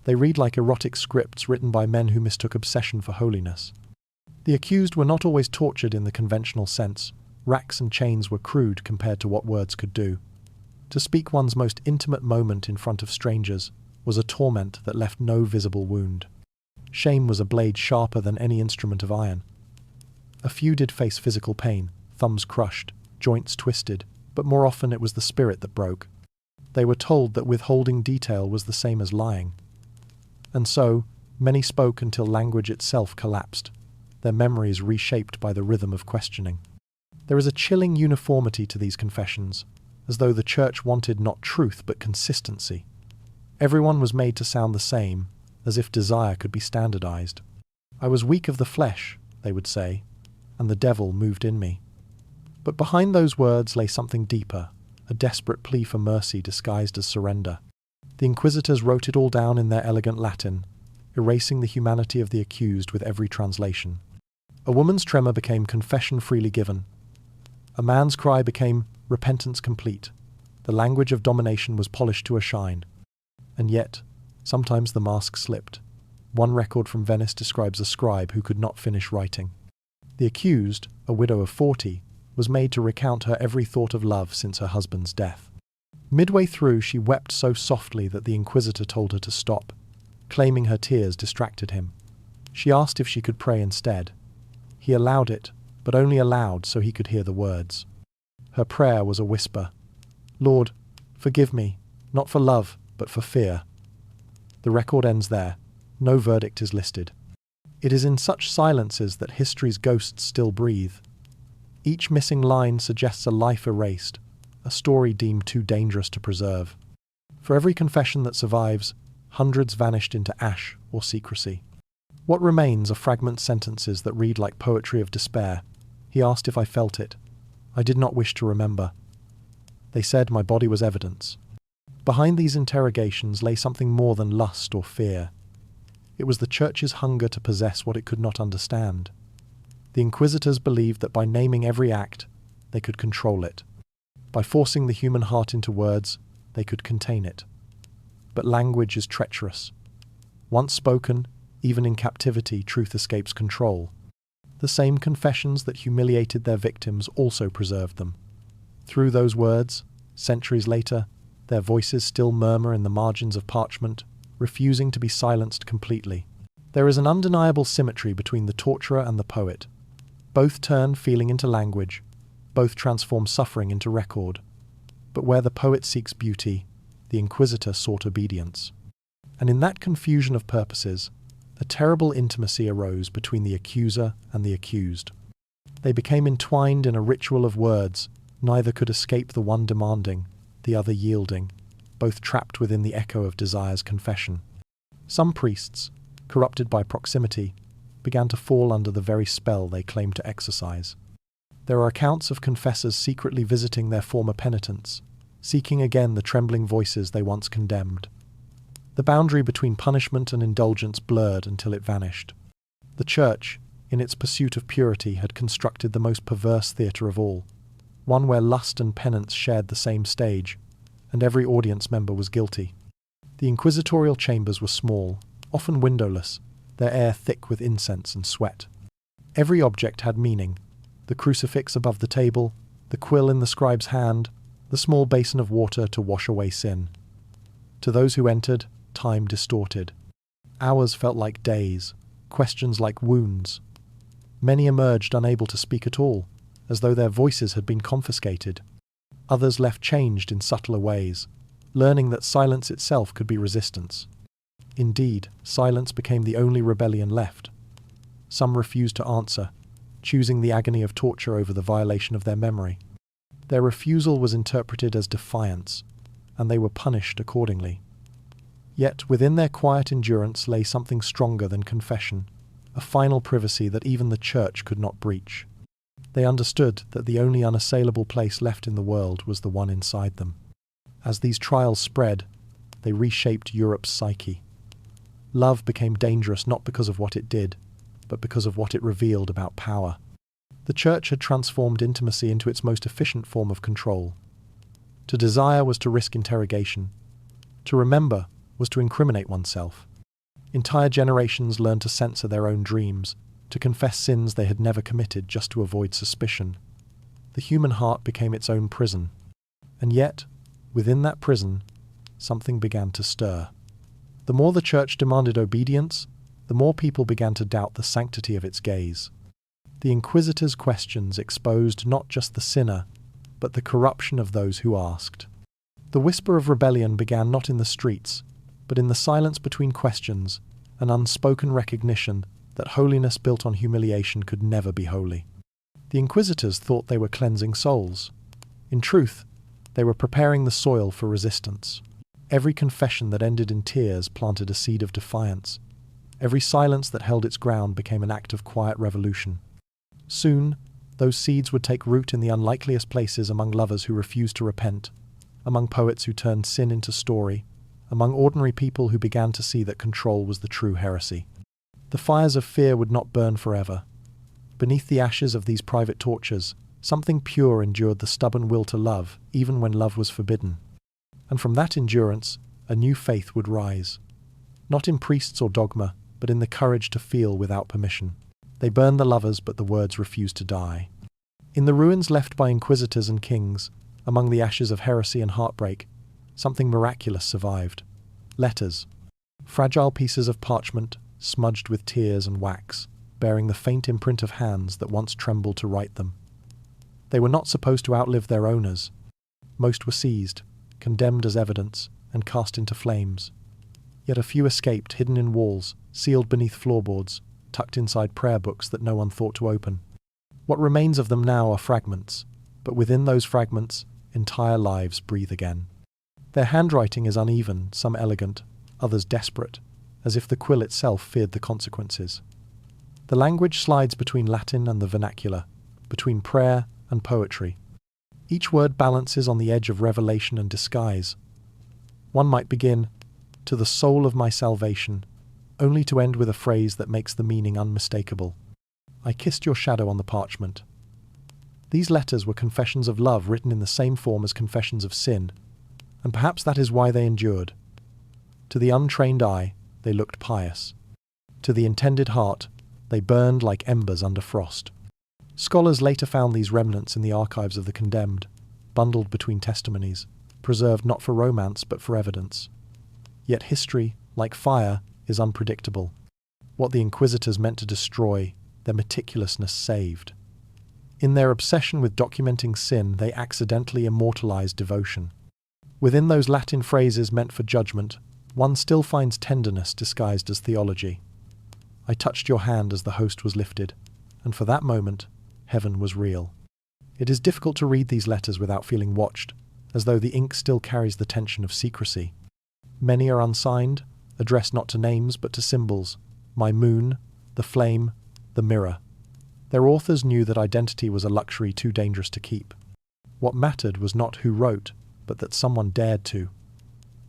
They read like erotic scripts written by men who mistook obsession for holiness. The accused were not always tortured in the conventional sense. Racks and chains were crude compared to what words could do. To speak one's most intimate moment in front of strangers was a torment that left no visible wound. Shame was a blade sharper than any instrument of iron. A few did face physical pain, thumbs crushed, joints twisted, but more often it was the spirit that broke. They were told that withholding detail was the same as lying. And so, many spoke until language itself collapsed, their memories reshaped by the rhythm of questioning. There is a chilling uniformity to these confessions, as though the church wanted not truth but consistency. Everyone was made to sound the same, as if desire could be standardized. "I was weak of the flesh," they would say, "and the devil moved in me." But behind those words lay something deeper, a desperate plea for mercy disguised as surrender. The inquisitors wrote it all down in their elegant Latin, erasing the humanity of the accused with every translation. A woman's tremor became confession freely given. A man's cry became repentance complete. The language of domination was polished to a shine. And yet, sometimes the mask slipped. One record from Venice describes a scribe who could not finish writing. The accused, a widow of 40, was made to recount her every thought of love since her husband's death. Midway through, she wept so softly that the inquisitor told her to stop, claiming her tears distracted him. She asked if she could pray instead. He allowed it, but only aloud so he could hear the words. Her prayer was a whisper. "Lord, forgive me, not for love, but for fear." The record ends there. No verdict is listed. It is in such silences that history's ghosts still breathe. Each missing line suggests a life erased, a story deemed too dangerous to preserve. For every confession that survives, hundreds vanished into ash or secrecy. What remains are fragment sentences that read like poetry of despair. He asked if I felt it. I did not wish to remember. They said my body was evidence. Behind these interrogations lay something more than lust or fear. It was the Church's hunger to possess what it could not understand. The inquisitors believed that by naming every act, they could control it. By forcing the human heart into words, they could contain it. But language is treacherous. Once spoken, even in captivity, truth escapes control. The same confessions that humiliated their victims also preserved them. Through those words, centuries later, their voices still murmur in the margins of parchment, refusing to be silenced completely. There is an undeniable symmetry between the torturer and the poet. Both turn feeling into language, both transform suffering into record. But where the poet seeks beauty, the inquisitor sought obedience. And in that confusion of purposes, a terrible intimacy arose between the accuser and the accused. They became entwined in a ritual of words, neither could escape the one demanding, the other yielding, both trapped within the echo of desire's confession. Some priests, corrupted by proximity, began to fall under the very spell they claimed to exercise. There are accounts of confessors secretly visiting their former penitents, seeking again the trembling voices they once condemned. The boundary between punishment and indulgence blurred until it vanished. The Church, in its pursuit of purity, had constructed the most perverse theatre of all, one where lust and penance shared the same stage, and every audience member was guilty. The inquisitorial chambers were small, often windowless, their air thick with incense and sweat. Every object had meaning: the crucifix above the table, the quill in the scribe's hand, the small basin of water to wash away sin. To those who entered, time distorted. Hours felt like days, questions like wounds. Many emerged unable to speak at all, as though their voices had been confiscated. Others left changed in subtler ways, learning that silence itself could be resistance. Indeed, silence became the only rebellion left. Some refused to answer, choosing the agony of torture over the violation of their memory. Their refusal was interpreted as defiance, and they were punished accordingly. Yet within their quiet endurance lay something stronger than confession, a final privacy that even the Church could not breach. They understood that the only unassailable place left in the world was the one inside them. As these trials spread, they reshaped Europe's psyche. Love became dangerous not because of what it did, but because of what it revealed about power. The Church had transformed intimacy into its most efficient form of control. To desire was to risk interrogation. To remember was to incriminate oneself. Entire generations learned to censor their own dreams, to confess sins they had never committed just to avoid suspicion. The human heart became its own prison. And yet, within that prison, something began to stir. The more the Church demanded obedience, the more people began to doubt the sanctity of its gaze. The Inquisitor's questions exposed not just the sinner, but the corruption of those who asked. The whisper of rebellion began not in the streets, but in the silence between questions, an unspoken recognition that holiness built on humiliation could never be holy. The Inquisitors thought they were cleansing souls. In truth, they were preparing the soil for resistance. Every confession that ended in tears planted a seed of defiance. Every silence that held its ground became an act of quiet revolution. Soon, those seeds would take root in the unlikeliest places among lovers who refused to repent, among poets who turned sin into story, among ordinary people who began to see that control was the true heresy. The fires of fear would not burn forever. Beneath the ashes of these private tortures, something pure endured the stubborn will to love, even when love was forbidden. And from that endurance, a new faith would rise. Not in priests or dogma, but in the courage to feel without permission. They burn the lovers, but the words refuse to die. In the ruins left by inquisitors and kings, among the ashes of heresy and heartbreak, something miraculous survived. Letters. Fragile pieces of parchment, smudged with tears and wax, bearing the faint imprint of hands that once trembled to write them. They were not supposed to outlive their owners. Most were seized, condemned as evidence, and cast into flames. Yet a few escaped, hidden in walls, sealed beneath floorboards, tucked inside prayer books that no one thought to open. What remains of them now are fragments, but within those fragments, entire lives breathe again. Their handwriting is uneven, some elegant, others desperate, as if the quill itself feared the consequences. The language slides between Latin and the vernacular, between prayer and poetry. Each word balances on the edge of revelation and disguise. One might begin, "To the soul of my salvation," only to end with a phrase that makes the meaning unmistakable. "I kissed your shadow on the parchment." These letters were confessions of love written in the same form as confessions of sin, and perhaps that is why they endured. To the untrained eye, they looked pious. To the intended heart, they burned like embers under frost. Scholars later found these remnants in the archives of the condemned, bundled between testimonies, preserved not for romance but for evidence. Yet history, like fire, is unpredictable. What the inquisitors meant to destroy, their meticulousness saved. In their obsession with documenting sin, they accidentally immortalized devotion. Within those Latin phrases meant for judgment, one still finds tenderness disguised as theology. I touched your hand as the host was lifted, and for that moment, heaven was real. It is difficult to read these letters without feeling watched, as though the ink still carries the tension of secrecy. Many are unsigned, addressed not to names but to symbols: my moon, the flame, the mirror. Their authors knew that identity was a luxury too dangerous to keep. What mattered was not who wrote, but that someone dared to.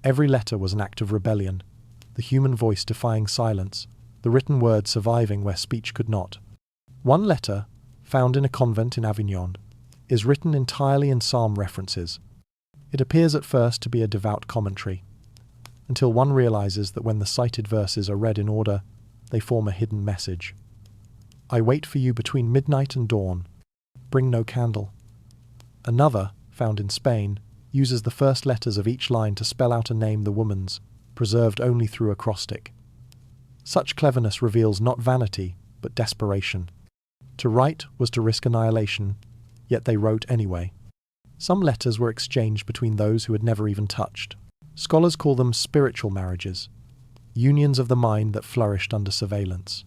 Every letter was an act of rebellion, the human voice defying silence, the written word surviving where speech could not. One letter, found in a convent in Avignon, is written entirely in psalm references. It appears at first to be a devout commentary, until one realizes that when the cited verses are read in order, they form a hidden message. I wait for you between midnight and dawn. Bring no candle. Another, found in Spain, uses the first letters of each line to spell out a name, the woman's, preserved only through acrostic. Such cleverness reveals not vanity, but desperation. To write was to risk annihilation, yet they wrote anyway. Some letters were exchanged between those who had never even touched. Scholars call them spiritual marriages, unions of the mind that flourished under surveillance.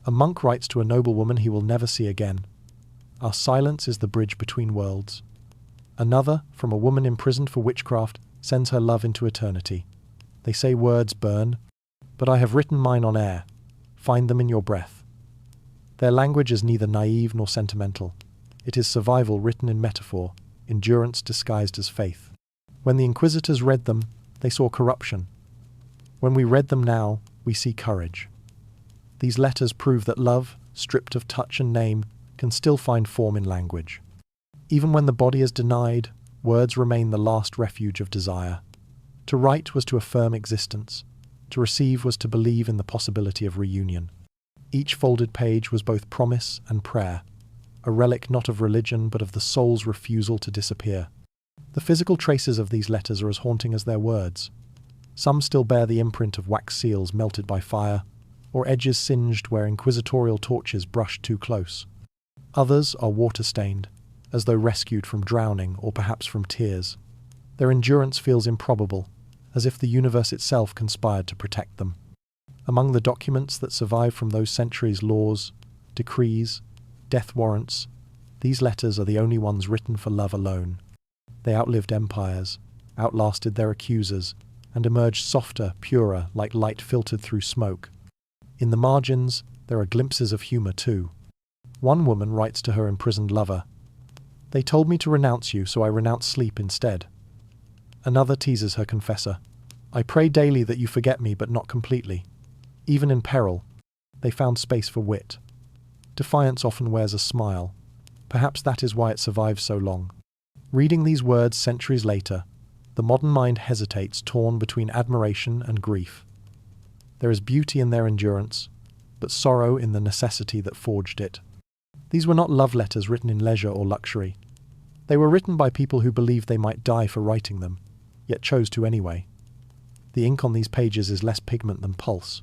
A monk writes to a noblewoman he will never see again. Our silence is the bridge between worlds. Another, from a woman imprisoned for witchcraft, sends her love into eternity. They say words burn, but I have written mine on air. Find them in your breath. Their language is neither naive nor sentimental. It is survival written in metaphor, endurance disguised as faith. When the inquisitors read them, they saw corruption. When we read them now, we see courage. These letters prove that love, stripped of touch and name, can still find form in language. Even when the body is denied, words remain the last refuge of desire. To write was to affirm existence. To receive was to believe in the possibility of reunion. Each folded page was both promise and prayer, a relic not of religion but of the soul's refusal to disappear. The physical traces of these letters are as haunting as their words. Some still bear the imprint of wax seals melted by fire, or edges singed where inquisitorial torches brushed too close. Others are water-stained, as though rescued from drowning or perhaps from tears. Their endurance feels improbable, as if the universe itself conspired to protect them. Among the documents that survive from those centuries, laws, decrees, death warrants, these letters are the only ones written for love alone. They outlived empires, outlasted their accusers, and emerged softer, purer, like light filtered through smoke. In the margins, there are glimpses of humour too. One woman writes to her imprisoned lover, "They told me to renounce you, so I renounced sleep instead." Another teases her confessor, "I pray daily that you forget me, but not completely." Even in peril, they found space for wit. Defiance often wears a smile. Perhaps that is why it survives so long. Reading these words centuries later, the modern mind hesitates, torn between admiration and grief. There is beauty in their endurance, but sorrow in the necessity that forged it. These were not love letters written in leisure or luxury. They were written by people who believed they might die for writing them, yet chose to anyway. The ink on these pages is less pigment than pulse.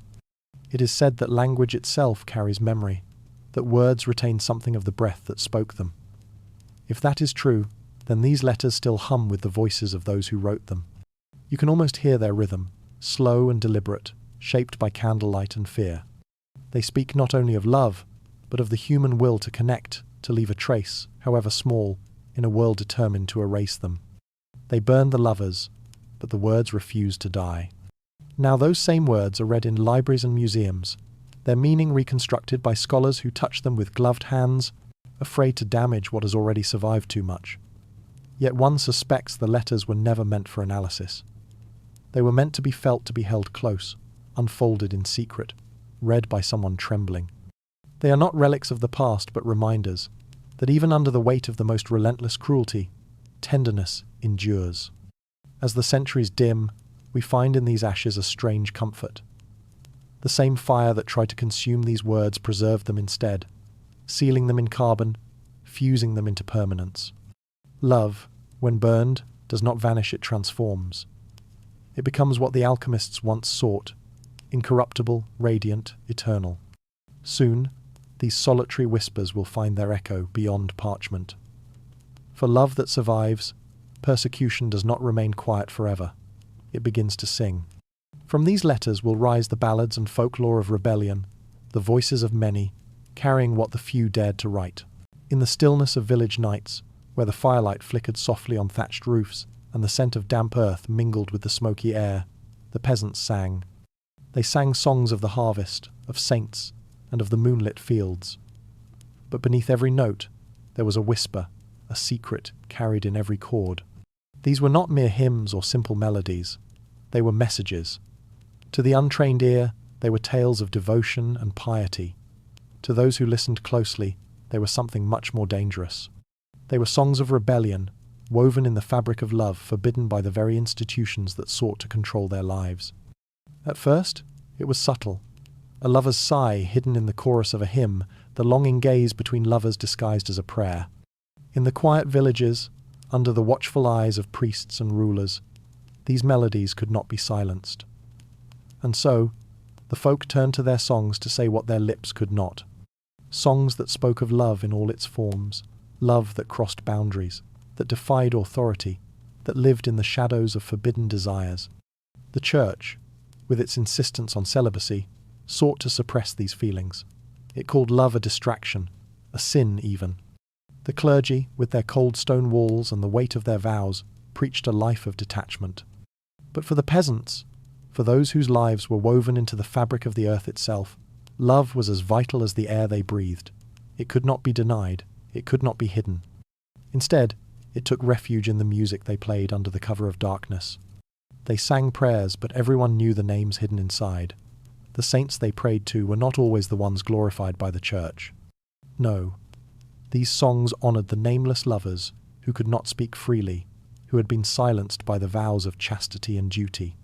It is said that language itself carries memory, that words retain something of the breath that spoke them. If that is true, then these letters still hum with the voices of those who wrote them. You can almost hear their rhythm, slow and deliberate, shaped by candlelight and fear. They speak not only of love, but of the human will to connect, to leave a trace, however small, in a world determined to erase them. They burn the lovers, but the words refuse to die. Now those same words are read in libraries and museums, their meaning reconstructed by scholars who touch them with gloved hands, afraid to damage what has already survived too much. Yet one suspects the letters were never meant for analysis. They were meant to be felt, to be held close, unfolded in secret, read by someone trembling. They are not relics of the past, but reminders that even under the weight of the most relentless cruelty, tenderness endures. As the centuries dim, we find in these ashes a strange comfort. The same fire that tried to consume these words preserved them instead, sealing them in carbon, fusing them into permanence. Love, when burned, does not vanish, it transforms. It becomes what the alchemists once sought, incorruptible, radiant, eternal. Soon, these solitary whispers will find their echo beyond parchment. For love that survives, persecution does not remain quiet forever. It begins to sing. From these letters will rise the ballads and folklore of rebellion, the voices of many, carrying what the few dared to write. In the stillness of village nights, where the firelight flickered softly on thatched roofs and the scent of damp earth mingled with the smoky air, the peasants sang. They sang songs of the harvest, of saints, and of the moonlit fields. But beneath every note, there was a whisper, a secret carried in every chord. These were not mere hymns or simple melodies. They were messages. To the untrained ear, they were tales of devotion and piety. To those who listened closely, they were something much more dangerous. They were songs of rebellion, woven in the fabric of love, forbidden by the very institutions that sought to control their lives. At first, it was subtle. A lover's sigh hidden in the chorus of a hymn, the longing gaze between lovers disguised as a prayer. In the quiet villages, under the watchful eyes of priests and rulers, these melodies could not be silenced. And so, the folk turned to their songs to say what their lips could not. Songs that spoke of love in all its forms, love that crossed boundaries, that defied authority, that lived in the shadows of forbidden desires. The Church, with its insistence on celibacy, sought to suppress these feelings. It called love a distraction, a sin even. The clergy, with their cold stone walls and the weight of their vows, preached a life of detachment. But for the peasants, for those whose lives were woven into the fabric of the earth itself, love was as vital as the air they breathed. It could not be denied, it could not be hidden. Instead, it took refuge in the music they played under the cover of darkness. They sang prayers, but everyone knew the names hidden inside. The saints they prayed to were not always the ones glorified by the Church. No, these songs honoured the nameless lovers who could not speak freely, who had been silenced by the vows of chastity and duty.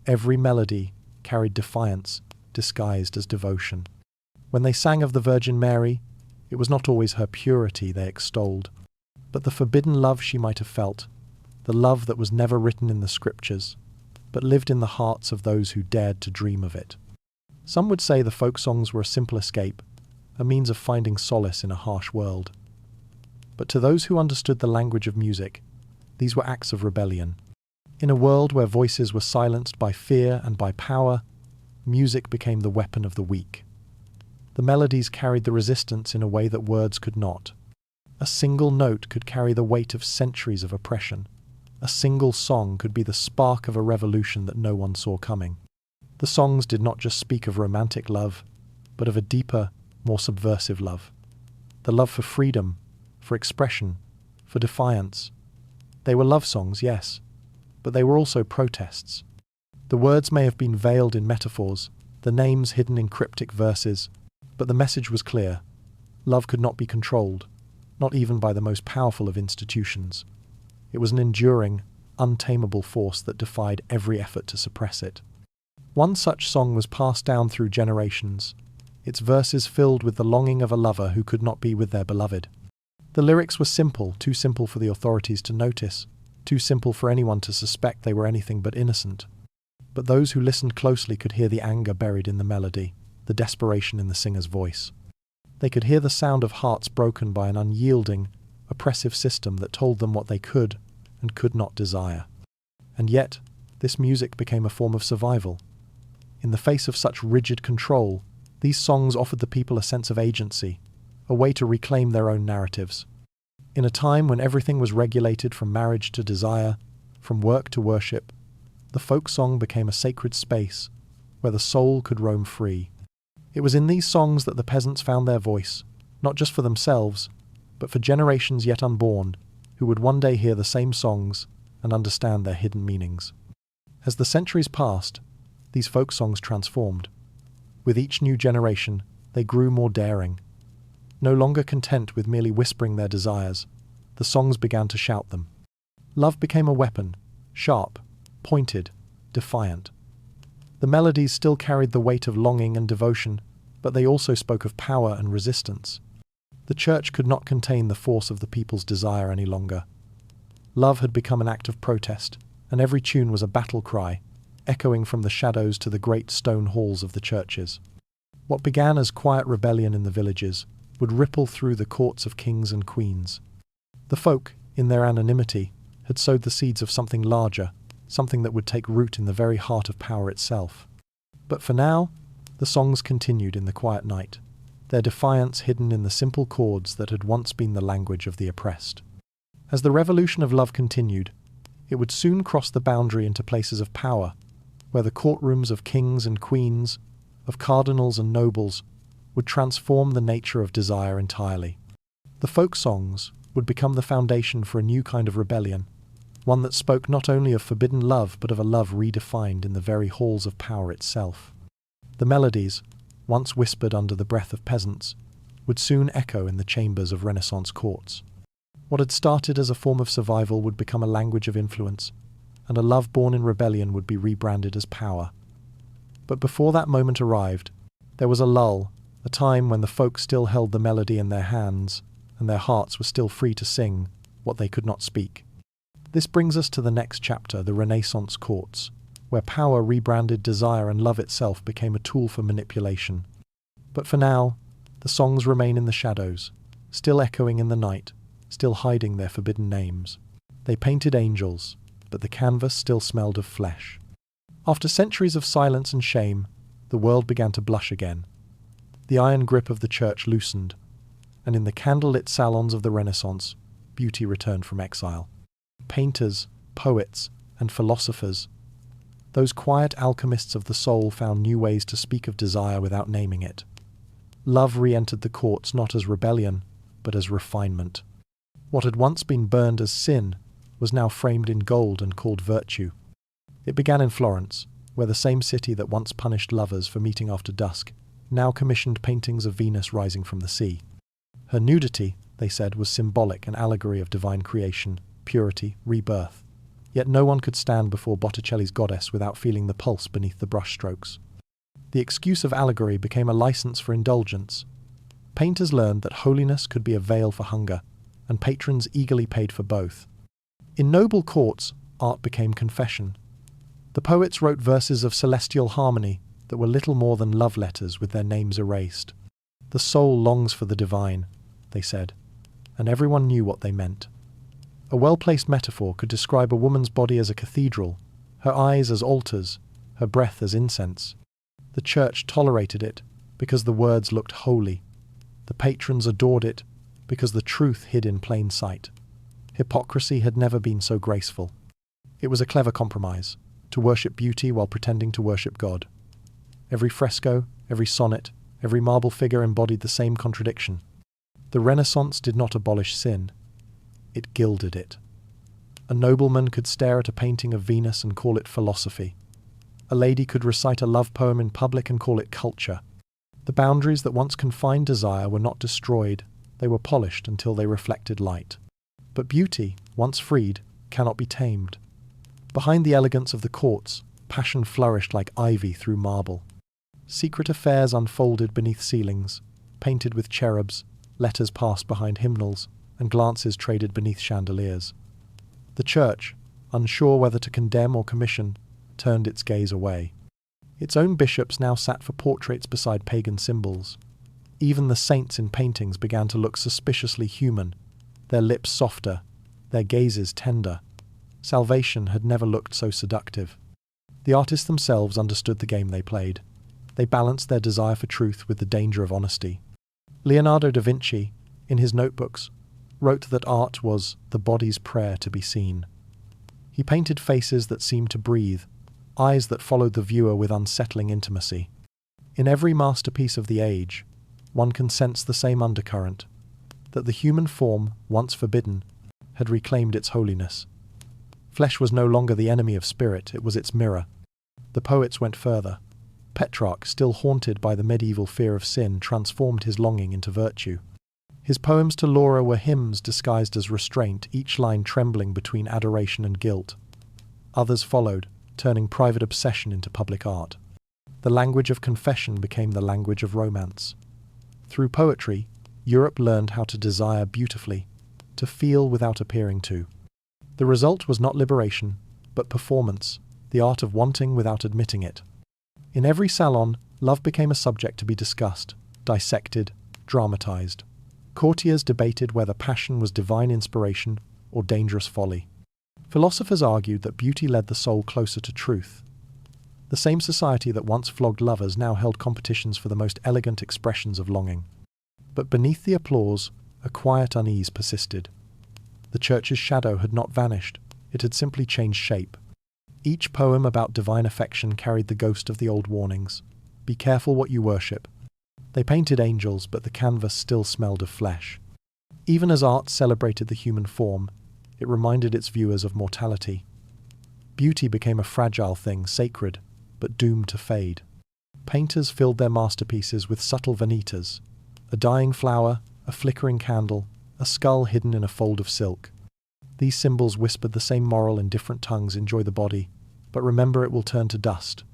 Every melody carried defiance disguised as devotion. When they sang of the Virgin Mary, it was not always her purity they extolled, but the forbidden love she might have felt, the love that was never written in the scriptures, but lived in the hearts of those who dared to dream of it. Some would say the folk songs were a simple escape, a means of finding solace in a harsh world. But to those who understood the language of music, these were acts of rebellion. In a world where voices were silenced by fear and by power, music became the weapon of the weak. The melodies carried the resistance in a way that words could not. A single note could carry the weight of centuries of oppression. A single song could be the spark of a revolution that no one saw coming. The songs did not just speak of romantic love, but of a deeper, more subversive love. The love for freedom, for expression, for defiance. They were love songs, yes, but they were also protests. The words may have been veiled in metaphors, the names hidden in cryptic verses, but the message was clear. Love could not be controlled, not even by the most powerful of institutions. It was an enduring, untamable force that defied every effort to suppress it. One such song was passed down through generations. its verses filled with the longing of a lover who could not be with their beloved. The lyrics were simple, too simple for the authorities to notice, too simple for anyone to suspect they were anything but innocent. But those who listened closely could hear the anger buried in the melody, the desperation in the singer's voice. They could hear the sound of hearts broken by an unyielding, oppressive system that told them what they could and could not desire. And yet, this music became a form of survival. In the face of such rigid control, these songs offered the people a sense of agency, a way to reclaim their own narratives. In a time when everything was regulated from marriage to desire, from work to worship, the folk song became a sacred space where the soul could roam free. It was in these songs that the peasants found their voice, not just for themselves, but for generations yet unborn, who would one day hear the same songs and understand their hidden meanings. As the centuries passed, these folk songs transformed. With each new generation, they grew more daring. No longer content with merely whispering their desires, the songs began to shout them. Love became a weapon, sharp, pointed, defiant. The melodies still carried the weight of longing and devotion, but they also spoke of power and resistance. The church could not contain the force of the people's desire any longer. Love had become an act of protest, and every tune was a battle cry, echoing from the shadows to the great stone halls of the churches. What began as quiet rebellion in the villages would ripple through the courts of kings and queens. The folk, in their anonymity, had sowed the seeds of something larger, something that would take root in the very heart of power itself. But for now, the songs continued in the quiet night, their defiance hidden in the simple chords that had once been the language of the oppressed. As the revolution of love continued, it would soon cross the boundary into places of power, where the courtrooms of kings and queens, of cardinals and nobles, would transform the nature of desire entirely. The folk songs would become the foundation for a new kind of rebellion, one that spoke not only of forbidden love but of a love redefined in the very halls of power itself. The melodies, once whispered under the breath of peasants, would soon echo in the chambers of Renaissance courts. What had started as a form of survival would become a language of influence, and a love born in rebellion would be rebranded as power. But before that moment arrived, there was a lull, a time when the folk still held the melody in their hands, and their hearts were still free to sing what they could not speak. This brings us to the next chapter, the Renaissance courts, where power rebranded desire and love itself became a tool for manipulation. But for now, the songs remain in the shadows, still echoing in the night, still hiding their forbidden names. They painted angels, but the canvas still smelled of flesh. After centuries of silence and shame, the world began to blush again. The iron grip of the church loosened, and in the candlelit salons of the Renaissance, beauty returned from exile. Painters, poets, and philosophers, those quiet alchemists of the soul, found new ways to speak of desire without naming it. Love re-entered the courts not as rebellion, but as refinement. What had once been burned as sin was now framed in gold and called virtue. It began in Florence, where the same city that once punished lovers for meeting after dusk now commissioned paintings of Venus rising from the sea. Her nudity, they said, was symbolic, an allegory of divine creation, purity, rebirth. Yet no one could stand before Botticelli's goddess without feeling the pulse beneath the brushstrokes. The excuse of allegory became a license for indulgence. Painters learned that holiness could be a veil for hunger, and patrons eagerly paid for both. In noble courts, art became confession. The poets wrote verses of celestial harmony that were little more than love letters with their names erased. The soul longs for the divine, they said, and everyone knew what they meant. A well-placed metaphor could describe a woman's body as a cathedral, her eyes as altars, her breath as incense. The church tolerated it because the words looked holy. The patrons adored it because the truth hid in plain sight. Hypocrisy had never been so graceful. It was a clever compromise, to worship beauty while pretending to worship God. Every fresco, every sonnet, every marble figure embodied the same contradiction. The Renaissance did not abolish sin. It gilded it. A nobleman could stare at a painting of Venus and call it philosophy. A lady could recite a love poem in public and call it culture. The boundaries that once confined desire were not destroyed, they were polished until they reflected light. But beauty, once freed, cannot be tamed. Behind the elegance of the courts, passion flourished like ivy through marble. Secret affairs unfolded beneath ceilings, painted with cherubs, letters passed behind hymnals, and glances traded beneath chandeliers. The church, unsure whether to condemn or commission, turned its gaze away. Its own bishops now sat for portraits beside pagan symbols. Even the saints in paintings began to look suspiciously human, their lips softer, their gazes tender. Salvation had never looked so seductive. The artists themselves understood the game they played. They balanced their desire for truth with the danger of honesty. Leonardo da Vinci, in his notebooks, wrote that art was the body's prayer to be seen. He painted faces that seemed to breathe, eyes that followed the viewer with unsettling intimacy. In every masterpiece of the age, one can sense the same undercurrent, that the human form, once forbidden, had reclaimed its holiness. Flesh was no longer the enemy of spirit, it was its mirror. The poets went further. Petrarch, still haunted by the medieval fear of sin, transformed his longing into virtue. His poems to Laura were hymns disguised as restraint, each line trembling between adoration and guilt. Others followed, turning private obsession into public art. The language of confession became the language of romance. Through poetry, Europe learned how to desire beautifully, to feel without appearing to. The result was not liberation, but performance, the art of wanting without admitting it. In every salon, love became a subject to be discussed, dissected, dramatized. Courtiers debated whether passion was divine inspiration or dangerous folly. Philosophers argued that beauty led the soul closer to truth. The same society that once flogged lovers now held competitions for the most elegant expressions of longing. But beneath the applause, a quiet unease persisted. The church's shadow had not vanished, it had simply changed shape. Each poem about divine affection carried the ghost of the old warnings. Be careful what you worship. They painted angels, but the canvas still smelled of flesh. Even as art celebrated the human form, it reminded its viewers of mortality. Beauty became a fragile thing, sacred, but doomed to fade. Painters filled their masterpieces with subtle vanitas, a dying flower, a flickering candle, a skull hidden in a fold of silk. These symbols whispered the same moral in different tongues: enjoy the body, but remember it will turn to dust.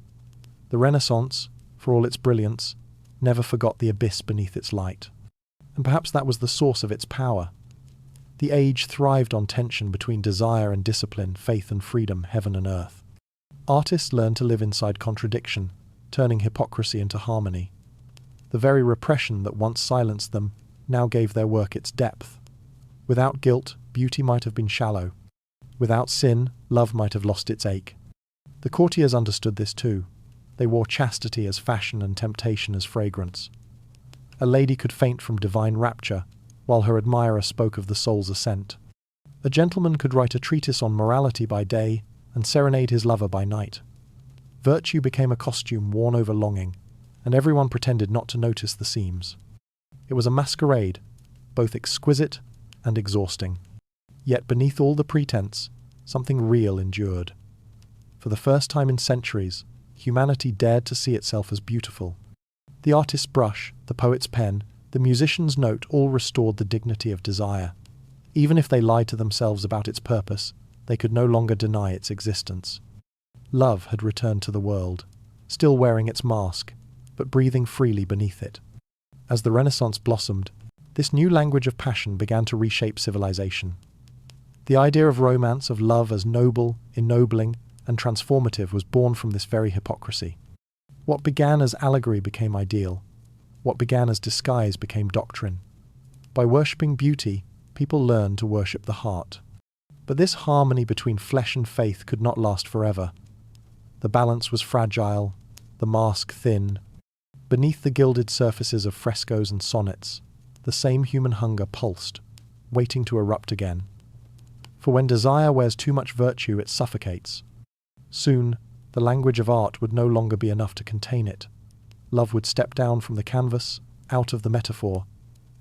The Renaissance, for all its brilliance, never forgot the abyss beneath its light. And perhaps that was the source of its power. The age thrived on tension between desire and discipline, faith and freedom, heaven and earth. Artists learned to live inside contradiction, turning hypocrisy into harmony. The very repression that once silenced them now gave their work its depth. Without guilt, beauty might have been shallow. Without sin, love might have lost its ache. The courtiers understood this too. They wore chastity as fashion and temptation as fragrance. A lady could faint from divine rapture, while her admirer spoke of the soul's ascent. A gentleman could write a treatise on morality by day and serenade his lover by night. Virtue became a costume worn over longing, and everyone pretended not to notice the seams. It was a masquerade, both exquisite and exhausting. Yet beneath all the pretense, something real endured. For the first time in centuries, humanity dared to see itself as beautiful. The artist's brush, the poet's pen, the musician's note all restored the dignity of desire. Even if they lied to themselves about its purpose, they could no longer deny its existence. Love had returned to the world, still wearing its mask, but breathing freely beneath it. As the Renaissance blossomed, this new language of passion began to reshape civilization. The idea of romance, of love as noble, ennobling, and transformative was born from this very hypocrisy. What began as allegory became ideal. What began as disguise became doctrine. By worshipping beauty, people learned to worship the heart. But this harmony between flesh and faith could not last forever. The balance was fragile, the mask thin. Beneath the gilded surfaces of frescoes and sonnets, the same human hunger pulsed, waiting to erupt again. For when desire wears too much virtue, it suffocates. Soon, the language of art would no longer be enough to contain it. Love would step down from the canvas, out of the metaphor,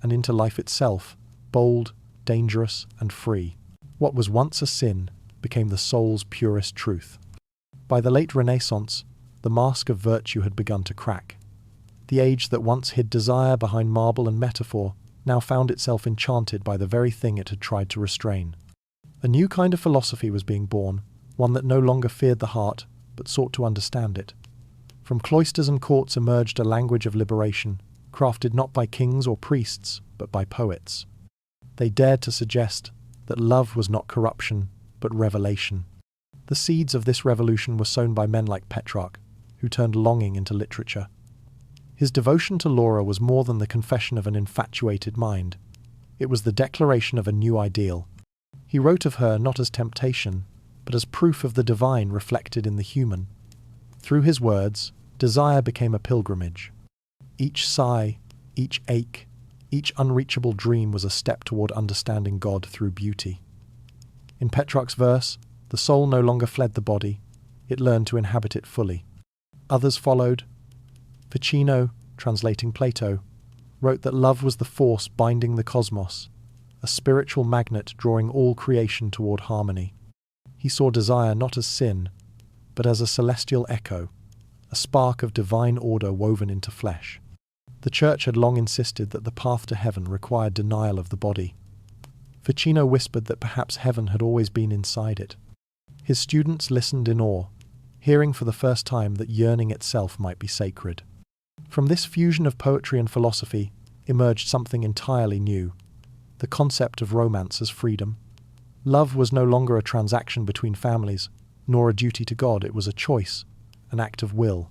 and into life itself, bold, dangerous, and free. What was once a sin became the soul's purest truth. By the late Renaissance, the mask of virtue had begun to crack. The age that once hid desire behind marble and metaphor now found itself enchanted by the very thing it had tried to restrain. A new kind of philosophy was being born, one that no longer feared the heart, but sought to understand it. From cloisters and courts emerged a language of liberation, crafted not by kings or priests, but by poets. They dared to suggest that love was not corruption, but revelation. The seeds of this revolution were sown by men like Petrarch, who turned longing into literature. His devotion to Laura was more than the confession of an infatuated mind. It was the declaration of a new ideal. He wrote of her not as temptation, but as proof of the divine reflected in the human. Through his words, desire became a pilgrimage. Each sigh, each ache, each unreachable dream was a step toward understanding God through beauty. In Petrarch's verse, the soul no longer fled the body, it learned to inhabit it fully. Others followed. Ficino, translating Plato, wrote that love was the force binding the cosmos, a spiritual magnet drawing all creation toward harmony. He saw desire not as sin, but as a celestial echo, a spark of divine order woven into flesh. The Church had long insisted that the path to heaven required denial of the body. Ficino whispered that perhaps heaven had always been inside it. His students listened in awe, hearing for the first time that yearning itself might be sacred. From this fusion of poetry and philosophy emerged something entirely new, the concept of romance as freedom. Love was no longer a transaction between families, nor a duty to God, it was a choice, an act of will.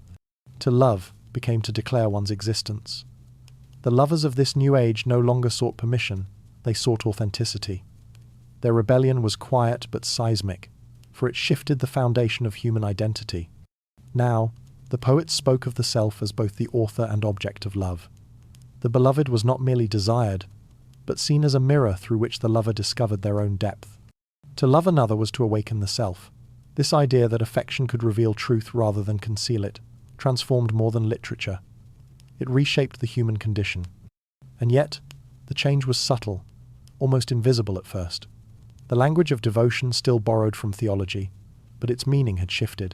To love became to declare one's existence. The lovers of this new age no longer sought permission, they sought authenticity. Their rebellion was quiet but seismic, for it shifted the foundation of human identity. Now, the poets spoke of the self as both the author and object of love. The beloved was not merely desired, but seen as a mirror through which the lover discovered their own depth. To love another was to awaken the self. This idea that affection could reveal truth rather than conceal it transformed more than literature. It reshaped the human condition. And yet, the change was subtle, almost invisible at first. The language of devotion still borrowed from theology, but its meaning had shifted.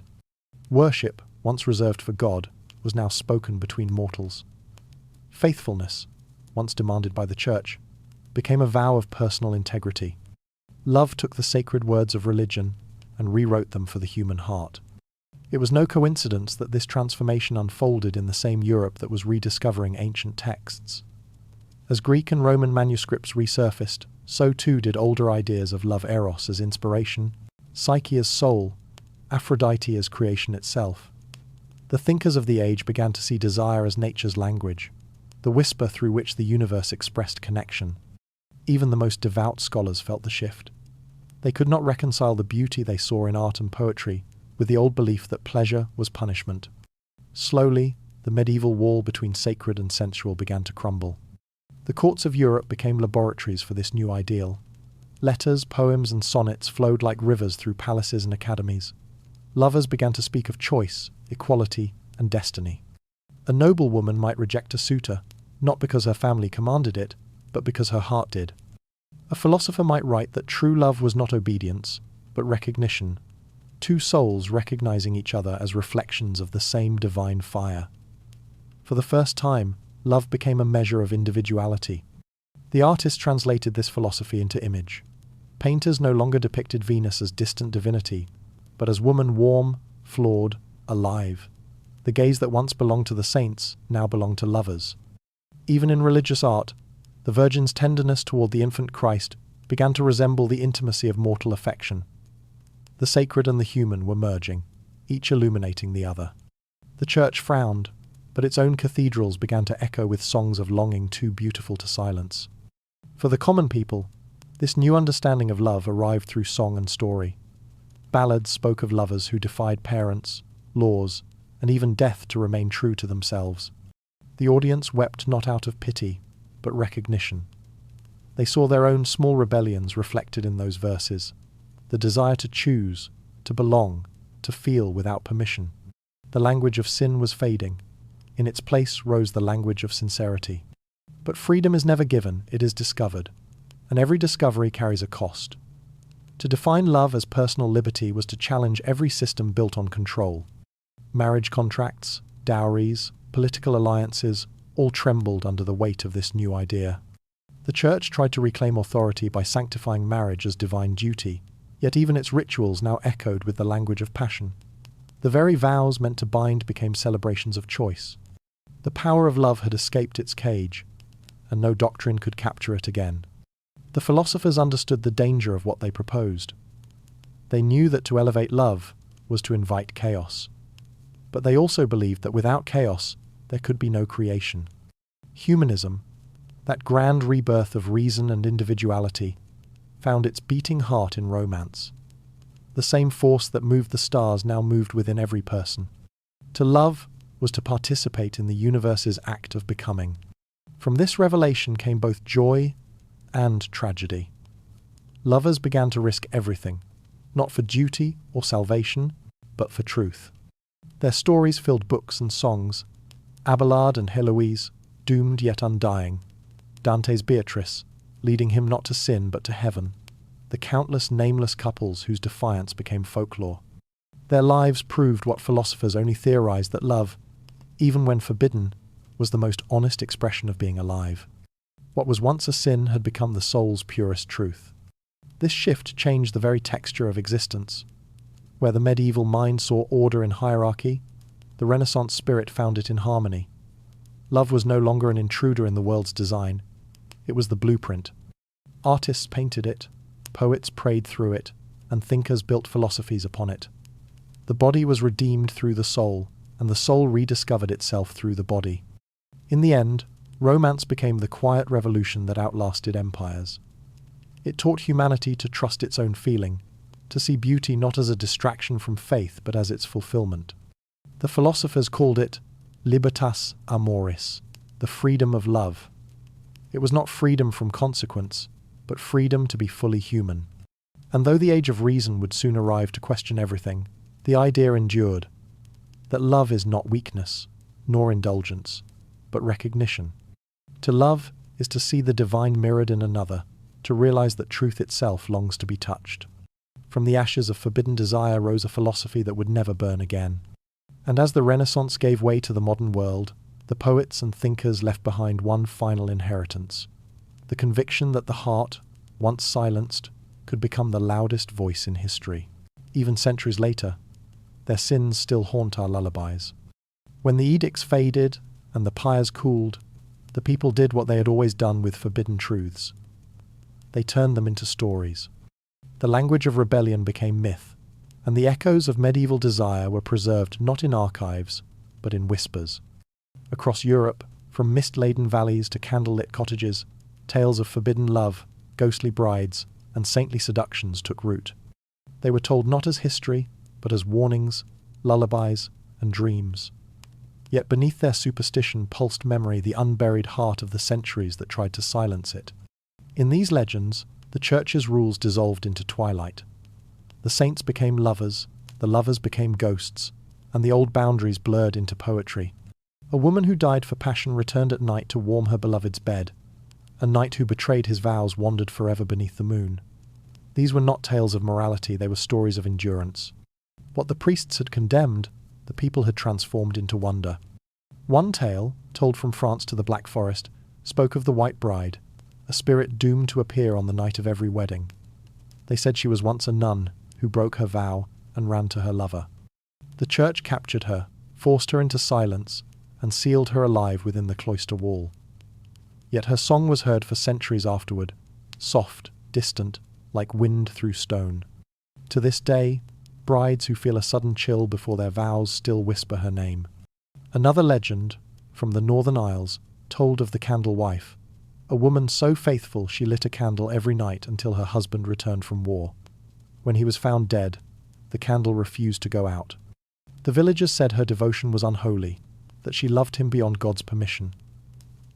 Worship, once reserved for God, was now spoken between mortals. Faithfulness, once demanded by the Church, became a vow of personal integrity. Love took the sacred words of religion and rewrote them for the human heart. It was no coincidence that this transformation unfolded in the same Europe that was rediscovering ancient texts. As Greek and Roman manuscripts resurfaced, so too did older ideas of love eros as inspiration, psyche as soul, Aphrodite as creation itself. The thinkers of the age began to see desire as nature's language, the whisper through which the universe expressed connection. Even the most devout scholars felt the shift. They could not reconcile the beauty they saw in art and poetry with the old belief that pleasure was punishment. Slowly, the medieval wall between sacred and sensual began to crumble. The courts of Europe became laboratories for this new ideal. Letters, poems, and sonnets flowed like rivers through palaces and academies. Lovers began to speak of choice, equality, and destiny. A noble woman might reject a suitor, not because her family commanded it, but because her heart did. A philosopher might write that true love was not obedience, but recognition, two souls recognizing each other as reflections of the same divine fire. For the first time, love became a measure of individuality. The artist translated this philosophy into image. Painters no longer depicted Venus as distant divinity, but as woman warm, flawed, alive. The gaze that once belonged to the saints now belonged to lovers. Even in religious art, the Virgin's tenderness toward the infant Christ began to resemble the intimacy of mortal affection. The sacred and the human were merging, each illuminating the other. The Church frowned, but its own cathedrals began to echo with songs of longing too beautiful to silence. For the common people, this new understanding of love arrived through song and story. Ballads spoke of lovers who defied parents, laws, and even death to remain true to themselves. The audience wept not out of pity, but recognition. They saw their own small rebellions reflected in those verses, the desire to choose, to belong, to feel without permission. The language of sin was fading. In its place rose the language of sincerity. But freedom is never given, it is discovered, and every discovery carries a cost. To define love as personal liberty was to challenge every system built on control. Marriage contracts, dowries, political alliances, all trembled under the weight of this new idea. The Church tried to reclaim authority by sanctifying marriage as divine duty, yet even its rituals now echoed with the language of passion. The very vows meant to bind became celebrations of choice. The power of love had escaped its cage, and no doctrine could capture it again. The philosophers understood the danger of what they proposed. They knew that to elevate love was to invite chaos. But they also believed that without chaos, there could be no creation. Humanism, that grand rebirth of reason and individuality, found its beating heart in romance. The same force that moved the stars now moved within every person. To love was to participate in the universe's act of becoming. From this revelation came both joy and tragedy. Lovers began to risk everything, not for duty or salvation, but for truth. Their stories filled books and songs. Abelard and Heloise, doomed yet undying. Dante's Beatrice, leading him not to sin but to heaven. The countless nameless couples whose defiance became folklore. Their lives proved what philosophers only theorized, that love, even when forbidden, was the most honest expression of being alive. What was once a sin had become the soul's purest truth. This shift changed the very texture of existence. Where the medieval mind saw order in hierarchy, the Renaissance spirit found it in harmony. Love was no longer an intruder in the world's design. It was the blueprint. Artists painted it, poets prayed through it, and thinkers built philosophies upon it. The body was redeemed through the soul, and the soul rediscovered itself through the body. In the end, romance became the quiet revolution that outlasted empires. It taught humanity to trust its own feeling, to see beauty not as a distraction from faith but as its fulfillment. The philosophers called it libertas amoris, the freedom of love. It was not freedom from consequence, but freedom to be fully human. And though the age of reason would soon arrive to question everything, the idea endured, that love is not weakness, nor indulgence, but recognition. To love is to see the divine mirrored in another, to realize that truth itself longs to be touched. From the ashes of forbidden desire rose a philosophy that would never burn again. And as the Renaissance gave way to the modern world, the poets and thinkers left behind one final inheritance: the conviction that the heart, once silenced, could become the loudest voice in history. Even centuries later, their sins still haunt our lullabies. When the edicts faded and the pyres cooled, the people did what they had always done with forbidden truths. They turned them into stories. The language of rebellion became myth, and the echoes of medieval desire were preserved not in archives, but in whispers. Across Europe, from mist-laden valleys to candle-lit cottages, tales of forbidden love, ghostly brides, and saintly seductions took root. They were told not as history, but as warnings, lullabies, and dreams. Yet beneath their superstition pulsed memory, the unburied heart of the centuries that tried to silence it. In these legends, the Church's rules dissolved into twilight. The saints became lovers, the lovers became ghosts, and the old boundaries blurred into poetry. A woman who died for passion returned at night to warm her beloved's bed. A knight who betrayed his vows wandered forever beneath the moon. These were not tales of morality, they were stories of endurance. What the priests had condemned, the people had transformed into wonder. One tale, told from France to the Black Forest, spoke of the White Bride, a spirit doomed to appear on the night of every wedding. They said she was once a nun who broke her vow and ran to her lover. The Church captured her, forced her into silence, and sealed her alive within the cloister wall. Yet her song was heard for centuries afterward, soft, distant, like wind through stone. To this day, brides who feel a sudden chill before their vows still whisper her name. Another legend, from the Northern Isles, told of the candle wife, a woman so faithful she lit a candle every night until her husband returned from war. When he was found dead, the candle refused to go out. The villagers said her devotion was unholy, that she loved him beyond God's permission.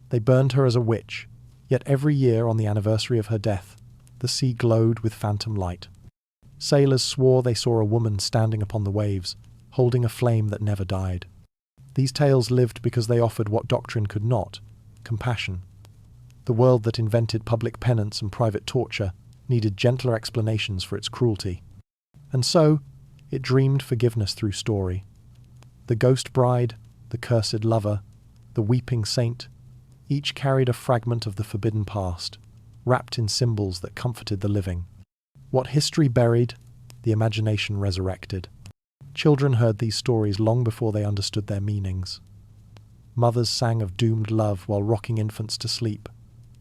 They burned her as a witch, yet every year on the anniversary of her death, the sea glowed with phantom light. Sailors swore they saw a woman standing upon the waves, holding a flame that never died. These tales lived because they offered what doctrine could not: compassion. The world that invented public penance and private torture needed gentler explanations for its cruelty. And so, it dreamed forgiveness through story. The ghost bride, the cursed lover, the weeping saint, each carried a fragment of the forbidden past, wrapped in symbols that comforted the living. What history buried, the imagination resurrected. Children heard these stories long before they understood their meanings. Mothers sang of doomed love while rocking infants to sleep.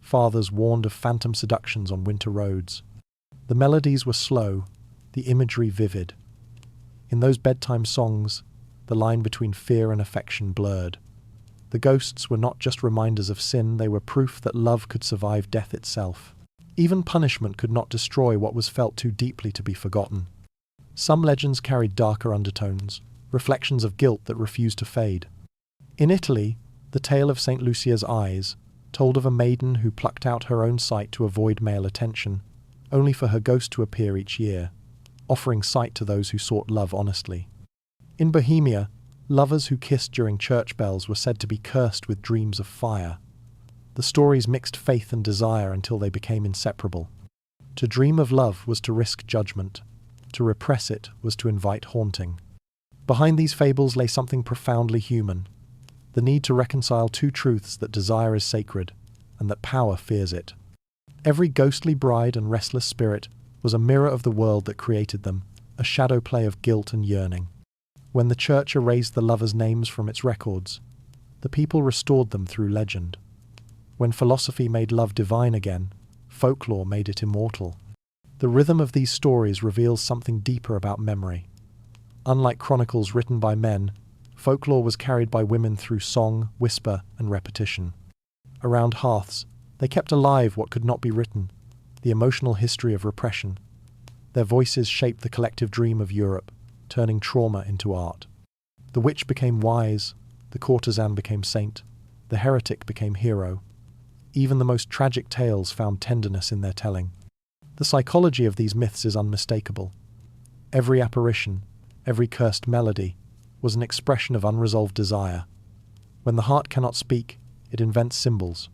Fathers warned of phantom seductions on winter roads. The melodies were slow, the imagery vivid. In those bedtime songs, the line between fear and affection blurred. The ghosts were not just reminders of sin, they were proof that love could survive death itself. Even punishment could not destroy what was felt too deeply to be forgotten. Some legends carried darker undertones, reflections of guilt that refused to fade. In Italy, the tale of St. Lucia's eyes told of a maiden who plucked out her own sight to avoid male attention, only for her ghost to appear each year, offering sight to those who sought love honestly. In Bohemia, lovers who kissed during church bells were said to be cursed with dreams of fire. The stories mixed faith and desire until they became inseparable. To dream of love was to risk judgment. To repress it was to invite haunting. Behind these fables lay something profoundly human, the need to reconcile two truths: that desire is sacred, and that power fears it. Every ghostly bride and restless spirit was a mirror of the world that created them, a shadow play of guilt and yearning. When the church erased the lovers' names from its records, the people restored them through legend. When philosophy made love divine again, folklore made it immortal. The rhythm of these stories reveals something deeper about memory. Unlike chronicles written by men, folklore was carried by women through song, whisper, and repetition. Around hearths, they kept alive what could not be written, the emotional history of repression. Their voices shaped the collective dream of Europe, turning trauma into art. The witch became wise, the courtesan became saint, the heretic became hero. Even the most tragic tales found tenderness in their telling. The psychology of these myths is unmistakable. Every apparition, every cursed melody, was an expression of unresolved desire. When the heart cannot speak, it invents symbols.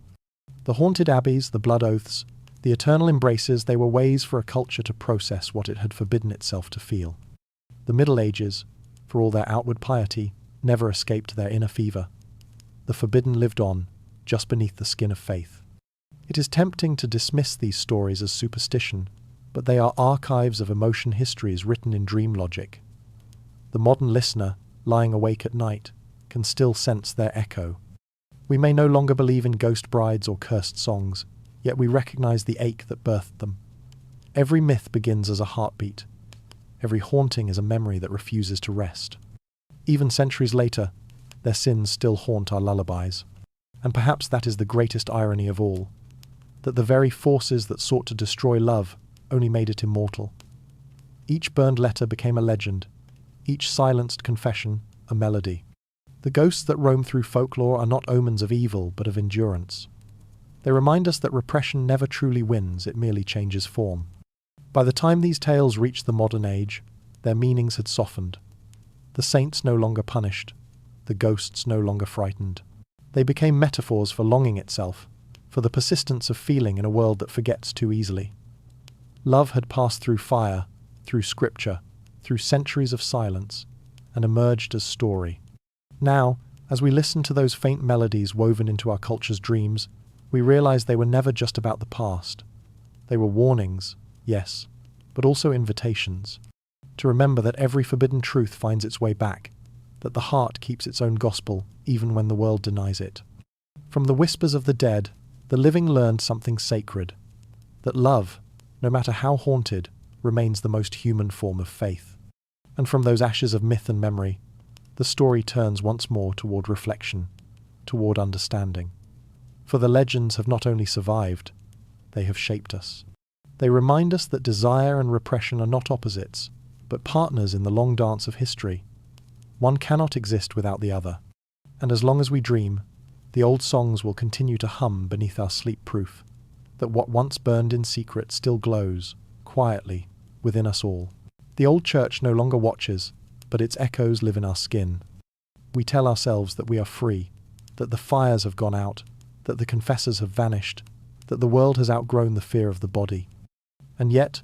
The haunted abbeys, the blood oaths, the eternal embraces, they were ways for a culture to process what it had forbidden itself to feel. The Middle Ages, for all their outward piety, never escaped their inner fever. The forbidden lived on, just beneath the skin of faith. It is tempting to dismiss these stories as superstition, but they are archives of emotion histories written in dream logic. The modern listener, lying awake at night, can still sense their echo. We may no longer believe in ghost brides or cursed songs, yet we recognize the ache that birthed them. Every myth begins as a heartbeat. Every haunting is a memory that refuses to rest. Even centuries later, their sins still haunt our lullabies. And perhaps that is the greatest irony of all, that the very forces that sought to destroy love only made it immortal. Each burned letter became a legend, each silenced confession a melody. The ghosts that roam through folklore are not omens of evil, but of endurance. They remind us that repression never truly wins, it merely changes form. By the time these tales reached the modern age, their meanings had softened. The saints no longer punished, the ghosts no longer frightened. They became metaphors for longing itself, for the persistence of feeling in a world that forgets too easily. Love had passed through fire, through scripture, through centuries of silence, and emerged as story. Now, as we listen to those faint melodies woven into our culture's dreams, we realize they were never just about the past. They were warnings, yes, but also invitations. To remember that every forbidden truth finds its way back, that the heart keeps its own gospel even when the world denies it. From the whispers of the dead, the living learned something sacred, that love, no matter how haunted, remains the most human form of faith. And from those ashes of myth and memory, the story turns once more toward reflection, toward understanding. For the legends have not only survived, they have shaped us. They remind us that desire and repression are not opposites, but partners in the long dance of history. One cannot exist without the other. And as long as we dream, the old songs will continue to hum beneath our sleep-proof, that what once burned in secret still glows, quietly, within us all. The old church no longer watches, but its echoes live in our skin. We tell ourselves that we are free, that the fires have gone out, that the confessors have vanished, that the world has outgrown the fear of the body. And yet,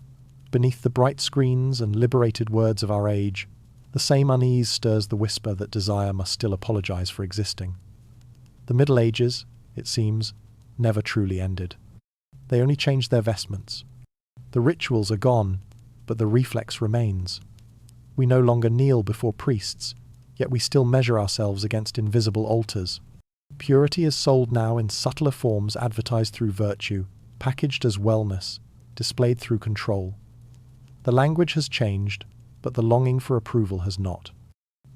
beneath the bright screens and liberated words of our age, the same unease stirs the whisper that desire must still apologize for existing. The Middle Ages, it seems, never truly ended. They only changed their vestments. The rituals are gone, but the reflex remains. We no longer kneel before priests, yet we still measure ourselves against invisible altars. Purity is sold now in subtler forms, advertised through virtue, packaged as wellness, displayed through control. The language has changed, but the longing for approval has not.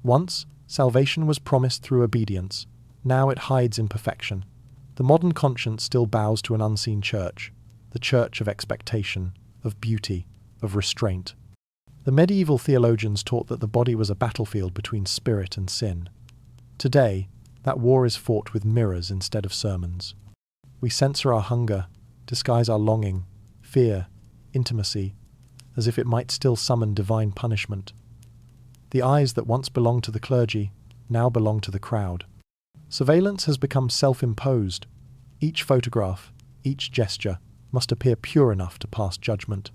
Once, salvation was promised through obedience. Now it hides in perfection. The modern conscience still bows to an unseen church, the church of expectation, of beauty, of restraint. The medieval theologians taught that the body was a battlefield between spirit and sin. Today, that war is fought with mirrors instead of sermons. We censor our hunger, disguise our longing, fear, intimacy, as if it might still summon divine punishment. The eyes that once belonged to the clergy now belong to the crowd. Surveillance has become self-imposed. Each photograph, each gesture, must appear pure enough to pass judgment.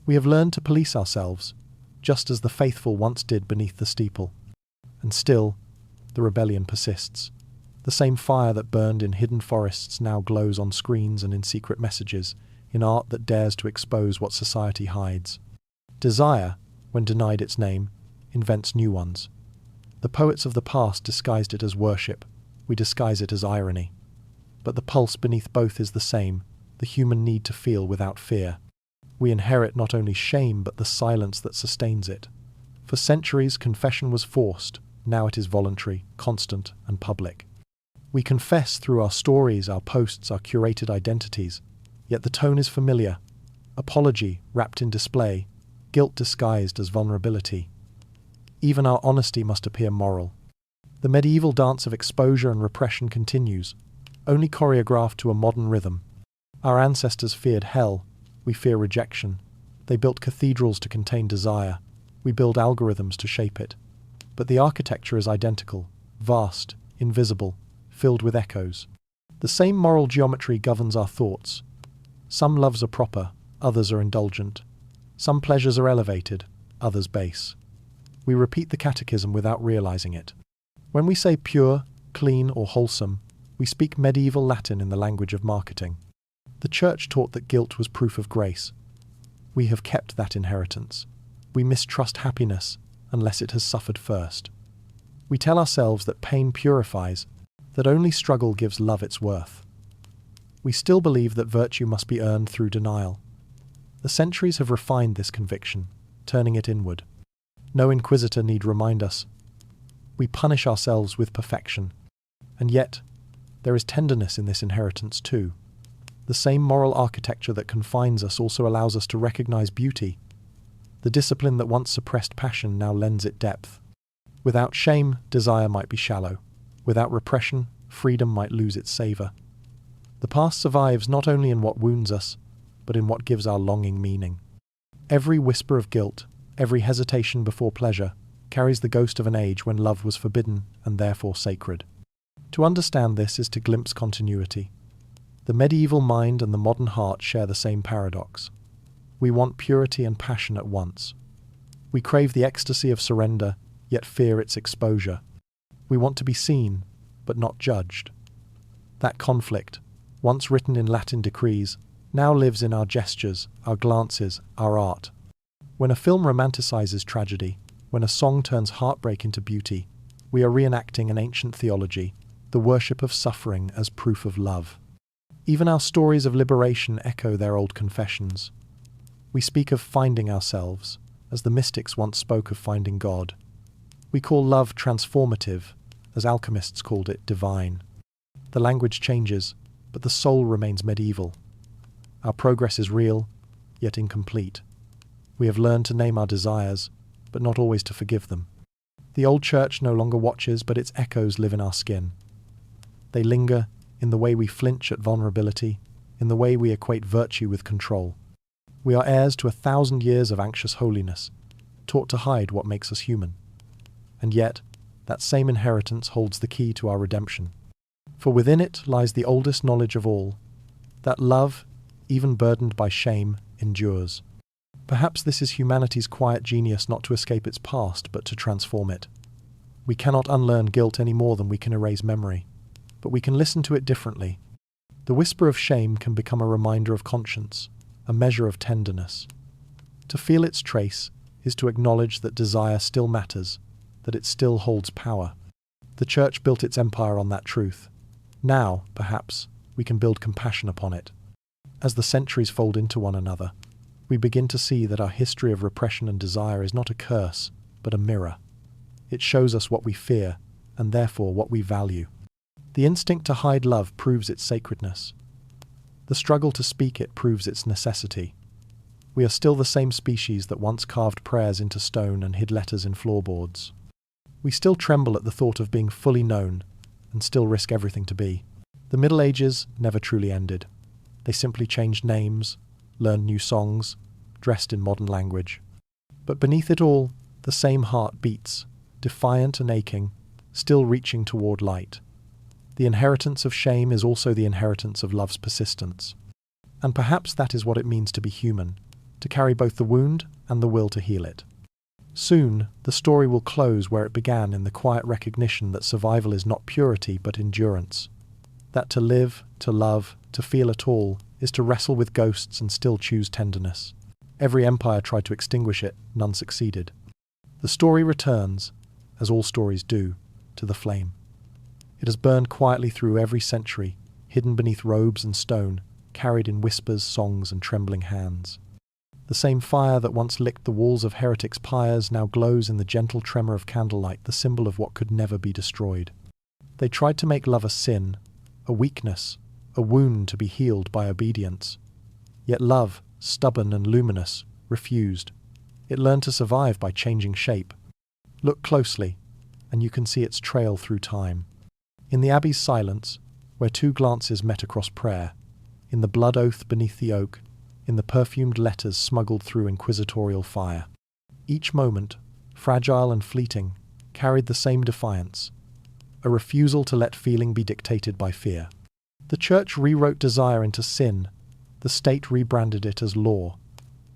We have learned to police ourselves, just as the faithful once did beneath the steeple. And still, the rebellion persists. The same fire that burned in hidden forests now glows on screens and in secret messages, in art that dares to expose what society hides. Desire, when denied its name, invents new ones. The poets of the past disguised it as worship. We disguise it as irony. But the pulse beneath both is the same, the human need to feel without fear. We inherit not only shame but the silence that sustains it. For centuries, confession was forced. Now it is voluntary, constant, and public. We confess through our stories, our posts, our curated identities. Yet the tone is familiar. Apology wrapped in display, guilt disguised as vulnerability. Even our honesty must appear moral. The medieval dance of exposure and repression continues, only choreographed to a modern rhythm. Our ancestors feared hell. We fear rejection. They built cathedrals to contain desire. We build algorithms to shape it. But the architecture is identical, vast, invisible, filled with echoes. The same moral geometry governs our thoughts. Some loves are proper, others are indulgent. Some pleasures are elevated, others base. We repeat the catechism without realizing it. When we say pure, clean, or wholesome, we speak medieval Latin in the language of marketing. The Church taught that guilt was proof of grace. We have kept that inheritance. We mistrust happiness unless it has suffered first. We tell ourselves that pain purifies, that only struggle gives love its worth. We still believe that virtue must be earned through denial. The centuries have refined this conviction, turning it inward. No inquisitor need remind us. We punish ourselves with perfection. And yet, there is tenderness in this inheritance too. The same moral architecture that confines us also allows us to recognize beauty. The discipline that once suppressed passion now lends it depth. Without shame, desire might be shallow. Without repression, freedom might lose its savor. The past survives not only in what wounds us, but in what gives our longing meaning. Every whisper of guilt, every hesitation before pleasure, carries the ghost of an age when love was forbidden and therefore sacred. To understand this is to glimpse continuity. The medieval mind and the modern heart share the same paradox. We want purity and passion at once. We crave the ecstasy of surrender, yet fear its exposure. We want to be seen, but not judged. That conflict, once written in Latin decrees, now lives in our gestures, our glances, our art. When a film romanticizes tragedy, when a song turns heartbreak into beauty, we are reenacting an ancient theology, the worship of suffering as proof of love. Even our stories of liberation echo their old confessions. We speak of finding ourselves, as the mystics once spoke of finding God. We call love transformative, as alchemists called it divine. The language changes, but the soul remains medieval. Our progress is real, yet incomplete. We have learned to name our desires, but not always to forgive them. The old church no longer watches, but its echoes live in our skin. They linger in the way we flinch at vulnerability, in the way we equate virtue with control. We are heirs to 1,000 years of anxious holiness, taught to hide what makes us human. And yet, that same inheritance holds the key to our redemption. For within it lies the oldest knowledge of all, that love, even burdened by shame, endures. Perhaps this is humanity's quiet genius, not to escape its past, but to transform it. We cannot unlearn guilt any more than we can erase memory, but we can listen to it differently. The whisper of shame can become a reminder of conscience, a measure of tenderness. To feel its trace is to acknowledge that desire still matters, that it still holds power. The Church built its empire on that truth. Now, perhaps, we can build compassion upon it. As the centuries fold into one another, we begin to see that our history of repression and desire is not a curse, but a mirror. It shows us what we fear, and therefore what we value. The instinct to hide love proves its sacredness. The struggle to speak it proves its necessity. We are still the same species that once carved prayers into stone and hid letters in floorboards. We still tremble at the thought of being fully known, and still risk everything to be. The Middle Ages never truly ended. They simply changed names, learned new songs, dressed in modern language. But beneath it all, the same heart beats, defiant and aching, still reaching toward light. The inheritance of shame is also the inheritance of love's persistence. And perhaps that is what it means to be human, to carry both the wound and the will to heal it. Soon, the story will close where it began, in the quiet recognition that survival is not purity but endurance. That to live, to love, to feel at all, is to wrestle with ghosts and still choose tenderness. Every empire tried to extinguish it, none succeeded. The story returns, as all stories do, to the flame. It has burned quietly through every century, hidden beneath robes and stone, carried in whispers, songs, and trembling hands. The same fire that once licked the walls of heretics' pyres now glows in the gentle tremor of candlelight, the symbol of what could never be destroyed. They tried to make love a sin, a weakness, a wound to be healed by obedience. Yet love, stubborn and luminous, refused. It learned to survive by changing shape. Look closely, and you can see its trail through time. In the Abbey's silence, where two glances met across prayer, in the blood oath beneath the oak, in the perfumed letters smuggled through inquisitorial fire. Each moment, fragile and fleeting, carried the same defiance, a refusal to let feeling be dictated by fear. The Church rewrote desire into sin, the state rebranded it as law.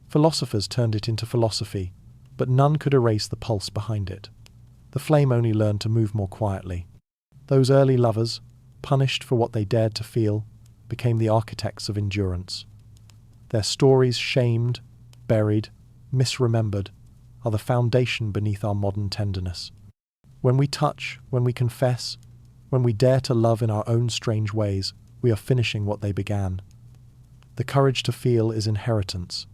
Philosophers turned it into philosophy, but none could erase the pulse behind it. The flame only learned to move more quietly. Those early lovers, punished for what they dared to feel, became the architects of endurance. Their stories, shamed, buried, misremembered, are the foundation beneath our modern tenderness. When we touch, when we confess, when we dare to love in our own strange ways, we are finishing what they began. The courage to feel is inheritance.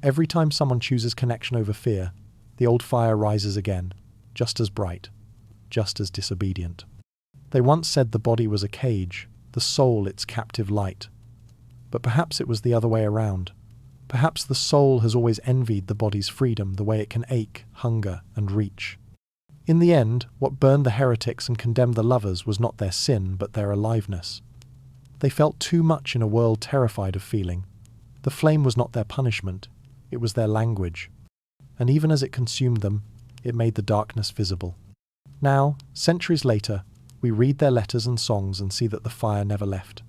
Every time someone chooses connection over fear, the old fire rises again, just as bright, just as disobedient. They once said the body was a cage, the soul its captive light. But perhaps it was the other way around. Perhaps the soul has always envied the body's freedom, the way it can ache, hunger, and reach. In the end, what burned the heretics and condemned the lovers was not their sin, but their aliveness. They felt too much in a world terrified of feeling. The flame was not their punishment, it was their language. And even as it consumed them, it made the darkness visible. Now, centuries later, we read their letters and songs and see that the fire never left.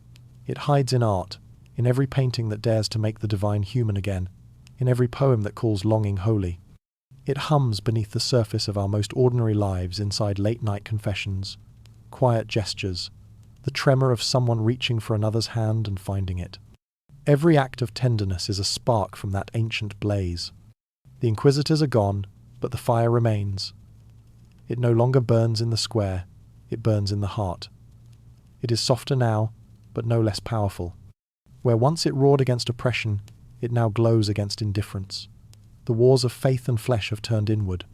It hides in art, in every painting that dares to make the divine human again, in every poem that calls longing holy. It hums beneath the surface of our most ordinary lives, inside late-night confessions, quiet gestures, the tremor of someone reaching for another's hand and finding it. Every act of tenderness is a spark from that ancient blaze. The inquisitors are gone, but the fire remains. It no longer burns in the square, it burns in the heart. It is softer now, but no less powerful. Where once it roared against oppression, it now glows against indifference. The wars of faith and flesh have turned inward.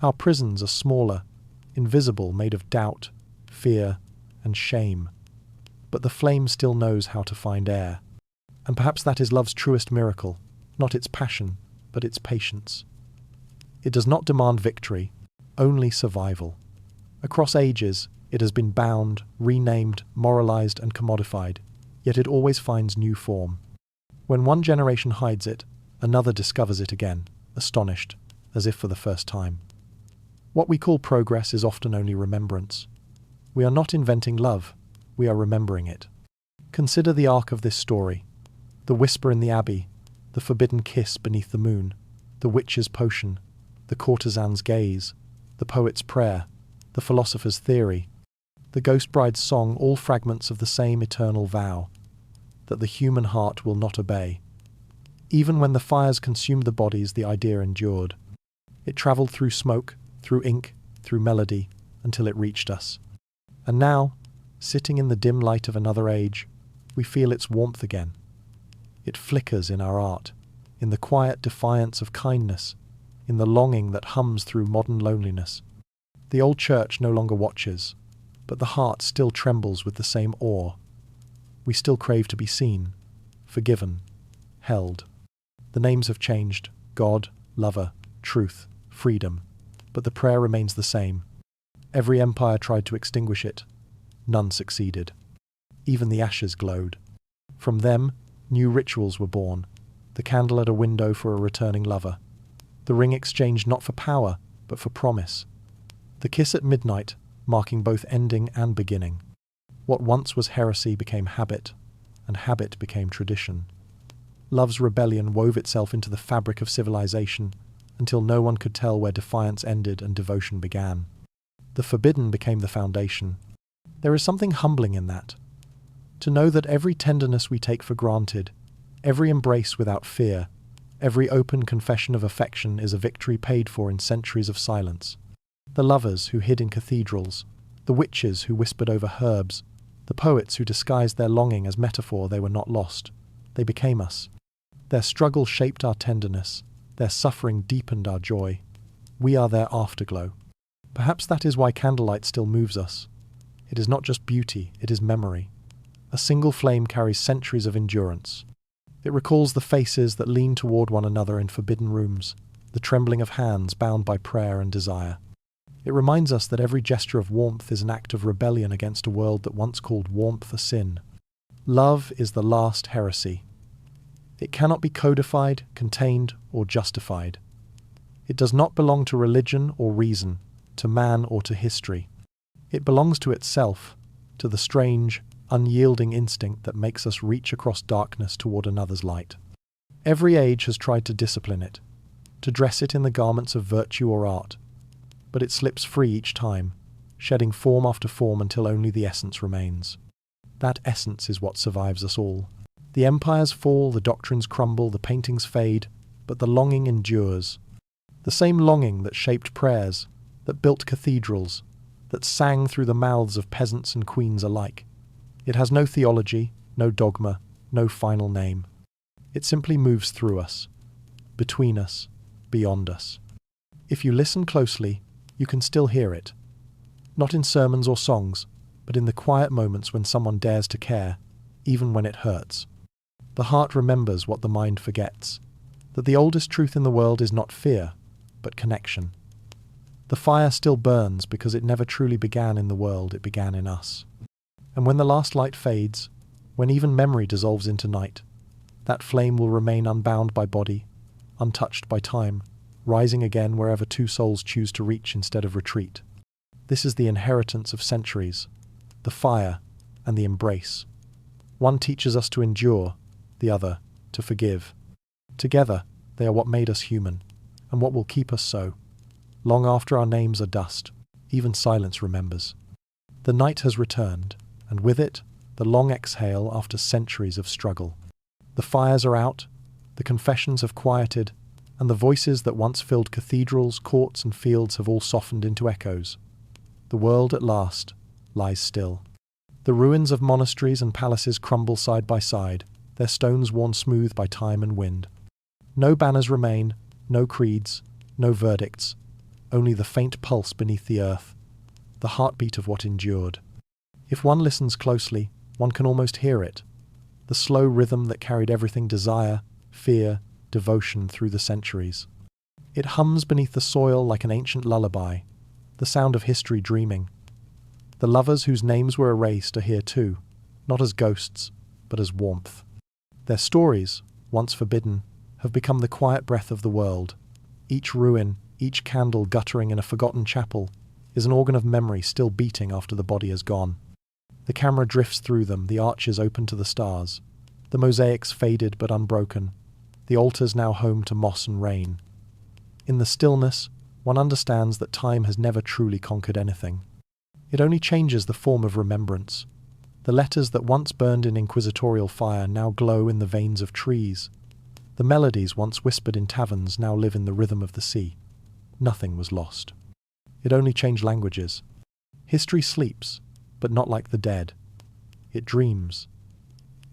Our prisons are smaller, invisible, made of doubt, fear, and shame. But the flame still knows how to find air. And perhaps that is love's truest miracle, not its passion, but its patience. It does not demand victory, only survival. Across ages, it has been bound, renamed, moralized, and commodified, yet it always finds new form. When one generation hides it, another discovers it again, astonished, as if for the first time. What we call progress is often only remembrance. We are not inventing love, we are remembering it. Consider the arc of this story. The whisper in the Abbey, the forbidden kiss beneath the moon, the witch's potion, the courtesan's gaze, the poet's prayer, the philosopher's theory, the ghost bride's song, all fragments of the same eternal vow, that the human heart will not obey. Even when the fires consumed the bodies, the idea endured. It travelled through smoke, through ink, through melody, until it reached us. And now, sitting in the dim light of another age, we feel its warmth again. It flickers in our art, in the quiet defiance of kindness, in the longing that hums through modern loneliness. The old church no longer watches, but the heart still trembles with the same awe. We still crave to be seen, forgiven, held. The names have changed: God, lover, truth, freedom, but the prayer remains the same. Every empire tried to extinguish it. None succeeded. Even the ashes glowed. From them, new rituals were born. The candle at a window for a returning lover. The ring exchanged not for power, but for promise. The kiss at midnight, marking both ending and beginning. What once was heresy became habit, and habit became tradition. Love's rebellion wove itself into the fabric of civilization, until no one could tell where defiance ended and devotion began. The forbidden became the foundation. There is something humbling in that. To know that every tenderness we take for granted, every embrace without fear, every open confession of affection is a victory paid for in centuries of silence. The lovers who hid in cathedrals, the witches who whispered over herbs, the poets who disguised their longing as metaphor, they were not lost. They became us. Their struggle shaped our tenderness. Their suffering deepened our joy. We are their afterglow. Perhaps that is why candlelight still moves us. It is not just beauty, it is memory. A single flame carries centuries of endurance. It recalls the faces that lean toward one another in forbidden rooms, the trembling of hands bound by prayer and desire. It reminds us that every gesture of warmth is an act of rebellion against a world that once called warmth a sin. Love is the last heresy. It cannot be codified, contained, or justified. It does not belong to religion or reason, to man or to history. It belongs to itself, to the strange, unyielding instinct that makes us reach across darkness toward another's light. Every age has tried to discipline it, to dress it in the garments of virtue or art, but it slips free each time, shedding form after form until only the essence remains. That essence is what survives us all. The empires fall, the doctrines crumble, the paintings fade, but the longing endures. The same longing that shaped prayers, that built cathedrals, that sang through the mouths of peasants and queens alike. It has no theology, no dogma, no final name. It simply moves through us, between us, beyond us. If you listen closely, you can still hear it. Not in sermons or songs, but in the quiet moments when someone dares to care, even when it hurts. The heart remembers what the mind forgets, that the oldest truth in the world is not fear, but connection. The fire still burns because it never truly began in the world, it began in us. And when the last light fades, when even memory dissolves into night, that flame will remain unbound by body, untouched by time, rising again wherever two souls choose to reach instead of retreat. This is the inheritance of centuries, the fire and the embrace. One teaches us to endure, the other to forgive. Together, they are what made us human, and what will keep us so. Long after our names are dust, even silence remembers. The night has returned, and with it, the long exhale after centuries of struggle. The fires are out, the confessions have quieted, and the voices that once filled cathedrals, courts, and fields have all softened into echoes. The world, at last, lies still. The ruins of monasteries and palaces crumble side by side, their stones worn smooth by time and wind. No banners remain, no creeds, no verdicts, only the faint pulse beneath the earth, the heartbeat of what endured. If one listens closely, one can almost hear it, the slow rhythm that carried everything desire, fear, devotion through the centuries. It hums beneath the soil like an ancient lullaby, the sound of history dreaming. The lovers whose names were erased are here too, not as ghosts, but as warmth. Their stories, once forbidden, have become the quiet breath of the world. Each ruin, each candle guttering in a forgotten chapel, is an organ of memory still beating after the body has gone. The camera drifts through them, the arches open to the stars. The mosaics faded but unbroken, the altars now home to moss and rain. In the stillness, one understands that time has never truly conquered anything. It only changes the form of remembrance. The letters that once burned in inquisitorial fire now glow in the veins of trees. The melodies once whispered in taverns now live in the rhythm of the sea. nothing was lost. It only changed languages. History sleeps, but not like the dead. It dreams.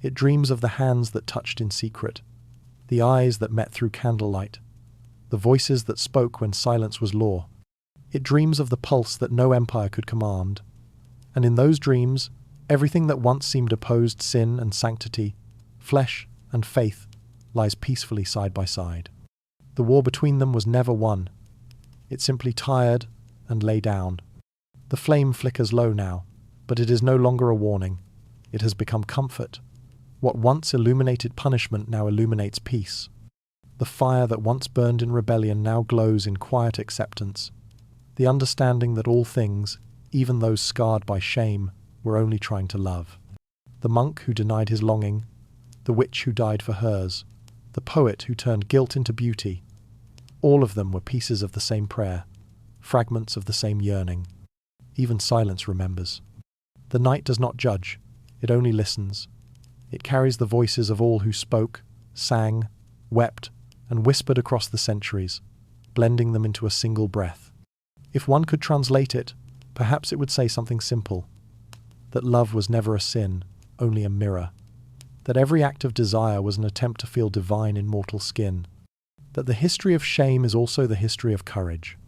It dreams of the hands that touched in secret, the eyes that met through candlelight, the voices that spoke when silence was law. It dreams of the pulse that no empire could command. And in those dreams, everything that once seemed opposed sin and sanctity, flesh and faith, lies peacefully side by side. The war between them was never won. It simply tired and lay down. The flame flickers low now, but it is no longer a warning. It has become comfort. What once illuminated punishment now illuminates peace. The fire that once burned in rebellion now glows in quiet acceptance. The understanding that all things, even those scarred by shame, were only trying to love. The monk who denied his longing, the witch who died for hers, the poet who turned guilt into beauty, all of them were pieces of the same prayer, fragments of the same yearning. Even silence remembers. The night does not judge, it only listens. It carries the voices of all who spoke, sang, wept, and whispered across the centuries, blending them into a single breath. If one could translate it, perhaps it would say something simple. That love was never a sin, only a mirror. That every act of desire was an attempt to feel divine in mortal skin. That the history of shame is also the history of courage.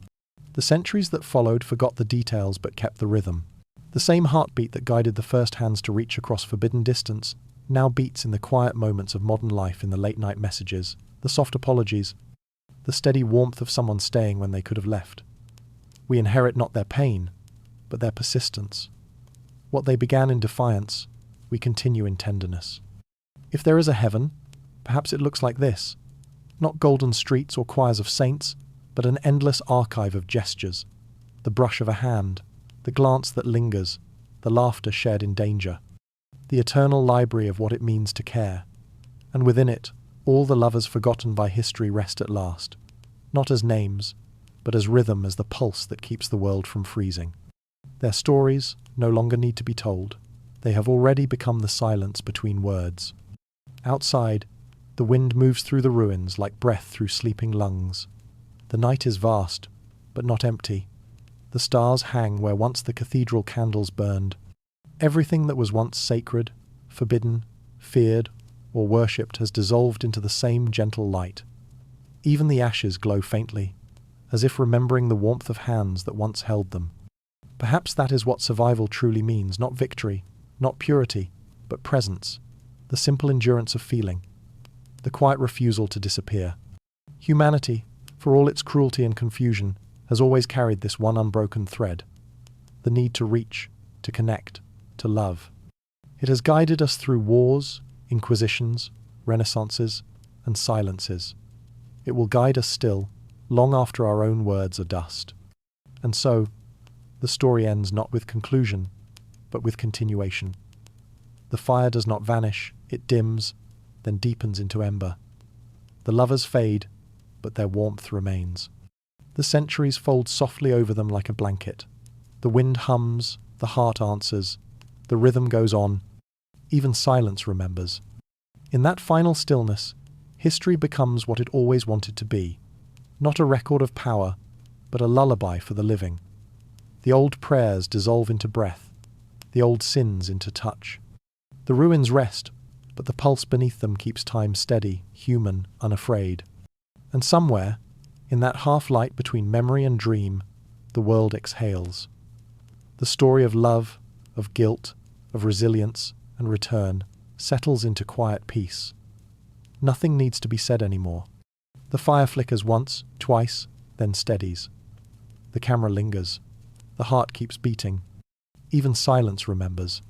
The centuries that followed forgot the details but kept the rhythm. The same heartbeat that guided the first hands to reach across forbidden distance now beats in the quiet moments of modern life, in the late-night messages, the soft apologies, the steady warmth of someone staying when they could have left. We inherit not their pain, but their persistence. What they began in defiance, we continue in tenderness. If there is a heaven, perhaps it looks like this. Not golden streets or choirs of saints, but an endless archive of gestures, the brush of a hand, the glance that lingers, the laughter shared in danger, the eternal library of what it means to care. And within it, all the lovers forgotten by history rest at last, not as names, but as rhythm, as the pulse that keeps the world from freezing. Their stories no longer need to be told. They have already become the silence between words. Outside, the wind moves through the ruins like breath through sleeping lungs. The night is vast, but not empty. The stars hang where once the cathedral candles burned. Everything that was once sacred, forbidden, feared, or worshipped has dissolved into the same gentle light. Even the ashes glow faintly, as if remembering the warmth of hands that once held them. Perhaps that is what survival truly means, not victory, not purity, but presence, the simple endurance of feeling, the quiet refusal to disappear. Humanity, for all its cruelty and confusion, has always carried this one unbroken thread, the need to reach, to connect, to love. It has guided us through wars, inquisitions, renaissances, and silences. It will guide us still, long after our own words are dust. And so, the story ends not with conclusion, but with continuation. The fire does not vanish, it dims, then deepens into ember. The lovers fade, but their warmth remains. The centuries fold softly over them like a blanket. The wind hums, the heart answers, the rhythm goes on. Even silence remembers. In that final stillness, history becomes what it always wanted to be. Not a record of power, but a lullaby for the living. The old prayers dissolve into breath, the old sins into touch. The ruins rest, but the pulse beneath them keeps time steady, human, unafraid. And somewhere, in that half-light between memory and dream, the world exhales. The story of love, of guilt, of resilience and return settles into quiet peace. Nothing needs to be said anymore. The fire flickers once, twice, then steadies. The camera lingers. The heart keeps beating. Even silence remembers.